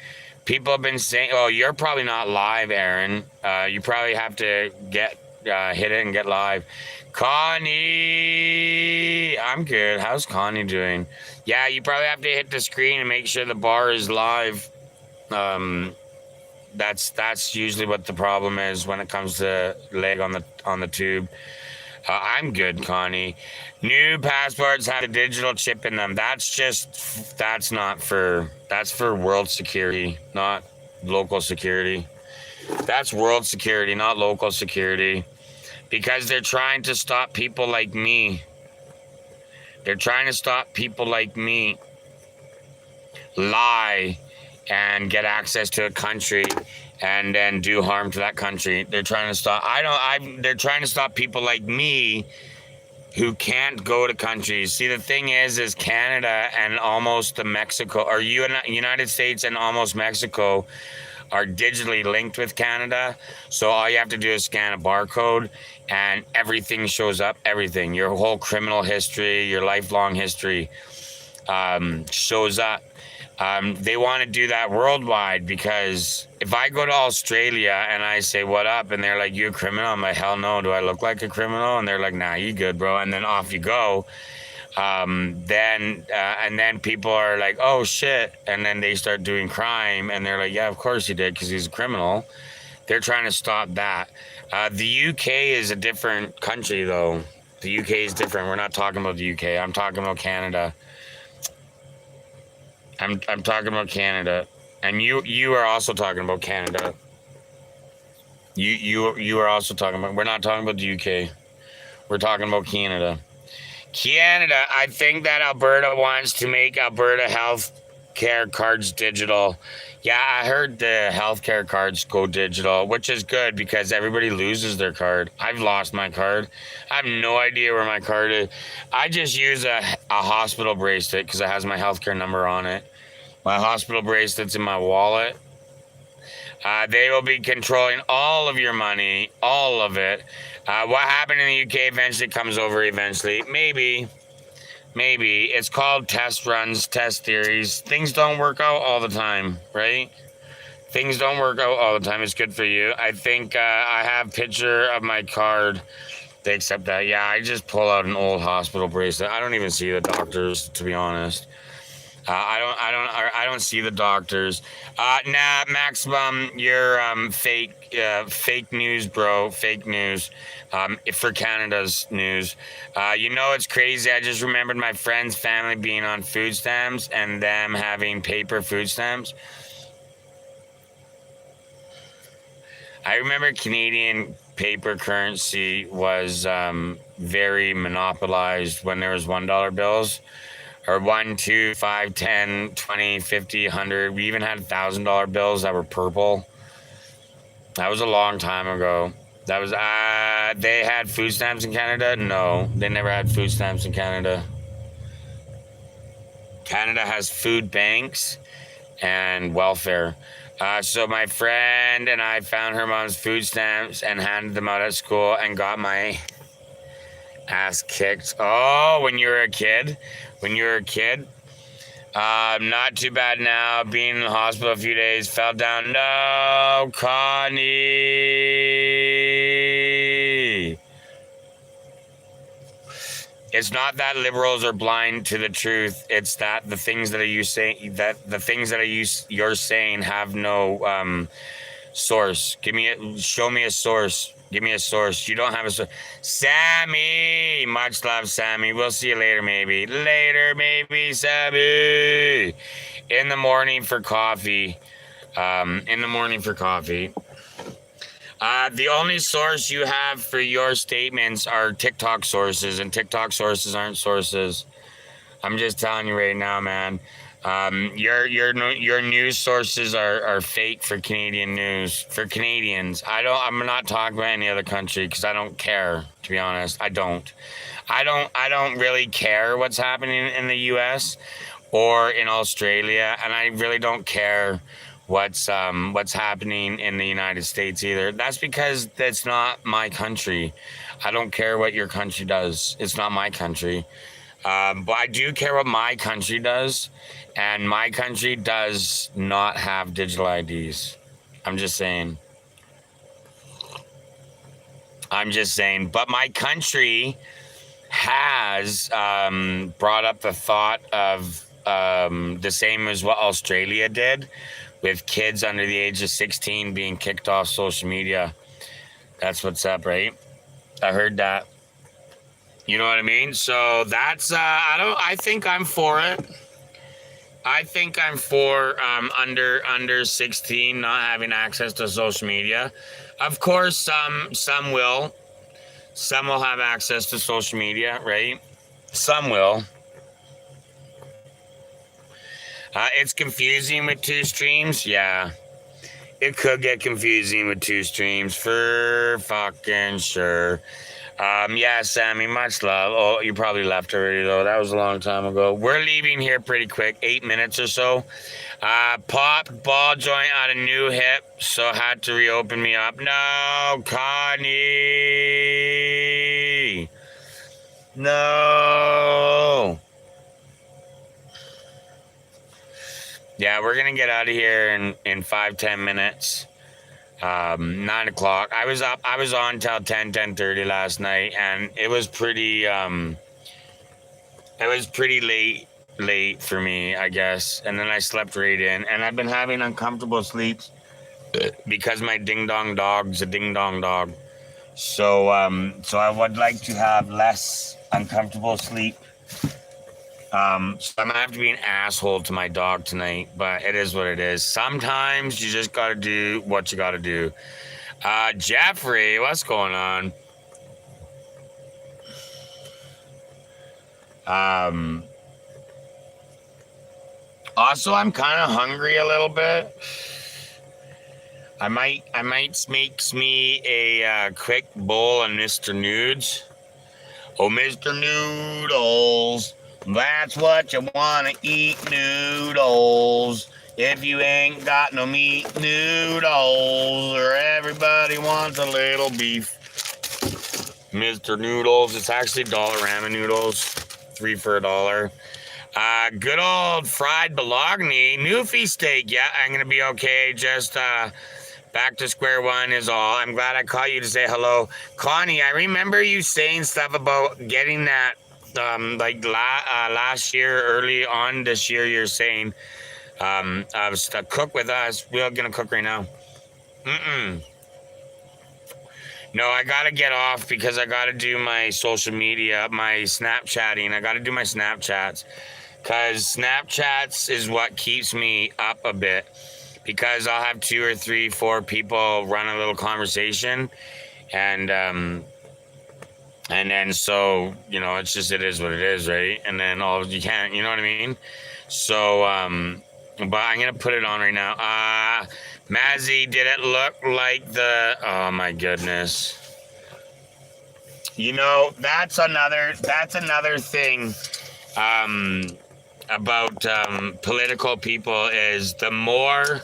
oh, you're probably not live, Aaron. You probably have to get, hit it and get live. Connie, I'm good. How's Connie doing? Yeah, you probably have to hit the screen and make sure the bar is live. That's usually what the problem is when it comes to lag on the tube. I'm good, Connie. New passports have a digital chip in them. That's for world security, not local security. That's world security, not local security. Because they're trying to stop people like me. They're trying to stop people like me lie and get access to a country and then do harm to that country. They're trying to stop they're trying to stop people like me who can't go to countries. See, the thing is Canada and almost the Mexico, or United States and almost Mexico are digitally linked with Canada. So all you have to do is scan a barcode and everything shows up. Everything, your whole criminal history, your lifelong history shows up. They want to do that worldwide because if I go to Australia and I say, what up? And they're like, you a criminal? I'm like, hell no. Do I look like a criminal? And they're like, nah, you good, bro. And then off you go. And then people are like, oh shit. And then they start doing crime and they're like, yeah, of course he did because he's a criminal. They're trying to stop that. The UK is a different country though. The UK is different. We're not talking about the UK. I'm talking about Canada. I'm talking about Canada. And you are also talking about Canada. You are also talking about, we're not talking about the UK. We're talking about Canada. Canada, I think that Alberta wants to make Alberta health care cards digital. Yeah, I heard the healthcare cards go digital, which is good because everybody loses their card. I've lost my card. I have no idea where my card is. I just use a hospital bracelet because it has my healthcare number on it. My hospital bracelet's in my wallet. They will be controlling all of your money, all of it. What happened in the UK eventually comes over eventually. Maybe. It's called test runs, test theories. Things don't work out all the time, right? Things don't work out all the time. It's good for you. I think I have a picture of my card. They accept that. Yeah, I just pull out an old hospital bracelet. I don't even see the doctors, to be honest. I don't see the doctors. Nah, Maximum, you're fake news, bro. Fake news. For Canada's news. It's crazy. I just remembered my friend's family being on food stamps and them having paper food stamps. I remember Canadian paper currency was very monopolized when there was $1 bills. Or 1, 2, 5, 10, 20, 50, 100. We even had $1,000 bills that were purple. That was a long time ago. That was they had food stamps in Canada? No, they never had food stamps in Canada. Canada has food banks and welfare. So my friend and I found her mom's food stamps and handed them out at school and got my ass kicked. Oh, when you were a kid? Not too bad now. Being in the hospital a few days. Fell down. No, Connie. It's not that liberals are blind to the truth. It's that the things that you're saying have no source. Show me a source. Give me a source. You don't have a source. Sammy! Much love, Sammy. We'll see you later, maybe. Later, maybe, Sammy! In the morning for coffee. The only source you have for your statements are TikTok sources, and TikTok sources aren't sources. I'm just telling you right now, man. Your news sources are fake for Canadian news. For Canadians, I'm not talking about any other country because I don't care. To be honest, I don't really care what's happening in the U.S. or in Australia, and I really don't care what's happening in the United States either. That's because that's not my country. I don't care what your country does. It's not my country. But I do care what my country does, and my country does not have digital IDs. I'm just saying. But my country has brought up the thought of the same as what Australia did, with kids under the age of 16 being kicked off social media. That's what's up, right? I heard that. You know what I mean? So that's I think I'm for it. I think I'm for under 16 not having access to social media. Of course, some will. Some will have access to social media, right? Some will. It's confusing with two streams. Yeah. It could get confusing with two streams for fucking sure. Yeah, Sammy, much love. Oh, you probably left already, though. That was a long time ago. We're leaving here pretty quick, 8 minutes or so. Pop ball joint on a new hip, so had to reopen me up. No, Connie. No. Yeah, we're gonna get out of here in 5-10 minutes. 9 o'clock. I was on till 10:30 last night, and it was pretty late for me, I guess. And then I slept right in, and I've been having uncomfortable sleeps because my ding dong dog's a ding dong dog. So I would like to have less uncomfortable sleep. So I'm gonna have to be an asshole to my dog tonight, but it is what it is. Sometimes you just gotta do what you gotta do. Jeffrey, what's going on? Also, I'm kind of hungry a little bit. I might make me a quick bowl of Mr. Nudes. Oh, Mr. Noodles. That's what you want to eat, noodles. If you ain't got no meat, noodles. Or everybody wants a little beef. Mr. Noodles. It's actually Dollarama noodles. 3 for $1. Good old fried bologna. Newfie steak. Yeah, I'm going to be okay. Just back to square one is all. I'm glad I caught you to say hello. Connie, I remember you saying stuff about getting that last year, early on this year, you're saying, I was to cook with us. We're gonna cook right now. Mm-mm. No, I gotta get off because I gotta do my social media, my Snapchatting. I gotta do my Snapchats because Snapchats is what keeps me up a bit. Because I'll have 2 or 3, 4 people run a little conversation, and then so it's just it is what it is, right? And then you can't, you know what I mean? So but I'm gonna put it on right now. Mazzy, did it look like the? Oh my goodness. That's another thing about political people is the more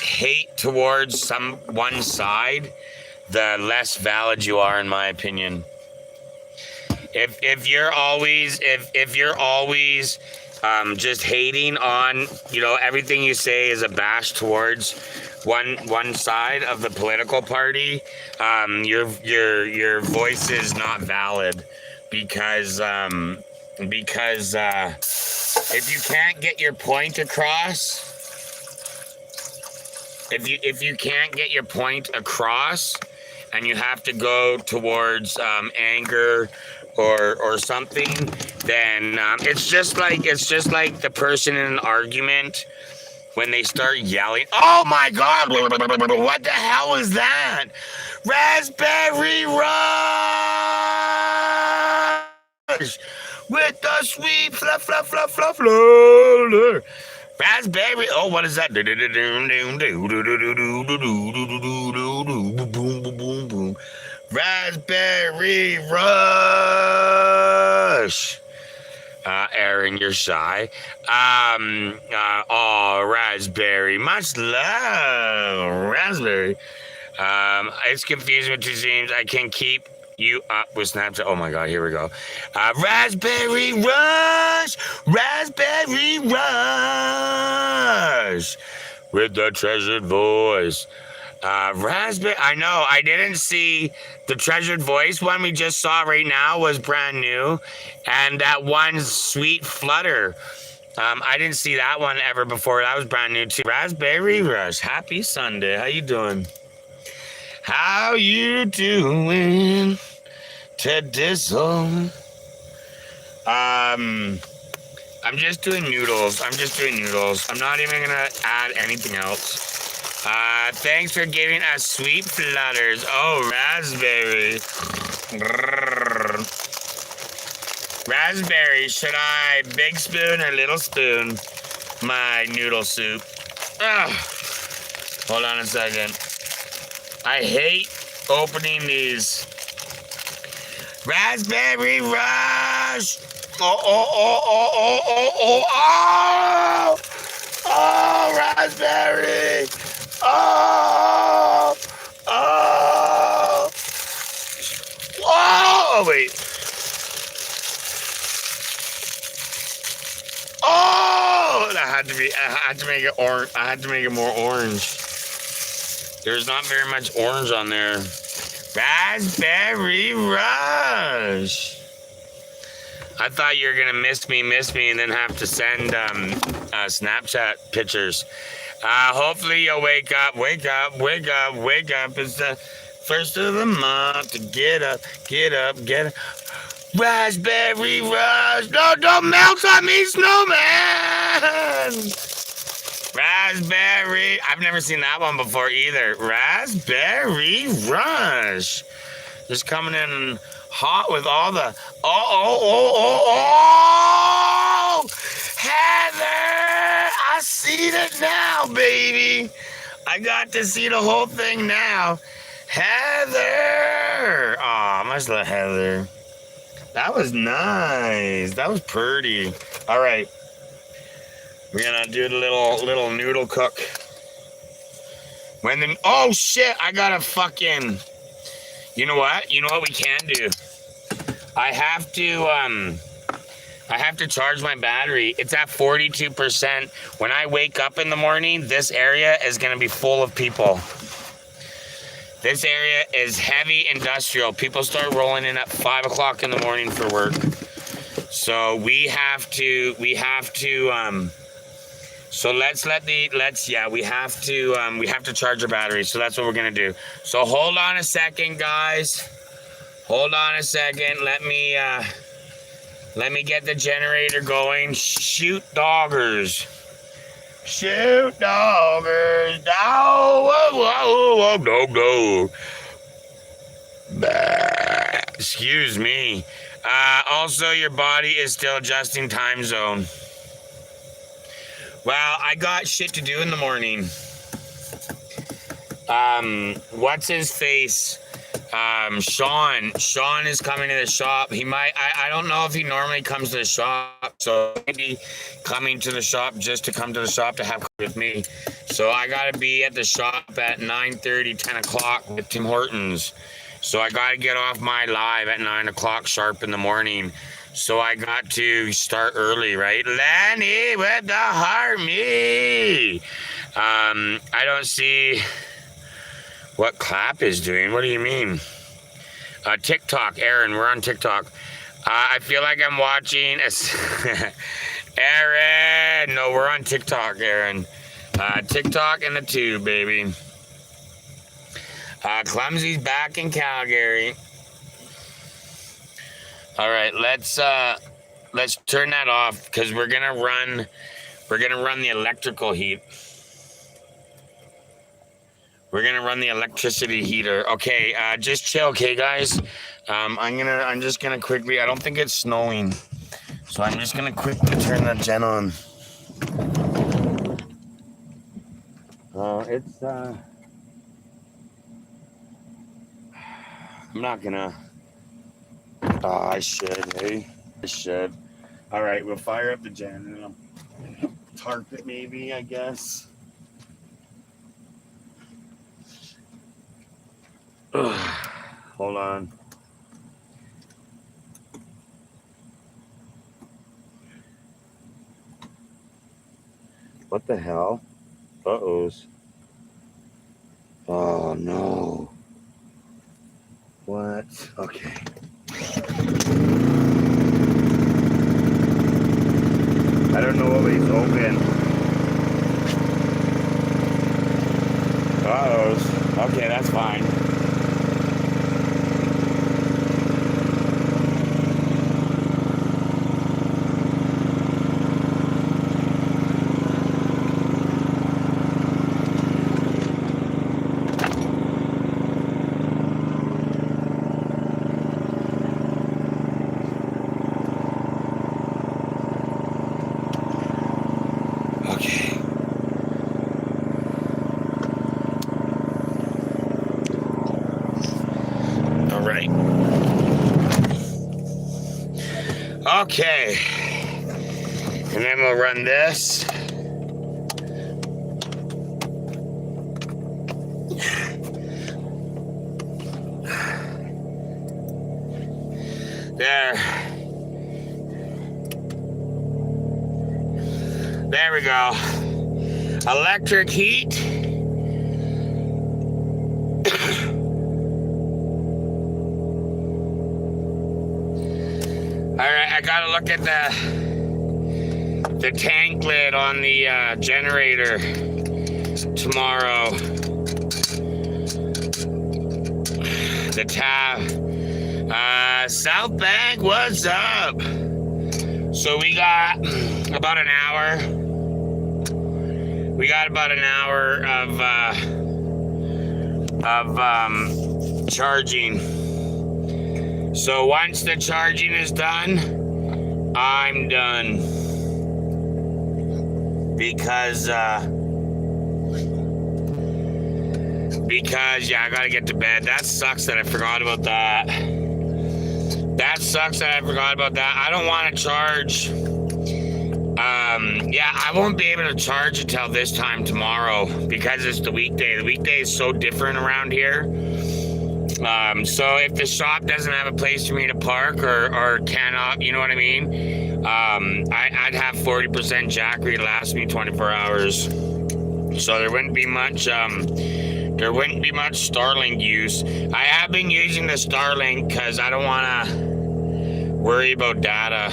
hate towards one side, the less valid you are, in my opinion. If you're always just hating on, everything you say is a bash towards one side of the political party, your voice is not valid because if you can't get your point across, if you can't get your point across, and you have to go towards anger or something, then it's just like the person in an argument when they start yelling. Oh my God! What the hell is that? Raspberry Rush with the sweet fluff fluff fluff fluff fluff. Raspberry. Oh, what is that? Raspberry Rush. Aaron, you're shy. Raspberry. Much love, Raspberry. It's confusing with 2 names. I can keep you up with Snapchat. Oh my God, here we go. Raspberry Rush. Raspberry Rush. With the treasured voice. Raspberry. I know. I didn't see the treasured voice one we just saw right now was brand new, and that one sweet flutter. I didn't see that one ever before. That was brand new too. Raspberry Rush. Happy Sunday. How you doing? How you doing to dizzle? I'm just doing noodles. I'm not even gonna add anything else. Thanks for giving us sweet flutters. Oh, raspberry. Raspberry, should I big spoon or little spoon my noodle soup? Hold on a second. I hate opening these. Raspberry Rush. Oh, raspberry. Oh, wait. Oh, I had to make it orange. I had to make it more orange. There's not very much orange on there. Raspberry Rush. I thought you were gonna miss me, and then have to send Snapchat pictures. Hopefully you'll wake up. It's the first of the month to get up. Raspberry Rush. No, don't melt on me, snowman. Raspberry. I've never seen that one before either. Raspberry Rush. Just coming in hot with all the Heather, I see it now, baby. I got to see the whole thing now. Heather. Oh, much love, Heather. That was nice. That was pretty. All right. We're gonna do the little noodle cook. Oh shit, I gotta fucking. You know what we can do? I have to charge my battery. It's at 42%. When I wake up in the morning, this area is gonna be full of people. This area is heavy industrial. People start rolling in at 5 o'clock in the morning for work. So we have to, so we have to charge our batteries. So that's what we're going to do. So hold on a second, guys. Hold on a second. Let me get the generator going. Shoot doggers. Shoot doggers. No, whoa, no. Bah. Excuse me. Also, your body is still adjusting time zone. Well, I got shit to do in the morning. What's his face? Sean is coming to the shop. He might, I don't know if he normally comes to the shop, so maybe coming to the shop just to come to the shop to have coffee with me. So I gotta be at the shop at 9:30, 10 o'clock with Tim Hortons. So I gotta get off my live at 9 o'clock sharp in the morning. So I got to start early, right? Lenny with the harmony. I don't see what Clap is doing. What do you mean? TikTok, Aaron, we're on TikTok. I feel like I'm watching Aaron. No, we're on TikTok, Aaron. TikTok and the tube, baby. Clumsy's back in Calgary. All right, let's turn that off because we're gonna run the electrical heat. We're gonna run the electricity heater. Okay, just chill, okay, guys. I'm just gonna quickly. I don't think it's snowing, so I'm just gonna quickly turn that gen on. It's I'm not gonna. Oh, I should, hey? I should. All right, we'll fire up the gen and I'll tarp it maybe, I guess. Ugh. Hold on. What the hell? Uh-ohs. Oh, no. What? Okay. I don't know what he's open. Uh-ohs. Okay, that's fine. Okay, and then we'll run this. There we go. Electric heat. Alright, I gotta look at the tank lid on the generator tomorrow. The tab. South Bank, what's up? So we got about an hour. We got about an hour of charging. So once the charging is done, I'm done. Because yeah, I gotta get to bed. That sucks that I forgot about that. That sucks that I forgot about that. I don't want to charge. Yeah, I won't be able to charge until this time tomorrow because it's the weekday. The weekday is so different around here. So if the shop doesn't have a place for me to park or cannot, you know what I mean? I'd have 40% Jackery to last me 24 hours. So there wouldn't be much there wouldn't be much Starlink use. I have been using the Starlink because I don't want to worry about data.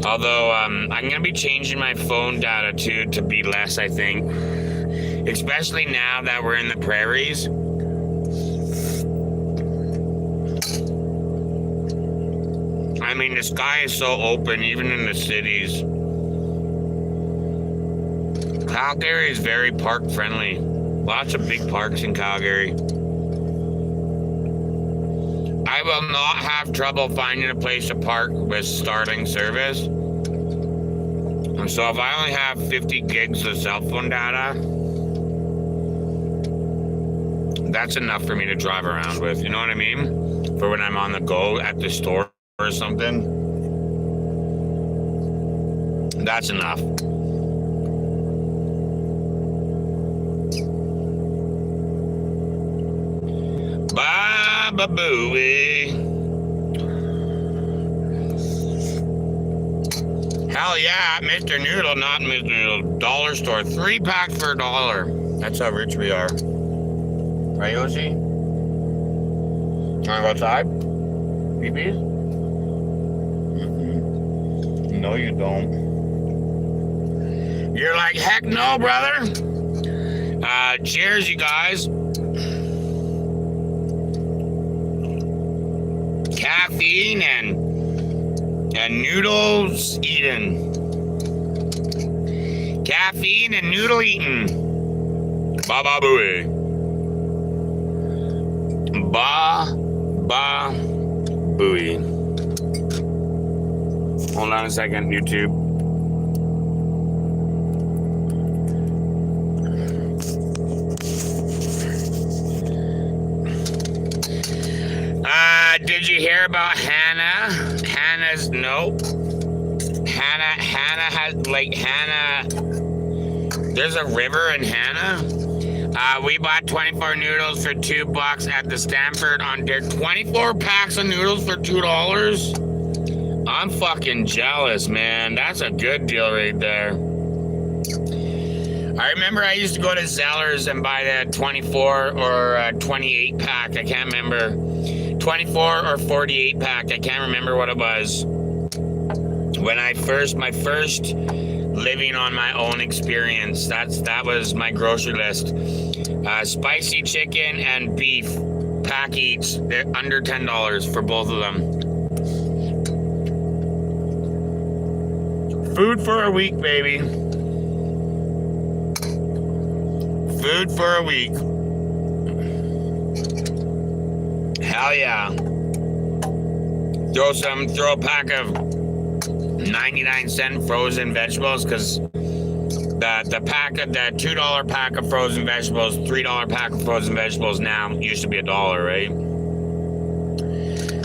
Although I'm going to be changing my phone data too to be less, I think. Especially now that we're in the prairies. I mean, the sky is so open, even in the cities. Calgary is very park friendly. Lots of big parks in Calgary. I will not have trouble finding a place to park with Starlink service. And so if I only have 50 gigs of cell phone data, that's enough for me to drive around with. You know what I mean? For when I'm on the go at the store or something. That's enough. Baba Booey. Hell yeah, Mr. Noodle, not Mr. Noodle. Dollar store, 3 packs for $1. That's how rich we are. Right, Yoshi? Wanna go outside? Pee-pees? No, you don't. You're like, heck no, brother. Cheers, you guys. Caffeine and noodles eating. Caffeine and noodle eating. Baba Booey. Ba Booey. Hold on a second, YouTube. Did you hear about Hannah? Hannah's nope. Hannah has Hannah. There's a river in Hannah. We bought 24 noodles for $2 at the Stanford on there. 24 packs of noodles for $2. I'm fucking jealous, man. That's a good deal right there. I remember I used to go to Zellers and buy the 24 or 28 pack. I can't remember. 24 or 48 pack. I can't remember what it was. When my first living on my own experience. That was my grocery list. Spicy chicken and beef pack each. They're under $10 for both of them. Food for a week, baby. Food for a week. Hell yeah. Throw a pack of 99-cent frozen vegetables, because the $2 pack of frozen vegetables, $3 pack of frozen vegetables now used to be $1, right?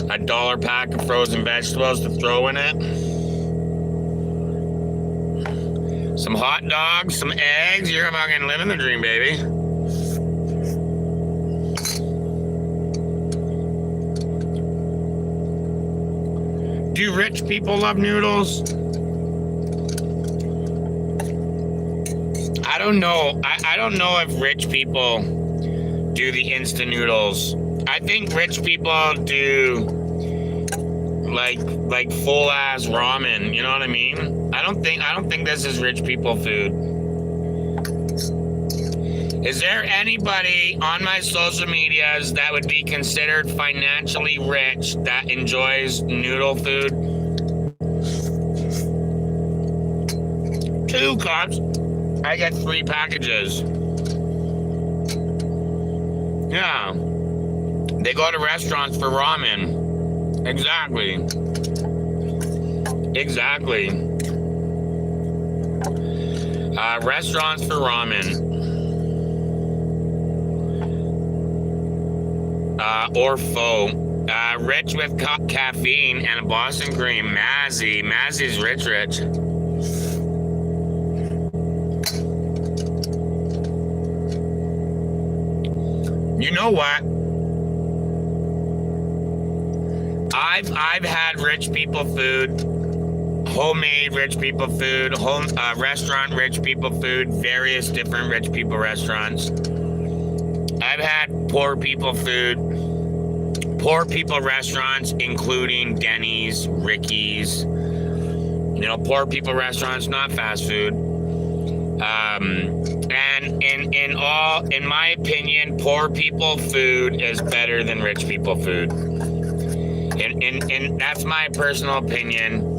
$1 pack of frozen vegetables to throw in it. Some hot dogs, some eggs. You're fucking living the dream, baby. Do rich people love noodles? I don't know. I don't know if rich people do the instant noodles. I think rich people do like full ass ramen. You know what I mean? I don't think this is rich people food. Is there anybody on my social medias that would be considered financially rich that enjoys noodle food? 2 cups. I get 3 packages. Yeah. They go to restaurants for ramen. Exactly. Restaurants for ramen. Or pho. Rich with caffeine and a Boston cream. Mazzy's rich. You know what? I've had rich people food. homemade rich people food, restaurant rich people food, various different rich people restaurants. I've had poor people food, poor people restaurants, including Denny's, Ricky's, poor people restaurants, not fast food. And in my opinion, poor people food is better than rich people food. And that's my personal opinion.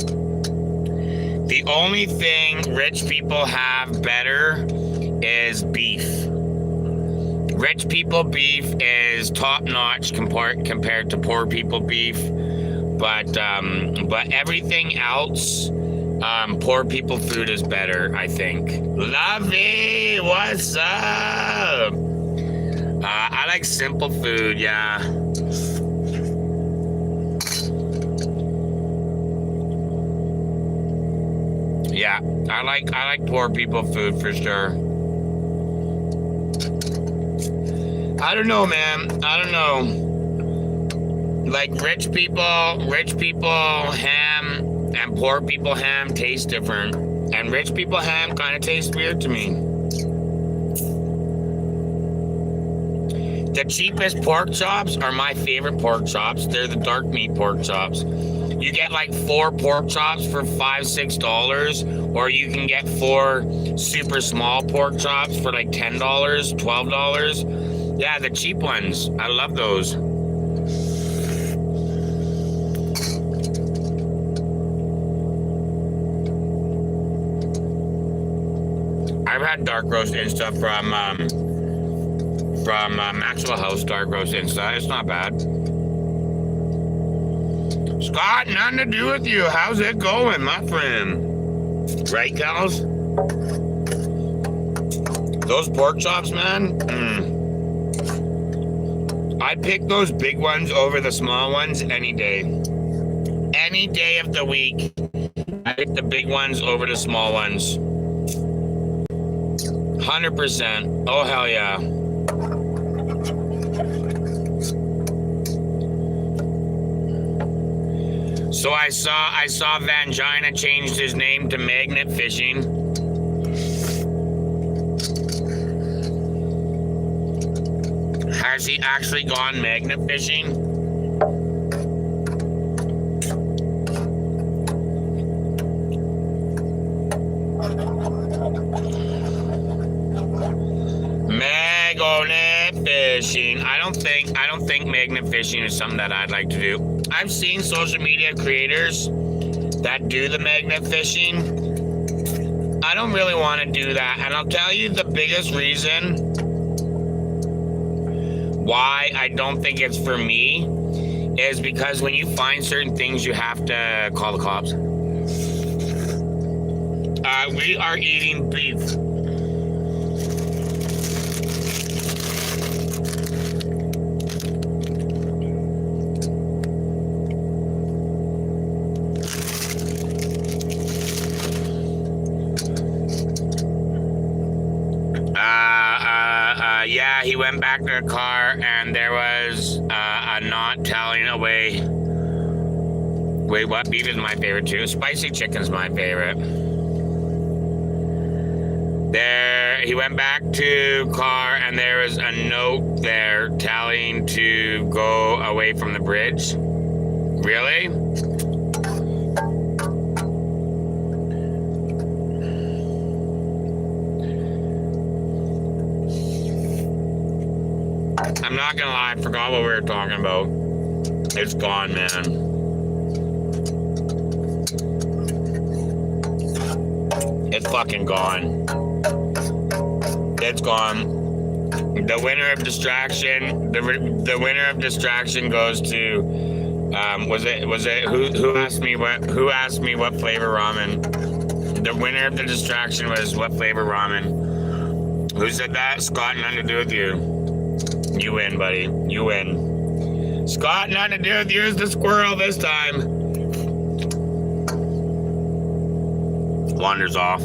The only thing rich people have better is beef. Rich people beef is top notch compared to poor people beef, but everything else, poor people food is better, I think. Lovey, what's up? I like simple food, yeah. Yeah, I like poor people food for sure. I don't know, man. I don't know. Like rich people ham and poor people ham taste different. And rich people ham kind of tastes weird to me. The cheapest pork chops are my favorite pork chops. They're the dark meat pork chops. You get like 4 pork chops for $5-6, or you can get 4 super small pork chops for like $10, $12. Yeah, the cheap ones. I love those. I've had dark roast and stuff from Maxwell House dark roast and stuff. It's not bad. Scott, nothing to do with you. How's it going, my friend? Right, Kels? Those pork chops, man. I'd pick those big ones over the small ones any day. Any day of the week. I pick the big ones over the small ones. 100%. Oh, hell yeah. So I saw Vangina changed his name to Magnet Fishing. Has he actually gone magnet fishing? Magnet fishing. I don't think magnet fishing is something that I'd like to do. I've seen social media creators that do the magnet fishing. I don't really want to do that, and I'll tell you the biggest reason why I don't think it's for me is because when you find certain things, you have to call the cops. We are eating beef. Yeah, he went back to the car and there was a not telling away. Wait, what? Beef is my favorite too. Spicy chicken's my favorite. There, he went back to car and there was a note there telling to go away from the bridge. Really? I'm not gonna lie, I forgot what we were talking about. It's gone, man. It's fucking gone. It's gone. The winner of distraction. The winner of distraction goes to. Was it who asked me what flavor ramen? The winner of the distraction was what flavor ramen. Who said that? Scott, nothing to do with you. You win, buddy. You win. Scott, nothing to do with you is the squirrel this time. Wanders off.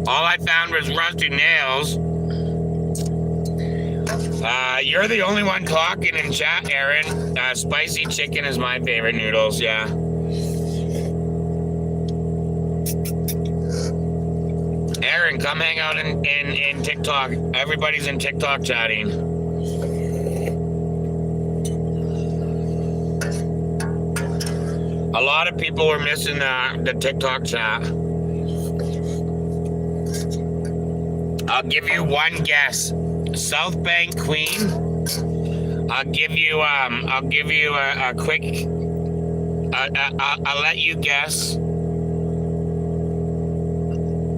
All I found was rusty nails. You're the only one talking in chat, Aaron. Spicy chicken is my favorite noodles, yeah. Aaron, come hang out in TikTok. Everybody's in TikTok chatting. A lot of people were missing the TikTok chat. I'll give you one guess. South Bank Queen. I'll give you a quick. I'll let you guess.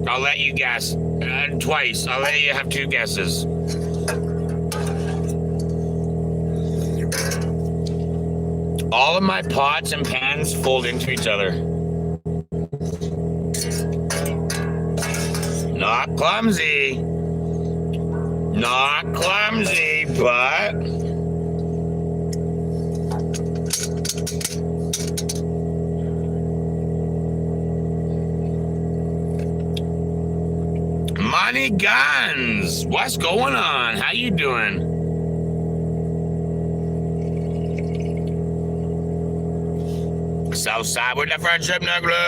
I'll let you guess twice. I'll let you have two guesses. All of my pots and pans fold into each other. Not clumsy. Not clumsy, but Money Guns. What's going on? How you doing? Southside with the friendship necklace.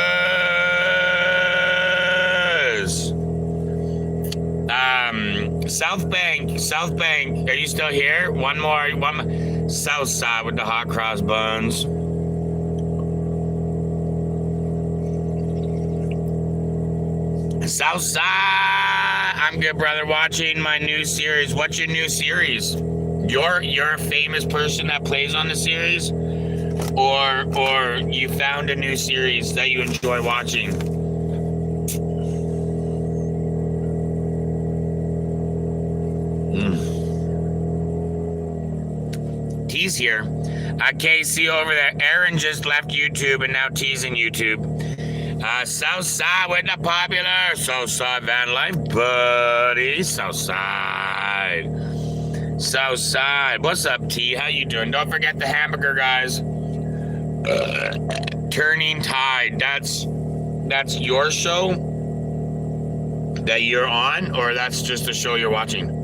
South Bank. Are you still here? One more. Southside with the hot cross buns. Southside. I'm good, brother. Watching my new series. What's your new series? You're a famous person that plays on the series, or you found a new series that you enjoy watching. T's here. KC over there. Aaron just left YouTube and now T's in YouTube. Southside with the popular Southside van life, buddy. Southside. What's up, T? How you doing? Don't forget the hamburger, guys. Turning Tide. That's your show that you're on, or that's just a show you're watching?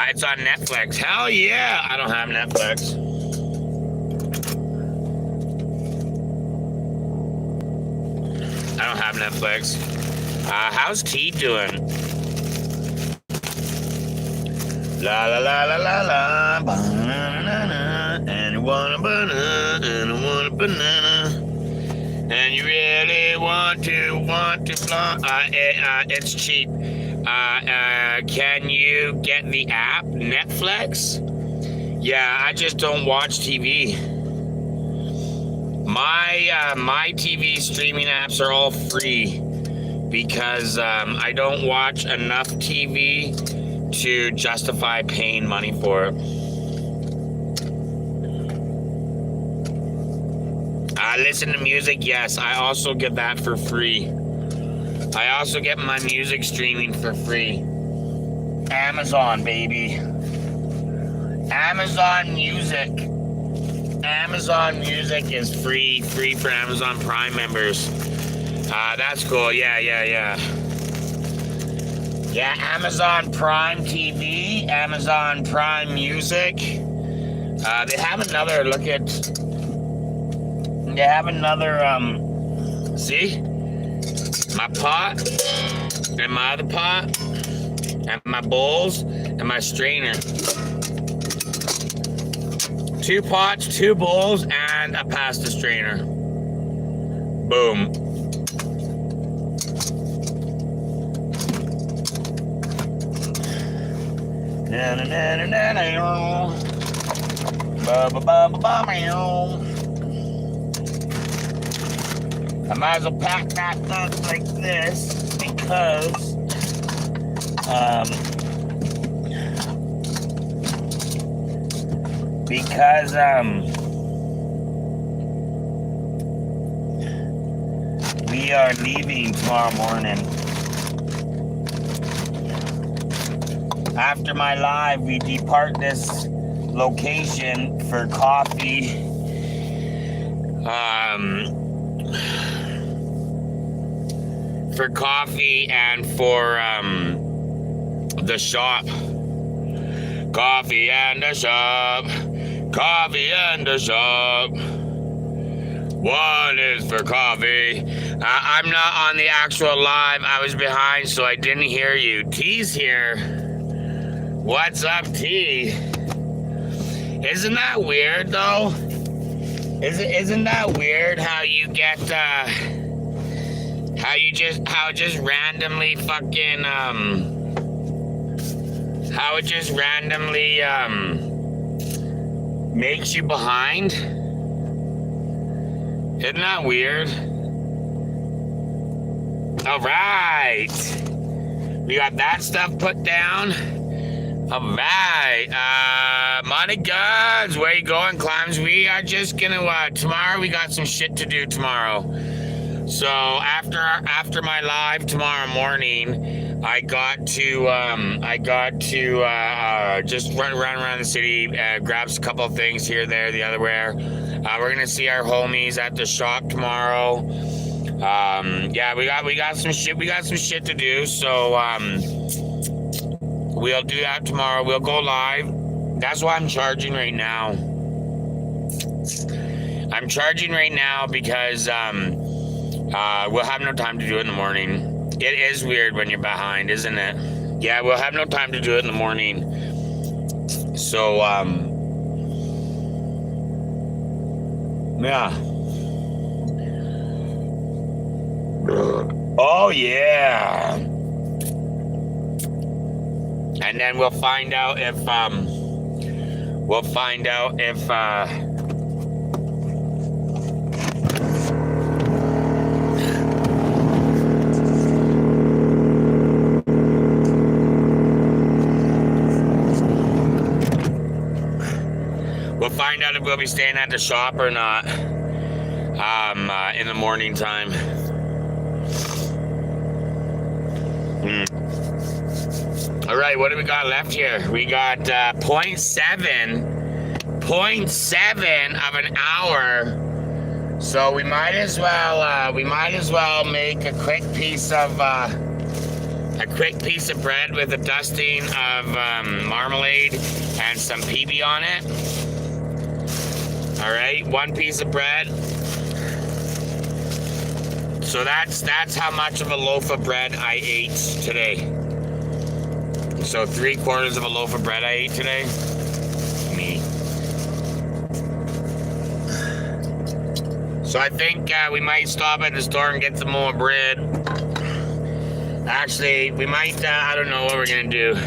It's on Netflix. Hell yeah! I don't have Netflix. How's T doing? La la la la la la. Banana, and you want a banana, and I want a banana. And you really want to fly. It's cheap. Can you get the app Netflix? Yeah, I just don't watch TV. My TV streaming apps are all free because I don't watch enough TV to justify paying money for it. I listen to music, yes. I also get that for free. I also get my music streaming for free. Amazon, baby. Amazon Music. Amazon Music is free for Amazon Prime members. That's cool. Yeah. Yeah, Amazon Prime TV, Amazon Prime Music. They have another, see? My pot, and my other pot, and my bowls, and my strainer. 2 pots, 2 bowls, and a pasta strainer. Boom. I might as well pack that up like this because we are leaving tomorrow morning. After my live, we depart this location for coffee. For coffee and for the shop. Coffee and a shop. Coffee and a shop. One is for coffee. I'm not on the actual live. I was behind, so I didn't hear you. T's here. What's up, T? Isn't that weird, though? Isn't that weird how you get, how it just randomly fucking, how it just randomly, makes you behind? Isn't that weird? All right. We got that stuff put down. All right. Money Guns, where you going, Climbs? We are just gonna, tomorrow we got some shit to do tomorrow. So after my live tomorrow morning, I got to just run around the city, grab a couple of things here, there, the other where. We're gonna see our homies at the shop tomorrow. Yeah, we got some shit to do. So we'll do that tomorrow. We'll go live. That's why I'm charging right now. I'm charging right now because we'll have no time to do it in the morning. It is weird when you're behind, isn't it? Yeah, we'll have no time to do it in the morning. So yeah. Oh yeah. And then we'll find out if we'll be staying at the shop or not in the morning time. All right, what do we got left here? We got 0.7 of an hour. So we might as well make a quick piece of bread with a dusting of marmalade and some PB on it. All right, one piece of bread. So that's how much of a loaf of bread I ate today. So 3/4 of a loaf of bread I ate today. Me. So I think we might stop at the store and get some more bread. Actually, we might, I don't know what we're gonna do.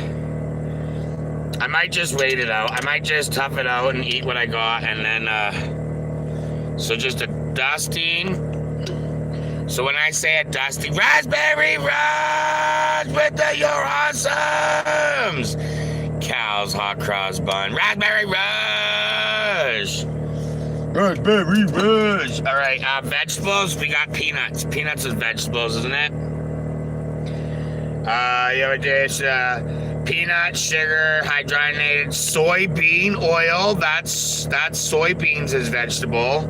I might just wait it out. I might just tough it out and eat what I got, and then, so just a dusting. So when I say a dusting, Raspberry Rush with the Your Awesomes! Cal's Hot Cross Bun. Raspberry Rush! Raspberry Rush! Alright, vegetables, we got peanuts. Peanuts is vegetables, isn't it? You have a dish, peanut, sugar, hydrogenated soybean oil. That's soybeans is vegetable.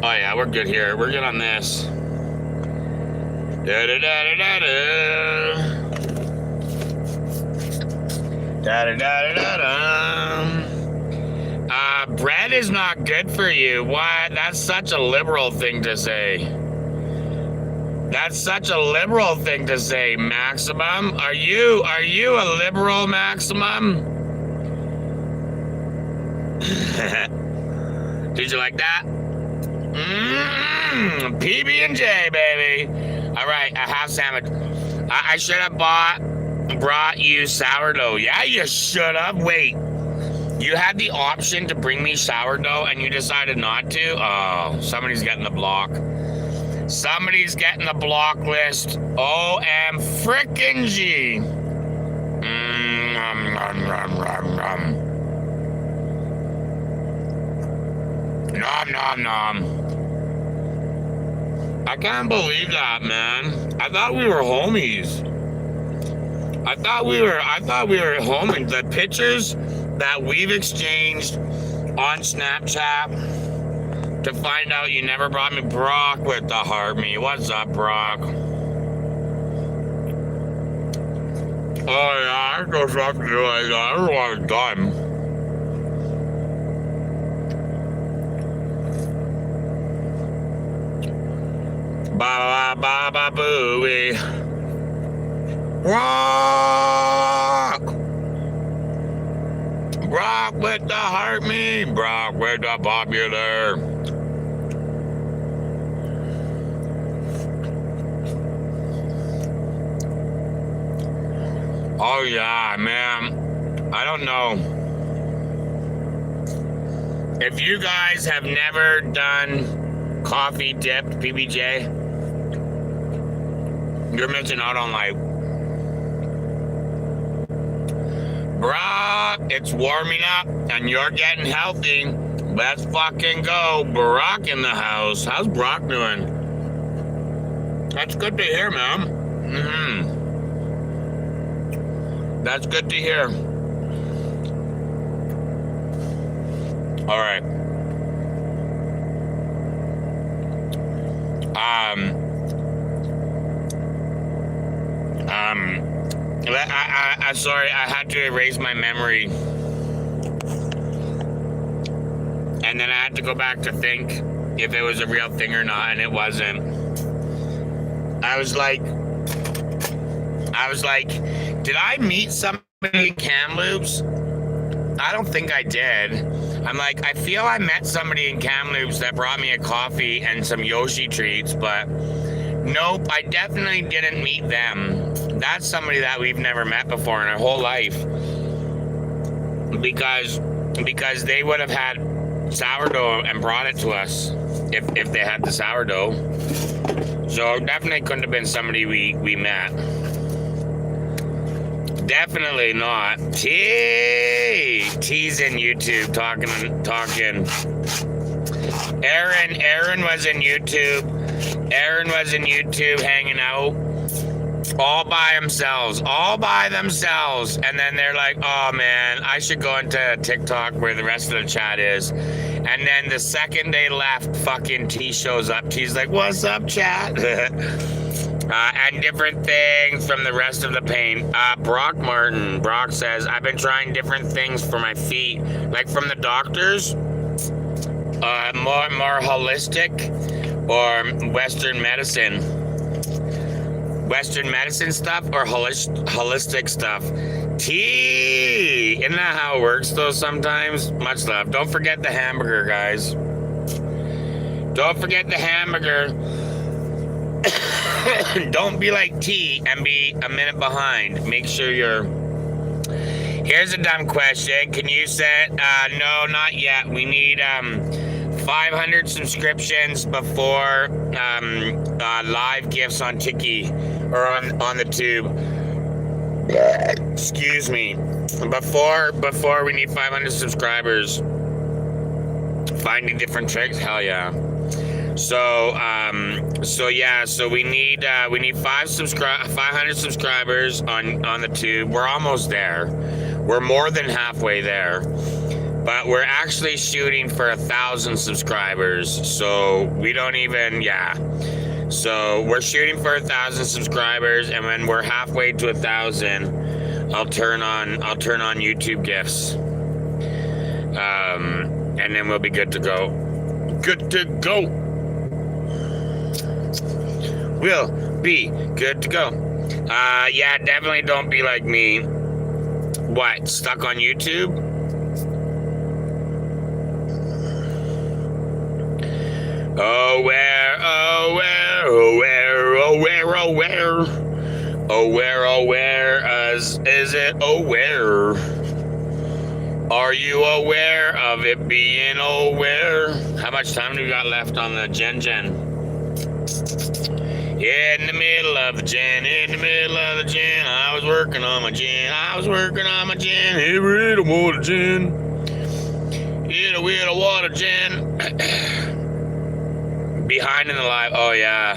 Oh yeah, we're good here. We're good on this. Da da da da da da da da da da. Bread is not good for you. What? That's such a liberal thing to say. That's such a liberal thing to say, Maximum. Are you a liberal, Maximum? Did you like that? PB&J, baby. All right, a half sandwich. I should have brought you sourdough. Yeah, you should have. Wait, you had the option to bring me sourdough and you decided not to? Oh, somebody's getting the block. Somebody's getting the block list. O-M frickin' G. Nom, nom, nom. I can't believe that, man. I thought we were homies. I thought we were homies. The pictures that we've exchanged on Snapchat to find out you never brought me Brock with the heart me. What's up, Brock? Oh yeah, I go something like that. I don't want to done. Ba ba ba ba booey. Rock! Rock with the heartbeat. Rock with the popular. Oh yeah, man. I don't know. If you guys have never done coffee dipped PBJ, you're missing out on life. Brock, it's warming up and you're getting healthy. Let's fucking go. Brock in the house. How's Brock doing? That's good to hear, man. That's good to hear. All right. I'm sorry, I had to erase my memory. And then I had to go back to think if it was a real thing or not, and it wasn't. I was like, did I meet somebody in Kamloops? I don't think I did. I'm like, I feel I met somebody in Kamloops that brought me a coffee and some Yoshi treats, but nope, I definitely didn't meet them. That's somebody that we've never met before in our whole life. Because they would have had sourdough and brought it to us if they had the sourdough. So definitely couldn't have been somebody we met. Definitely not. T's in YouTube talking. Aaron was in YouTube. Aaron was in YouTube hanging out all by themselves. And then they're like, oh man, I should go into TikTok where the rest of the chat is. And then the second they left, fucking T shows up. T's like, what's up, chat? And different things from the rest of the pain. Brock Martin. Brock says, I've been trying different things for my feet. Like from the doctors, more holistic or Western medicine. Western medicine stuff or holistic stuff. Tea! Isn't that how it works though sometimes? Much love. Don't forget the hamburger, guys. Don't forget the hamburger. Don't be like T and be a minute behind. Make sure you're... Here's a dumb question. Can you set... no, not yet. We need 500 subscriptions before live gifts on Tiki or on the tube. Excuse me. Before we need 500 subscribers. Finding different tricks? Hell yeah. So we need 500 subscribers on the tube. We're almost there. We're more than halfway there. But we're actually shooting for 1,000 subscribers. So we don't even, So we're shooting for 1,000 subscribers, and when we're halfway to 1,000, I'll turn on YouTube gifts. And then we'll be good to go. Good to go. We'll be good to go. Yeah, definitely don't be like me. What, stuck on YouTube? Oh where, oh where, oh where, oh where, oh where, oh where, oh where, is it, oh where? Are you aware of it being aware? How much time do we got left on the Gen? In the middle of the Gen, I was working on my Gen, every little water Gen, a little water Gen. Behind in the live, oh yeah.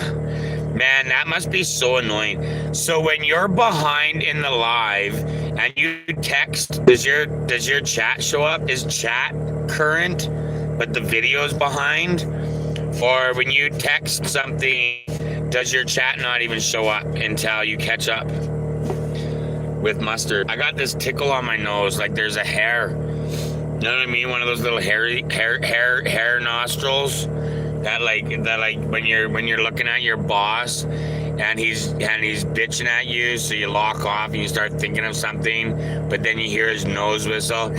Man, that must be so annoying. So when you're behind in the live and you text, does your chat show up? Is chat current, but the video's behind? Or when you text something, does your chat not even show up until you catch up? with mustard. I got this tickle on my nose, like there's a hair. You know what I mean? One of those little hair nostrils that like when you're looking at your boss and he's bitching at you, so you lock off and you start thinking of something, but then you hear his nose whistle.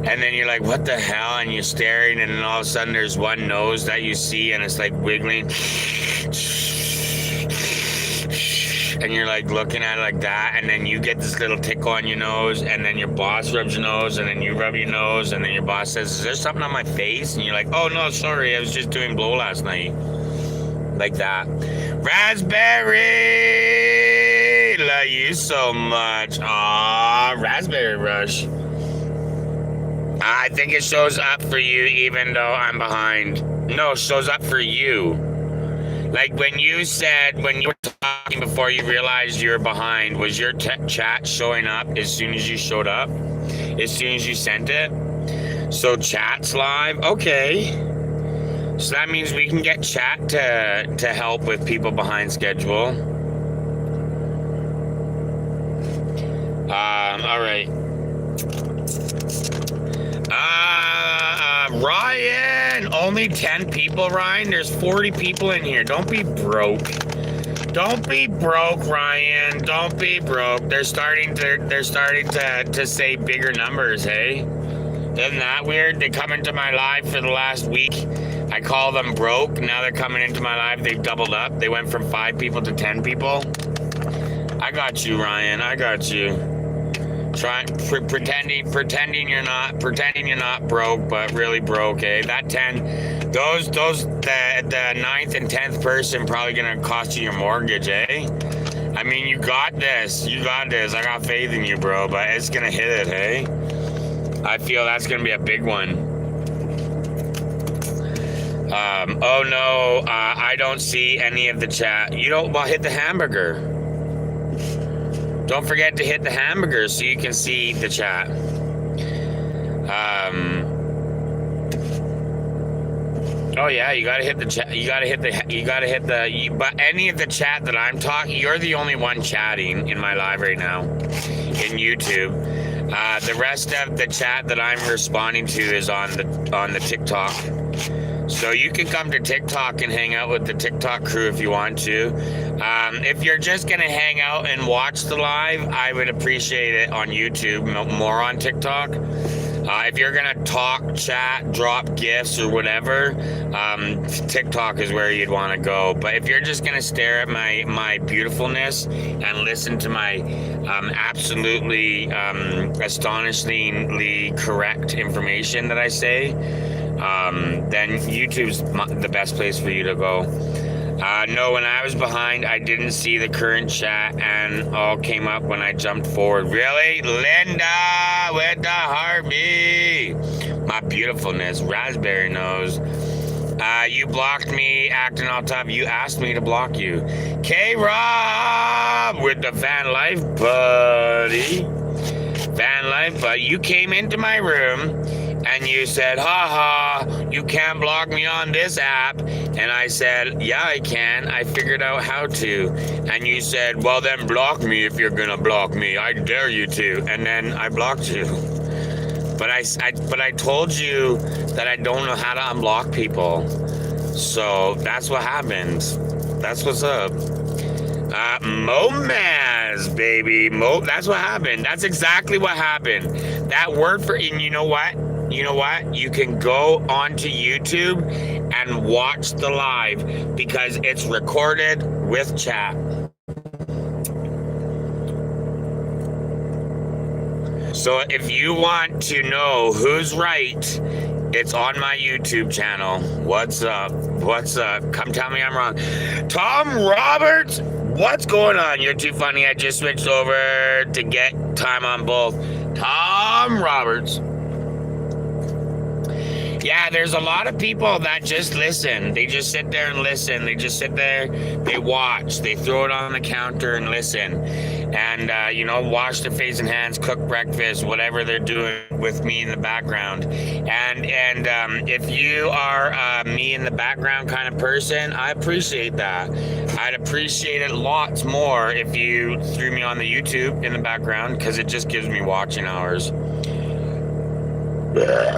And then you're like, what the hell? And you're staring, and then all of a sudden there's one nose that you see, and it's like wiggling. And you're like looking at it like that, and then you get this little tickle on your nose, and then your boss rubs your nose, and then you rub your nose, and then your boss says, is there something on my face? And you're like, oh no, sorry, I was just doing blow last night. Like that. Raspberry! Love you so much. Aw, Raspberry Rush. I think it shows up for you even though I'm behind. No, it shows up for you. Like when you were talking before you realized you were behind, was your chat showing up as soon as you showed up? As soon as you sent it? So chat's live? Okay. So that means we can get chat to help with people behind schedule. All right. Ryan, only 10 people, Ryan. There's 40 people in here. Don't be broke. Don't be broke, Ryan. Don't be broke. They're starting to say bigger numbers, hey? Isn't that weird? They come into my live for the last week. I call them broke. Now they're coming into my live. They've doubled up. They went from 5 people to 10 people. I got you, Ryan. I got you. Pretending you're not broke, but really broke, eh? That 10, the 9th and 10th person probably gonna cost you your mortgage, eh? I mean, you got this. I got faith in you, bro, but it's gonna hit it, hey? I feel that's gonna be a big one. Oh no, I don't see any of the chat. Well, hit the hamburger. Don't forget to hit the hamburger so you can see the chat. Oh yeah, you gotta hit the chat. But any of the chat that I'm talking, you're the only one chatting in my live right now, in YouTube. The rest of the chat that I'm responding to is on the TikTok. So you can come to TikTok and hang out with the TikTok crew if you want to. If you're just going to hang out and watch the live, I would appreciate it on YouTube, more on TikTok. If you're going to talk, chat, drop gifts or whatever, TikTok is where you'd want to go. But if you're just going to stare at my beautifulness and listen to my absolutely astonishingly correct information that I say, then YouTube's the best place for you to go. No, when I was behind, I didn't see the current chat and all came up when I jumped forward. Really? Linda with the heartbeat. My beautifulness, raspberry nose. You blocked me acting all tough. You asked me to block you. K-Rob with the van life buddy. Van life, but you came into my room and you said, haha, you can't block me on this app. And I said, yeah, I can. I figured out how to. And you said, well, then block me if you're gonna block me. I dare you to. And then I blocked you. But I told you that I don't know how to unblock people. So that's what happened. That's what's up. Momaz, baby. That's what happened. That's exactly what happened. That word for, and you know what? You can go onto YouTube and watch the live because it's recorded with chat. So if you want to know who's right, it's on my YouTube channel. What's up? Come tell me I'm wrong. Tom Roberts, what's going on? You're too funny. I just switched over to get time on both. Tom Roberts. Yeah, there's a lot of people that just listen. They just sit there and listen. They just sit there, they watch, they throw it on the counter and listen. And, wash their face and hands, cook breakfast, whatever they're doing with me in the background. And if you are me in the background kind of person, I appreciate that. I'd appreciate it lots more if you threw me on the YouTube in the background, because it just gives me watching hours.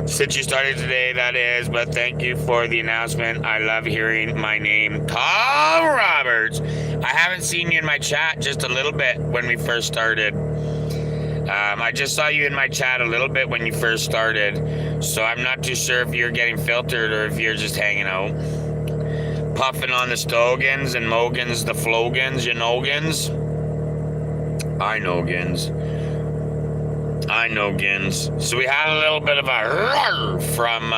Since you started today, that is, but thank you for the announcement. I love hearing my name, Tom Roberts. I haven't seen you in my chat just a little bit when we first started. I just saw you in my chat a little bit when you first started, so I'm not too sure if you're getting filtered or if you're just hanging out. Puffing on the Stogans and Mogans, the Flogans, you Nogans. I know Gins. So we had a little bit of a roar from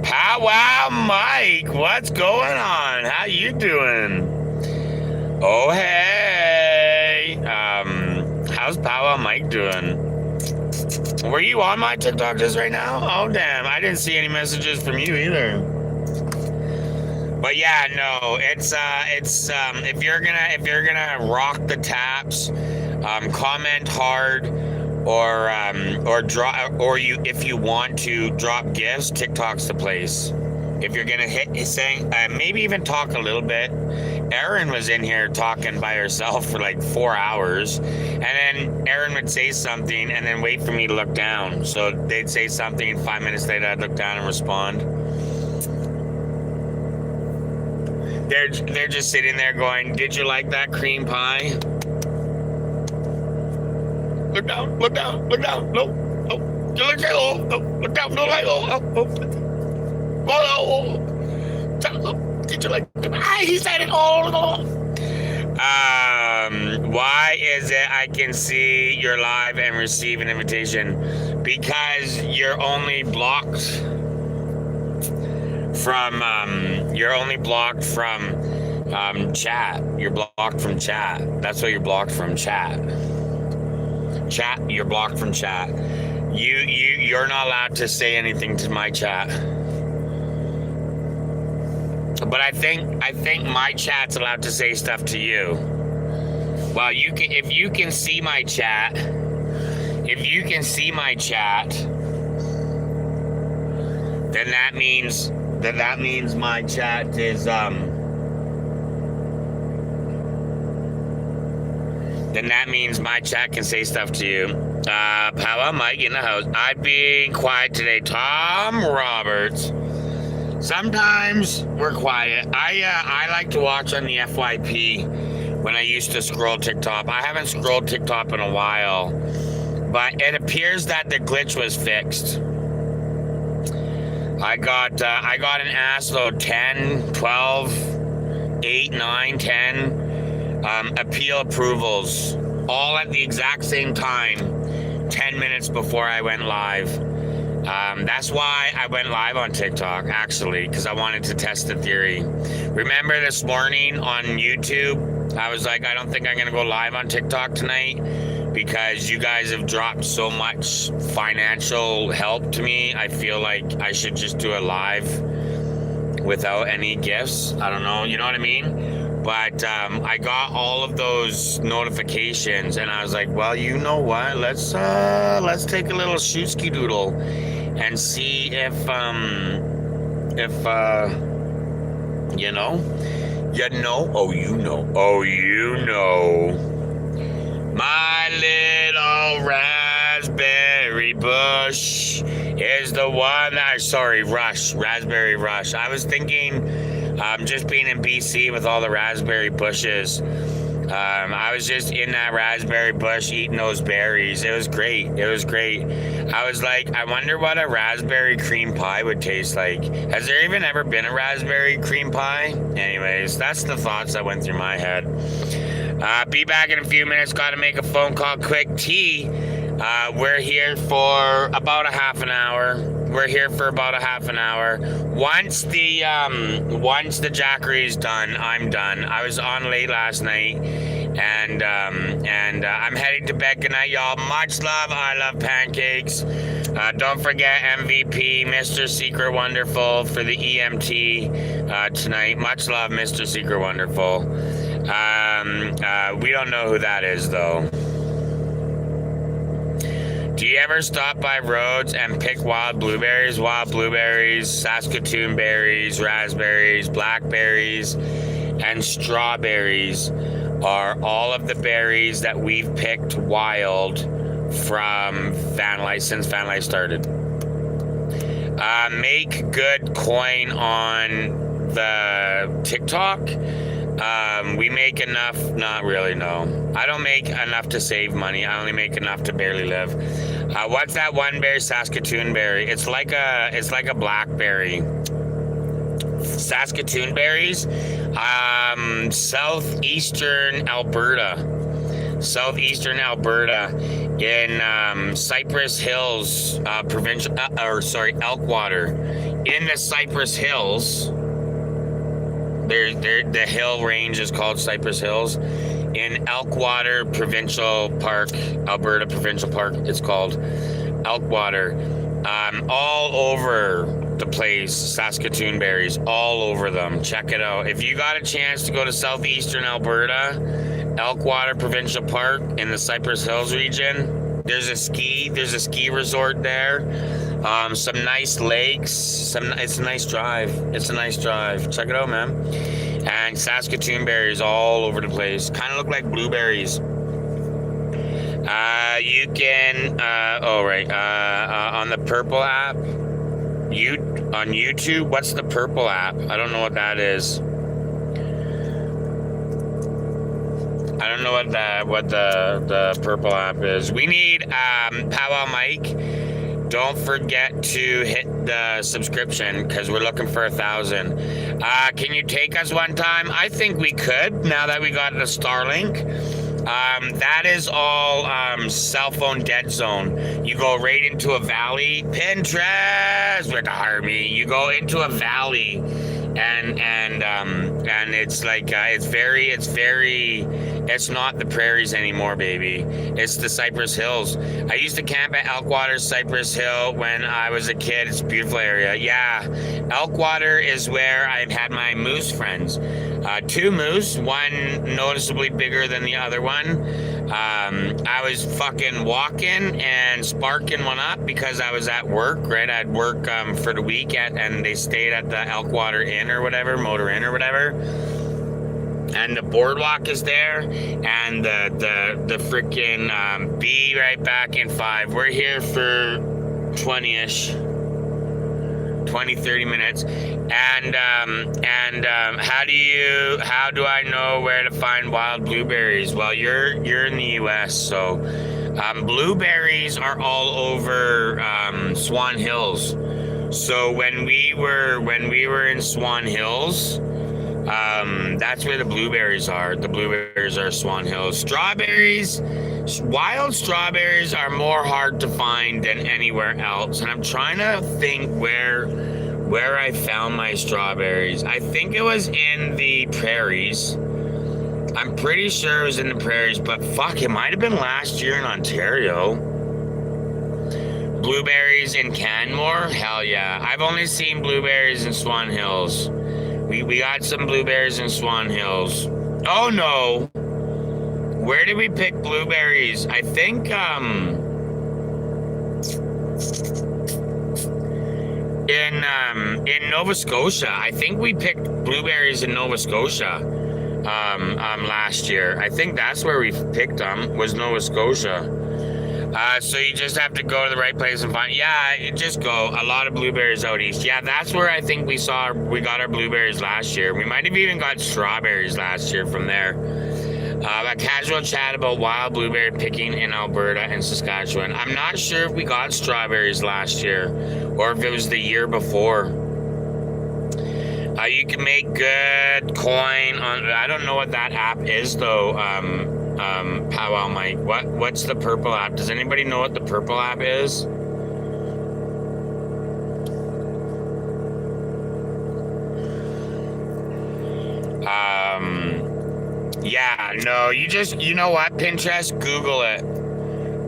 Powwow Mike. What's going on? How you doing? Oh, hey. How's Powwow Mike doing? Were you on my TikTok just right now? Oh, damn. I didn't see any messages from you either. But yeah, no, it's if you're gonna rock the taps, comment hard, or if you want to drop gifts, TikTok's the place. If you're gonna maybe even talk a little bit. Erin was in here talking by herself for like 4 hours, and then Erin would say something and then wait for me to look down. So they'd say something, and 5 minutes later I'd look down and respond. They're just sitting there going, "Did you like that cream pie?" Look down, look down, look down. No, no. You look down, no, look down, no light. Oh. Did you like he said it all. Why is it I can see you're live and receive an invitation? Because you're only blocked from chat. You're blocked from chat. That's what you're blocked from, chat. You're blocked from chat. You're not allowed to say anything to my chat. But I think my chat's allowed to say stuff to you. Well, if you can see my chat, then that means my chat is then that means my chat can say stuff to you. Powwow Mike in the house. I'm being quiet today. Tom Roberts. Sometimes we're quiet. I like to watch on the FYP when I used to scroll TikTok. I haven't scrolled TikTok in a while, but it appears that the glitch was fixed. I got an ass load 10, 12, 8, 9, 10 appeal approvals, all at the exact same time, 10 minutes before I went live. That's why I went live on TikTok, actually, because I wanted to test the theory. Remember this morning on YouTube, I was like, I don't think I'm going to go live on TikTok tonight because you guys have dropped so much financial help to me. I feel like I should just do a live without any gifts. I don't know, you know what I mean? But I got all of those notifications, and I was like, well, you know what? Let's take a little shoot-ski doodle and see if my little raspberry bush is the one that, raspberry rush. I was thinking, just being in BC with all the raspberry bushes, I was just in that raspberry bush eating those berries. It was great. I was like, I wonder what a raspberry cream pie would taste like. Has there even ever been a raspberry cream pie? Anyways, that's the thoughts that went through my head. Be back in a few minutes. Got to make a phone call quick. We're here for about a half an hour. Once the Jackery's done, I'm done. I was on late last night, And I'm heading to bed. Good night, y'all. Much love. I love pancakes. Don't forget MVP, Mr. Secret Wonderful for the EMT tonight. Much love, Mr. Secret Wonderful. We don't know who that is, though. Do you ever stop by Rhodes and pick wild blueberries? Wild blueberries, Saskatoon berries, raspberries, blackberries, and strawberries are all of the berries that we've picked wild from Van Life since Van Life started. Make good coin on the TikTok. We make enough, not really, no. I don't make enough to save money. I only make enough to barely live. What's that one berry? Saskatoon berry. It's like a blackberry. Saskatoon berries. Southeastern Alberta. Southeastern Alberta in Cypress Hills provincial, Elkwater. In the Cypress Hills, the hill range is called Cypress Hills. In Elkwater Provincial Park, Alberta Provincial Park, it's called Elkwater. All over the place, Saskatoon berries, all over them. Check it out. If you got a chance to go to southeastern Alberta, Elkwater Provincial Park in the Cypress Hills region, there's a ski resort there. Some nice lakes. It's a nice drive. Check it out, man. And Saskatoon berries all over the place. Kind of look like blueberries. You can, on the Purple app, on YouTube. What's the Purple app? I don't know what that is. I don't know what the Purple app is. We need Powwow Mike. Don't forget to hit the subscription because we're looking for 1,000. Can you take us one time? I think we could now that we got the Starlink. That is all cell phone dead zone. You go right into a valley. Pinterest with the Harvey. You go into a valley, and it's like it's not the prairies anymore, baby. It's the Cypress Hills. I used to camp at Elkwater Cypress Hill when I was a kid. It's a beautiful area. Yeah, Elkwater is where I've had my moose friends. 2 moose, one noticeably bigger than the other one. I was fucking walking and sparking one up because I was at work, right? I'd work for the week and they stayed at the Elkwater Inn or whatever, Motor Inn or whatever. And the boardwalk is there, and the freaking be right back in 5. We're here for 20-ish. 20, 30 minutes. And how do I know where to find wild blueberries? Well, you're in the US, so blueberries are all over Swan Hills. So when we were in Swan Hills, that's where the blueberries are. The blueberries are Swan Hills. Strawberries, wild strawberries are more hard to find than anywhere else. And I'm trying to think where I found my strawberries. I think it was in the prairies. I'm pretty sure it was in the prairies, but fuck, it might have been last year in Ontario. Blueberries in Canmore? Hell yeah. I've only seen blueberries in Swan Hills. We got some blueberries in Swan Hills. Oh no. Where did we pick blueberries? I think in Nova Scotia. I think we picked blueberries in Nova Scotia last year. I think that's where we picked them, was Nova Scotia. So you just have to go to the right place and find. Yeah, just go. A lot of blueberries out east. Yeah, that's where I think we got our blueberries last year. We might have even got strawberries last year from there. A casual chat about wild blueberry picking in Alberta and Saskatchewan. I'm not sure if we got strawberries last year or if it was the year before. You can make good coin on. I don't know what that app is though. Powwow Mike. What's the Purple app? Does anybody know what the Purple app is? Yeah, no, you know what, Pinterest, Google it.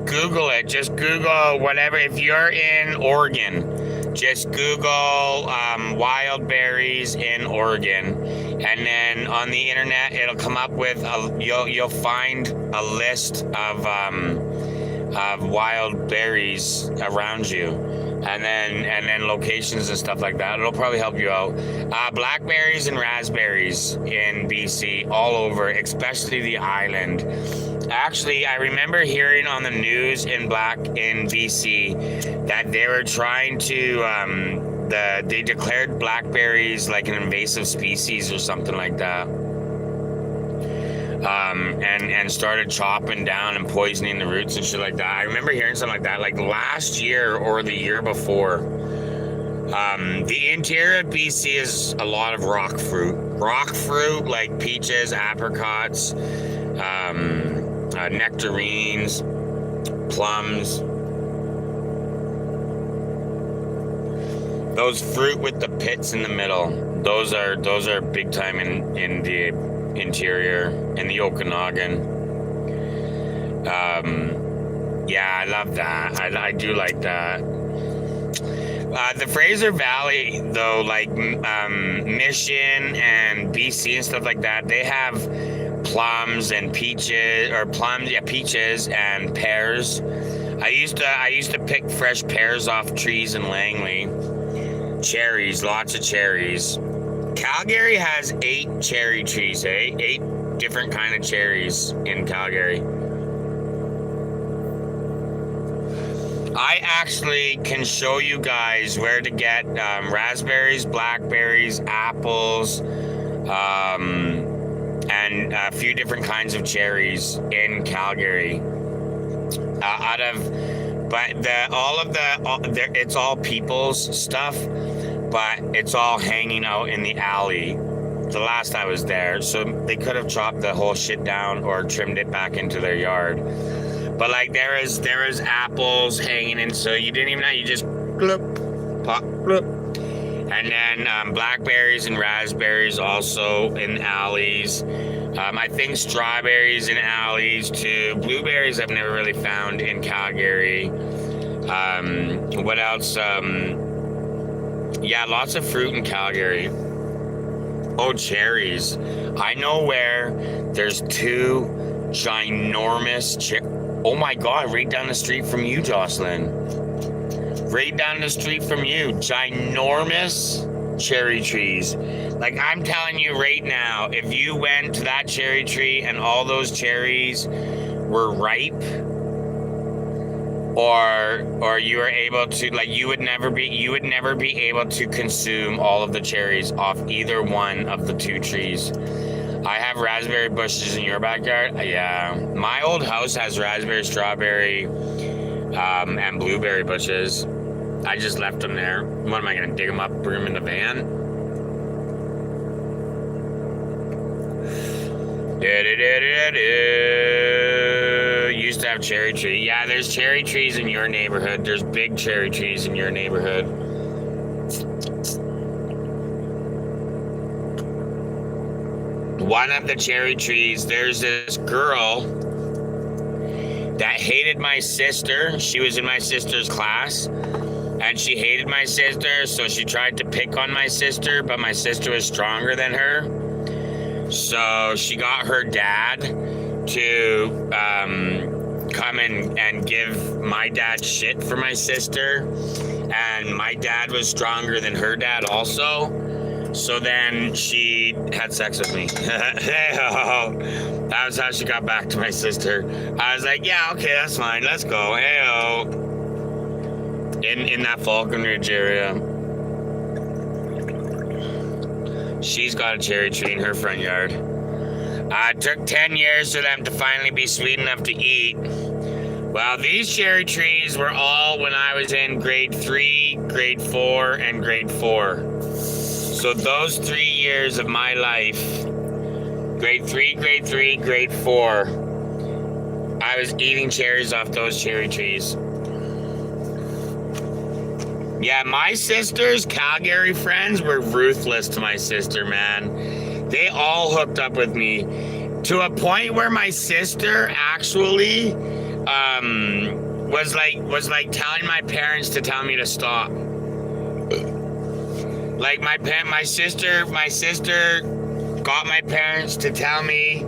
Google it. Just Google whatever. If you're in Oregon, just Google wild berries in Oregon, and then on the internet it'll come up with you'll find a list of wild berries around you, and then locations and stuff like that. It'll probably help you out. Blackberries and raspberries in BC, all over, especially the island. Actually, I remember hearing on the news in BC that they were trying to they declared blackberries like an invasive species or something like that. And started chopping down and poisoning the roots and shit like that. I remember hearing something like that, like last year or the year before. The interior of BC is a lot of rock fruit. Rock fruit like peaches, apricots, nectarines, plums. Those fruit with the pits in the middle. Those are big time in the interior, in the Okanagan. Yeah, I love that. I do like that. The Fraser Valley, though, like Mission and BC and stuff like that, they have plums and peaches, peaches and pears. I used to pick fresh pears off trees in Langley. Cherries, lots of cherries. Calgary has 8 cherry trees, 8 different kind of cherries in Calgary. I actually can show you guys where to get raspberries, blackberries, apples, and a few different kinds of cherries in Calgary. It's all people's stuff, but it's all hanging out in the alley. The last I was there, so they could have chopped the whole shit down or trimmed it back into their yard. But like there is apples hanging in, so you didn't even know, you just gloop, pop, gloop. And then blackberries and raspberries also in alleys. I think strawberries in alleys too. Blueberries I've never really found in Calgary. What else? Yeah, lots of fruit in Calgary. Oh, cherries. I know where there's 2 ginormous oh my God, right down the street from you, Jocelyn. Right down the street from you. Ginormous cherry trees. Like, I'm telling you right now, if you went to that cherry tree and all those cherries were ripe, or you were able to, like, you would never be able to consume all of the cherries off either one of the 2 trees. I have raspberry bushes in your backyard. Yeah, my old house has raspberry, strawberry, and blueberry bushes. I just left them there. What am I gonna dig them up, bring them in the van? Used to have cherry tree. Yeah, there's cherry trees in your neighborhood. There's big cherry trees in your neighborhood. One of the cherry trees, there's this girl that hated my sister. She was in my sister's class, and she hated my sister, so she tried to pick on my sister, but my sister was stronger than her. So she got her dad to come and give my dad shit for my sister, and my dad was stronger than her dad also. So then she had sex with me. Hey-o. That was how she got back to my sister. I was like, yeah, okay, that's fine. Let's go. Hey-o. In that Falcon Ridge area. She's got a cherry tree in her front yard. It took 10 years for them to finally be sweet enough to eat. Well, these cherry trees were all when I was in grade 3, grade 4, and grade 4. So those 3 years of my life, grade 3, grade 4, I was eating cherries off those cherry trees. Yeah, my sister's Calgary friends were ruthless to my sister, man. They all hooked up with me. To a point where my sister actually was like telling my parents to tell me to stop. Like my sister got my parents to tell me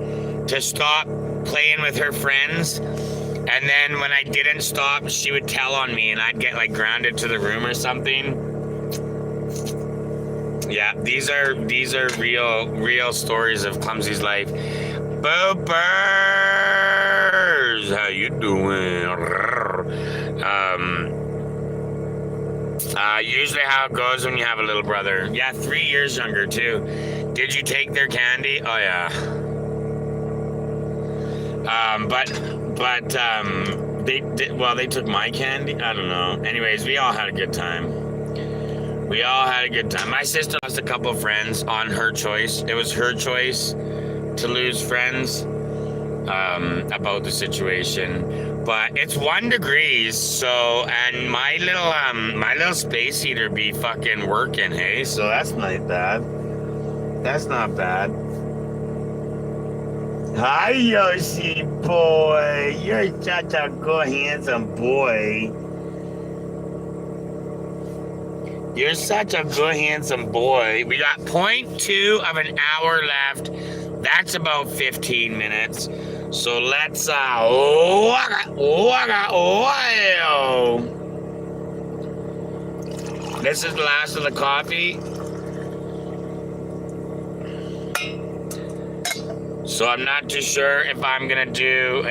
to stop playing with her friends, and then when I didn't stop, she would tell on me and I'd get like grounded to the room or something. Yeah, these are real stories of Clumsy's life. Boopers, how you doing? Usually how it goes when you have a little brother. Yeah, 3 years younger too. Did you take their candy? Oh yeah. They took my candy. I don't know. Anyways, we all had a good time. My sister lost a couple of friends on her choice. It was her choice to lose friends about the situation. But it's 1 degree, so, and my little space heater be fucking working, hey? So that's not bad. That's not bad. Hi, Yoshi boy. You're such a good, handsome boy. You're such a good, handsome boy. We got 0.2 of an hour left. That's about 15 minutes. So let's, This is the last of the coffee. So I'm not too sure if I'm gonna do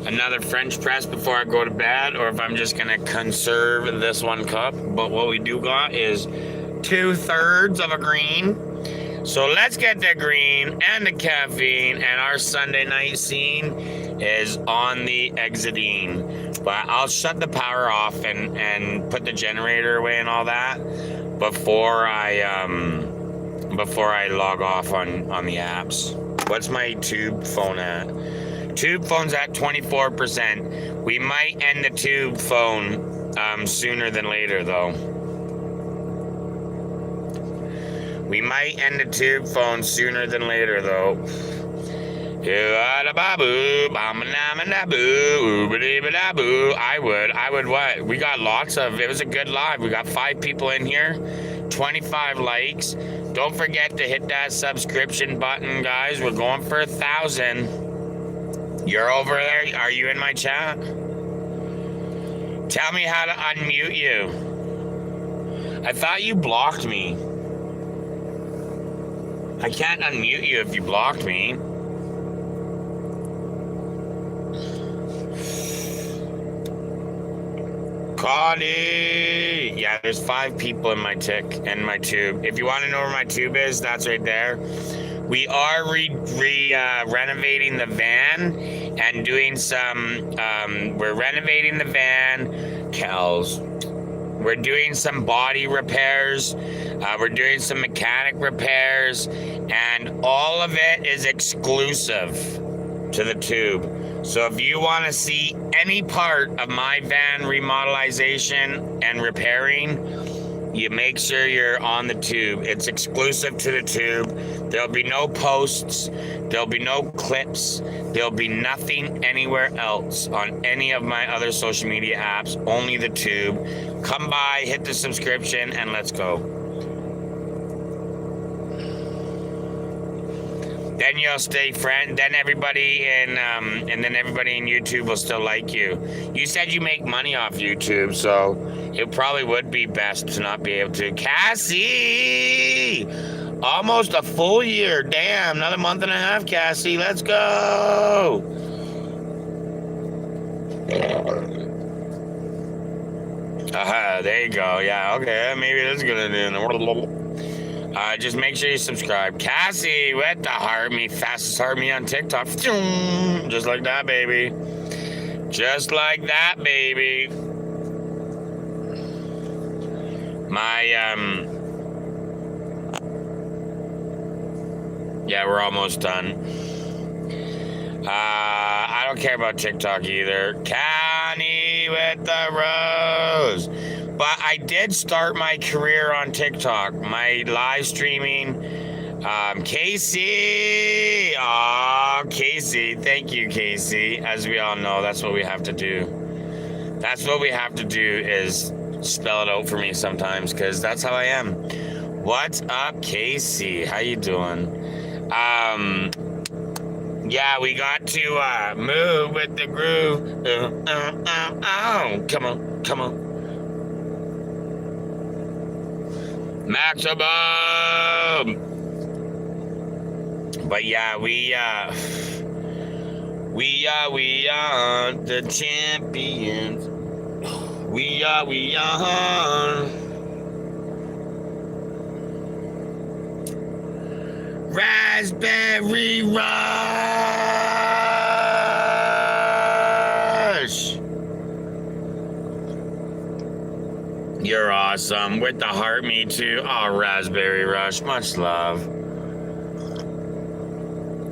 another French press before I go to bed, or if I'm just gonna conserve this 1 cup. But what we do got is 2/3 of a green. So let's get the green and the caffeine, and our Sunday night scene is on the exiting. But I'll shut the power off and put the generator away and all that before I log off on the apps. What's my tube phone at? Tube phone's at 24%. We might end the tube phone sooner than later, though. We might end the tube phone sooner than later, though. I would what? We got lots of, it was a good live. We got 5 people in here, 25 likes. Don't forget to hit that subscription button, guys. We're going for 1,000. You're over there? Are you in my chat? Tell me how to unmute you. I thought you blocked me. I can't unmute you if you blocked me. Connie! Yeah, there's 5 people in my my tube. If you want to know where my tube is, that's right there. We are renovating the van and doing some, we're renovating the van, Kells. We're doing some body repairs. We're doing some mechanic repairs, and all of it is exclusive to the tube. So if you want to see any part of my van remodelization and repairing, you make sure you're on the tube. It's exclusive to the tube. There'll be no posts. There'll be no clips. There'll be nothing anywhere else on any of my other social media apps. Only the tube. Come by, hit the subscription, and let's go. Then you'll stay friend. Then everybody in YouTube will still like you. You said you make money off YouTube, so it probably would be best to not be able to. Cassie, almost a full year. Damn, another month and a half, Cassie. Let's go. There you go. Yeah, okay. Maybe that's gonna do. Just make sure you subscribe. Cassie with the heart me, fastest heart me on TikTok. Just like that, baby. Just like that, baby. Yeah, we're almost done. I don't care about TikTok either. Connie with the rose. But I did start my career on TikTok. My live streaming Casey. Aw, Casey. Thank you, Casey. As we all know, that's what we have to do. That's what we have to do is spell it out for me sometimes, because that's how I am. What's up, Casey? How you doing? Yeah, we got to move with the groove. Come on, come on. Maximum. But yeah, we are the champions. We are. Raspberry Rush. You're awesome. With the heart, me too. Oh, Raspberry Rush. Much love.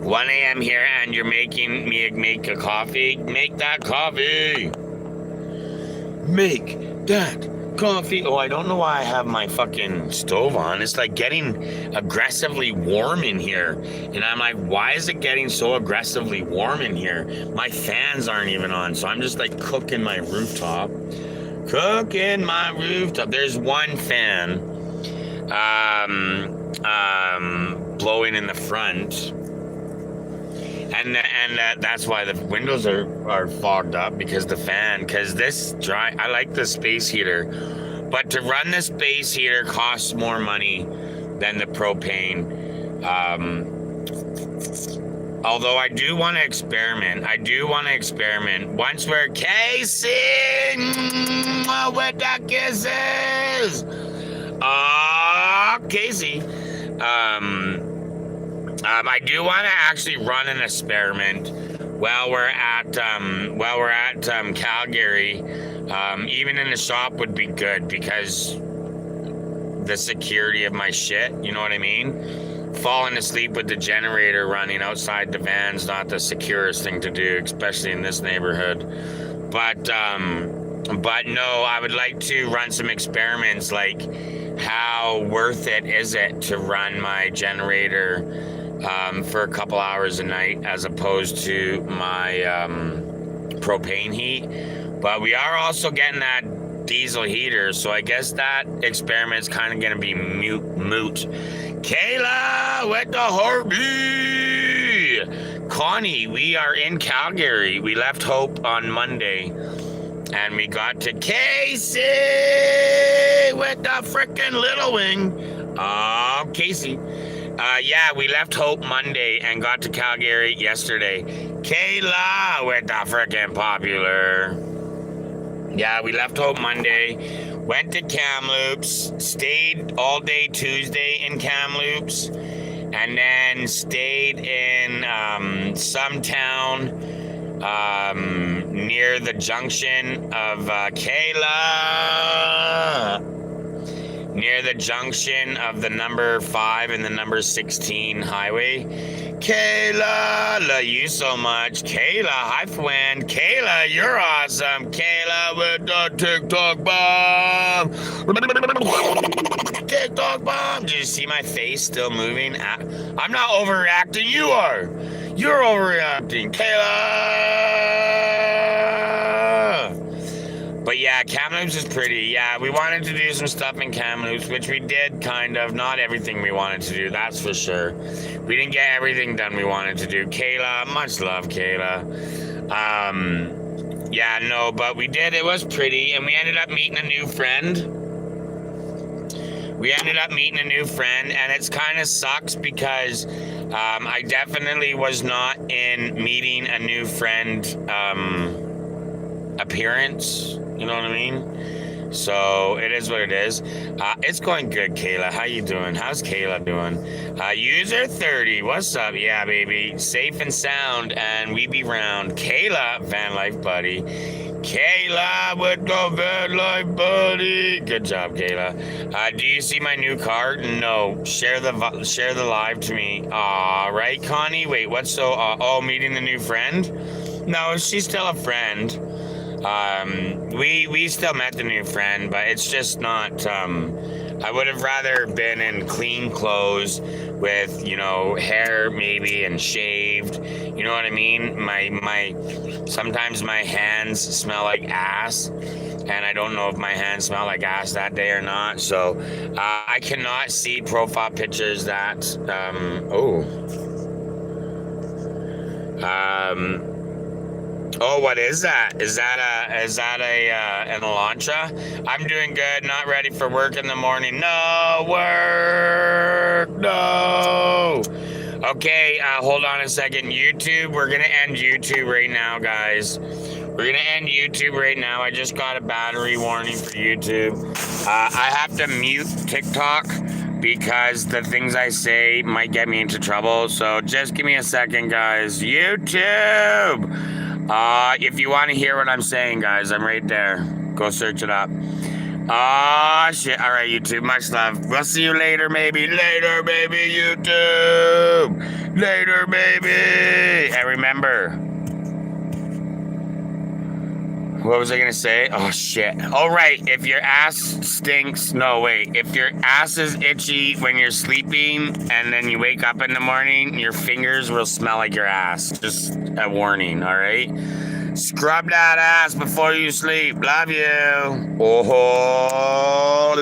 1 a.m. here, and you're making me make a coffee. Make that coffee. Make that coffee. Oh, I don't know why I have my fucking stove on. It's like getting aggressively warm in here. And I'm like, why is it getting so aggressively warm in here? My fans aren't even on. So I'm just like cooking my rooftop. There's one fan blowing in the front. And that's why the windows are fogged up, because I like the space heater, but to run the space heater costs more money than the propane. Although I do want to experiment. Once we're Casey with the kisses. Casey. I do want to actually run an experiment while we're at Calgary. Even in the shop would be good, because the security of my shit, you know what I mean? Falling asleep with the generator running outside the van's not the securest thing to do, especially in this neighborhood. But no, I would like to run some experiments, like how worth it is it to run my generator for a couple hours a night as opposed to my propane heat. But we are also getting that diesel heater, so I guess that experiment's kind of gonna be moot. Kayla with the heartbeat. Connie, we are in Calgary. We left Hope on Monday, and we got to Casey with the frickin' little wing. Oh, Casey. Yeah, we left Hope Monday and got to Calgary yesterday. Kayla with the frickin' popular. Yeah, we left Hope Monday, went to Kamloops, stayed all day Tuesday in Kamloops, and then stayed in some town near the junction of near the junction of the number 5 and the number 16 highway. Kayla, love you so much. Kayla, hi friend. Kayla, you're awesome. Kayla with the TikTok bomb. TikTok bomb. Did you see my face still moving? I'm not overreacting. You are. You're overreacting. Kayla. But yeah, Kamloops is pretty. Yeah, we wanted to do some stuff in Kamloops, which we did kind of. Not everything we wanted to do, that's for sure. We didn't get everything done we wanted to do. Kayla, much love, Kayla. Yeah, no, but we did. It was pretty, and we ended up meeting a new friend. And it's kind of sucks because I definitely was not in meeting a new friend appearance. You know what I mean? So it is what it is. It's going good, Kayla. How you doing? How's Kayla doing? User 30, what's up? Yeah, baby. Safe and sound, and we be round. Kayla, van life buddy. Kayla with the van life buddy. Good job, Kayla. Do you see my new card? No. Share the live to me. Aw, right, Connie? Wait, what's so? Meeting the new friend? No, she's still a friend. We still met the new friend, but it's just not, I would have rather been in clean clothes with, you know, hair maybe and shaved. You know what I mean? Sometimes my hands smell like ass, and I don't know if my hands smell like ass that day or not. So I cannot see profile pictures that oh, what is that? Is that an Elantra? I'm doing good. Not ready for work in the morning. No work. No. Okay, hold on a second. YouTube, we're gonna end YouTube right now, guys. We're gonna end YouTube right now. I just got a battery warning for YouTube. I have to mute TikTok because the things I say might get me into trouble. So just give me a second, guys. YouTube. If you want to hear what I'm saying, guys, I'm right there. Go search it up. Ah, shit. All right, YouTube. Much love. We'll see you later, maybe. Later, baby, YouTube. Later, baby. And remember, what was I going to say? Oh, shit. All right. If your ass stinks, no, wait. If your ass is itchy when you're sleeping and then you wake up in the morning, your fingers will smell like your ass. Just a warning, all right? Scrub that ass before you sleep. Love you. Oh.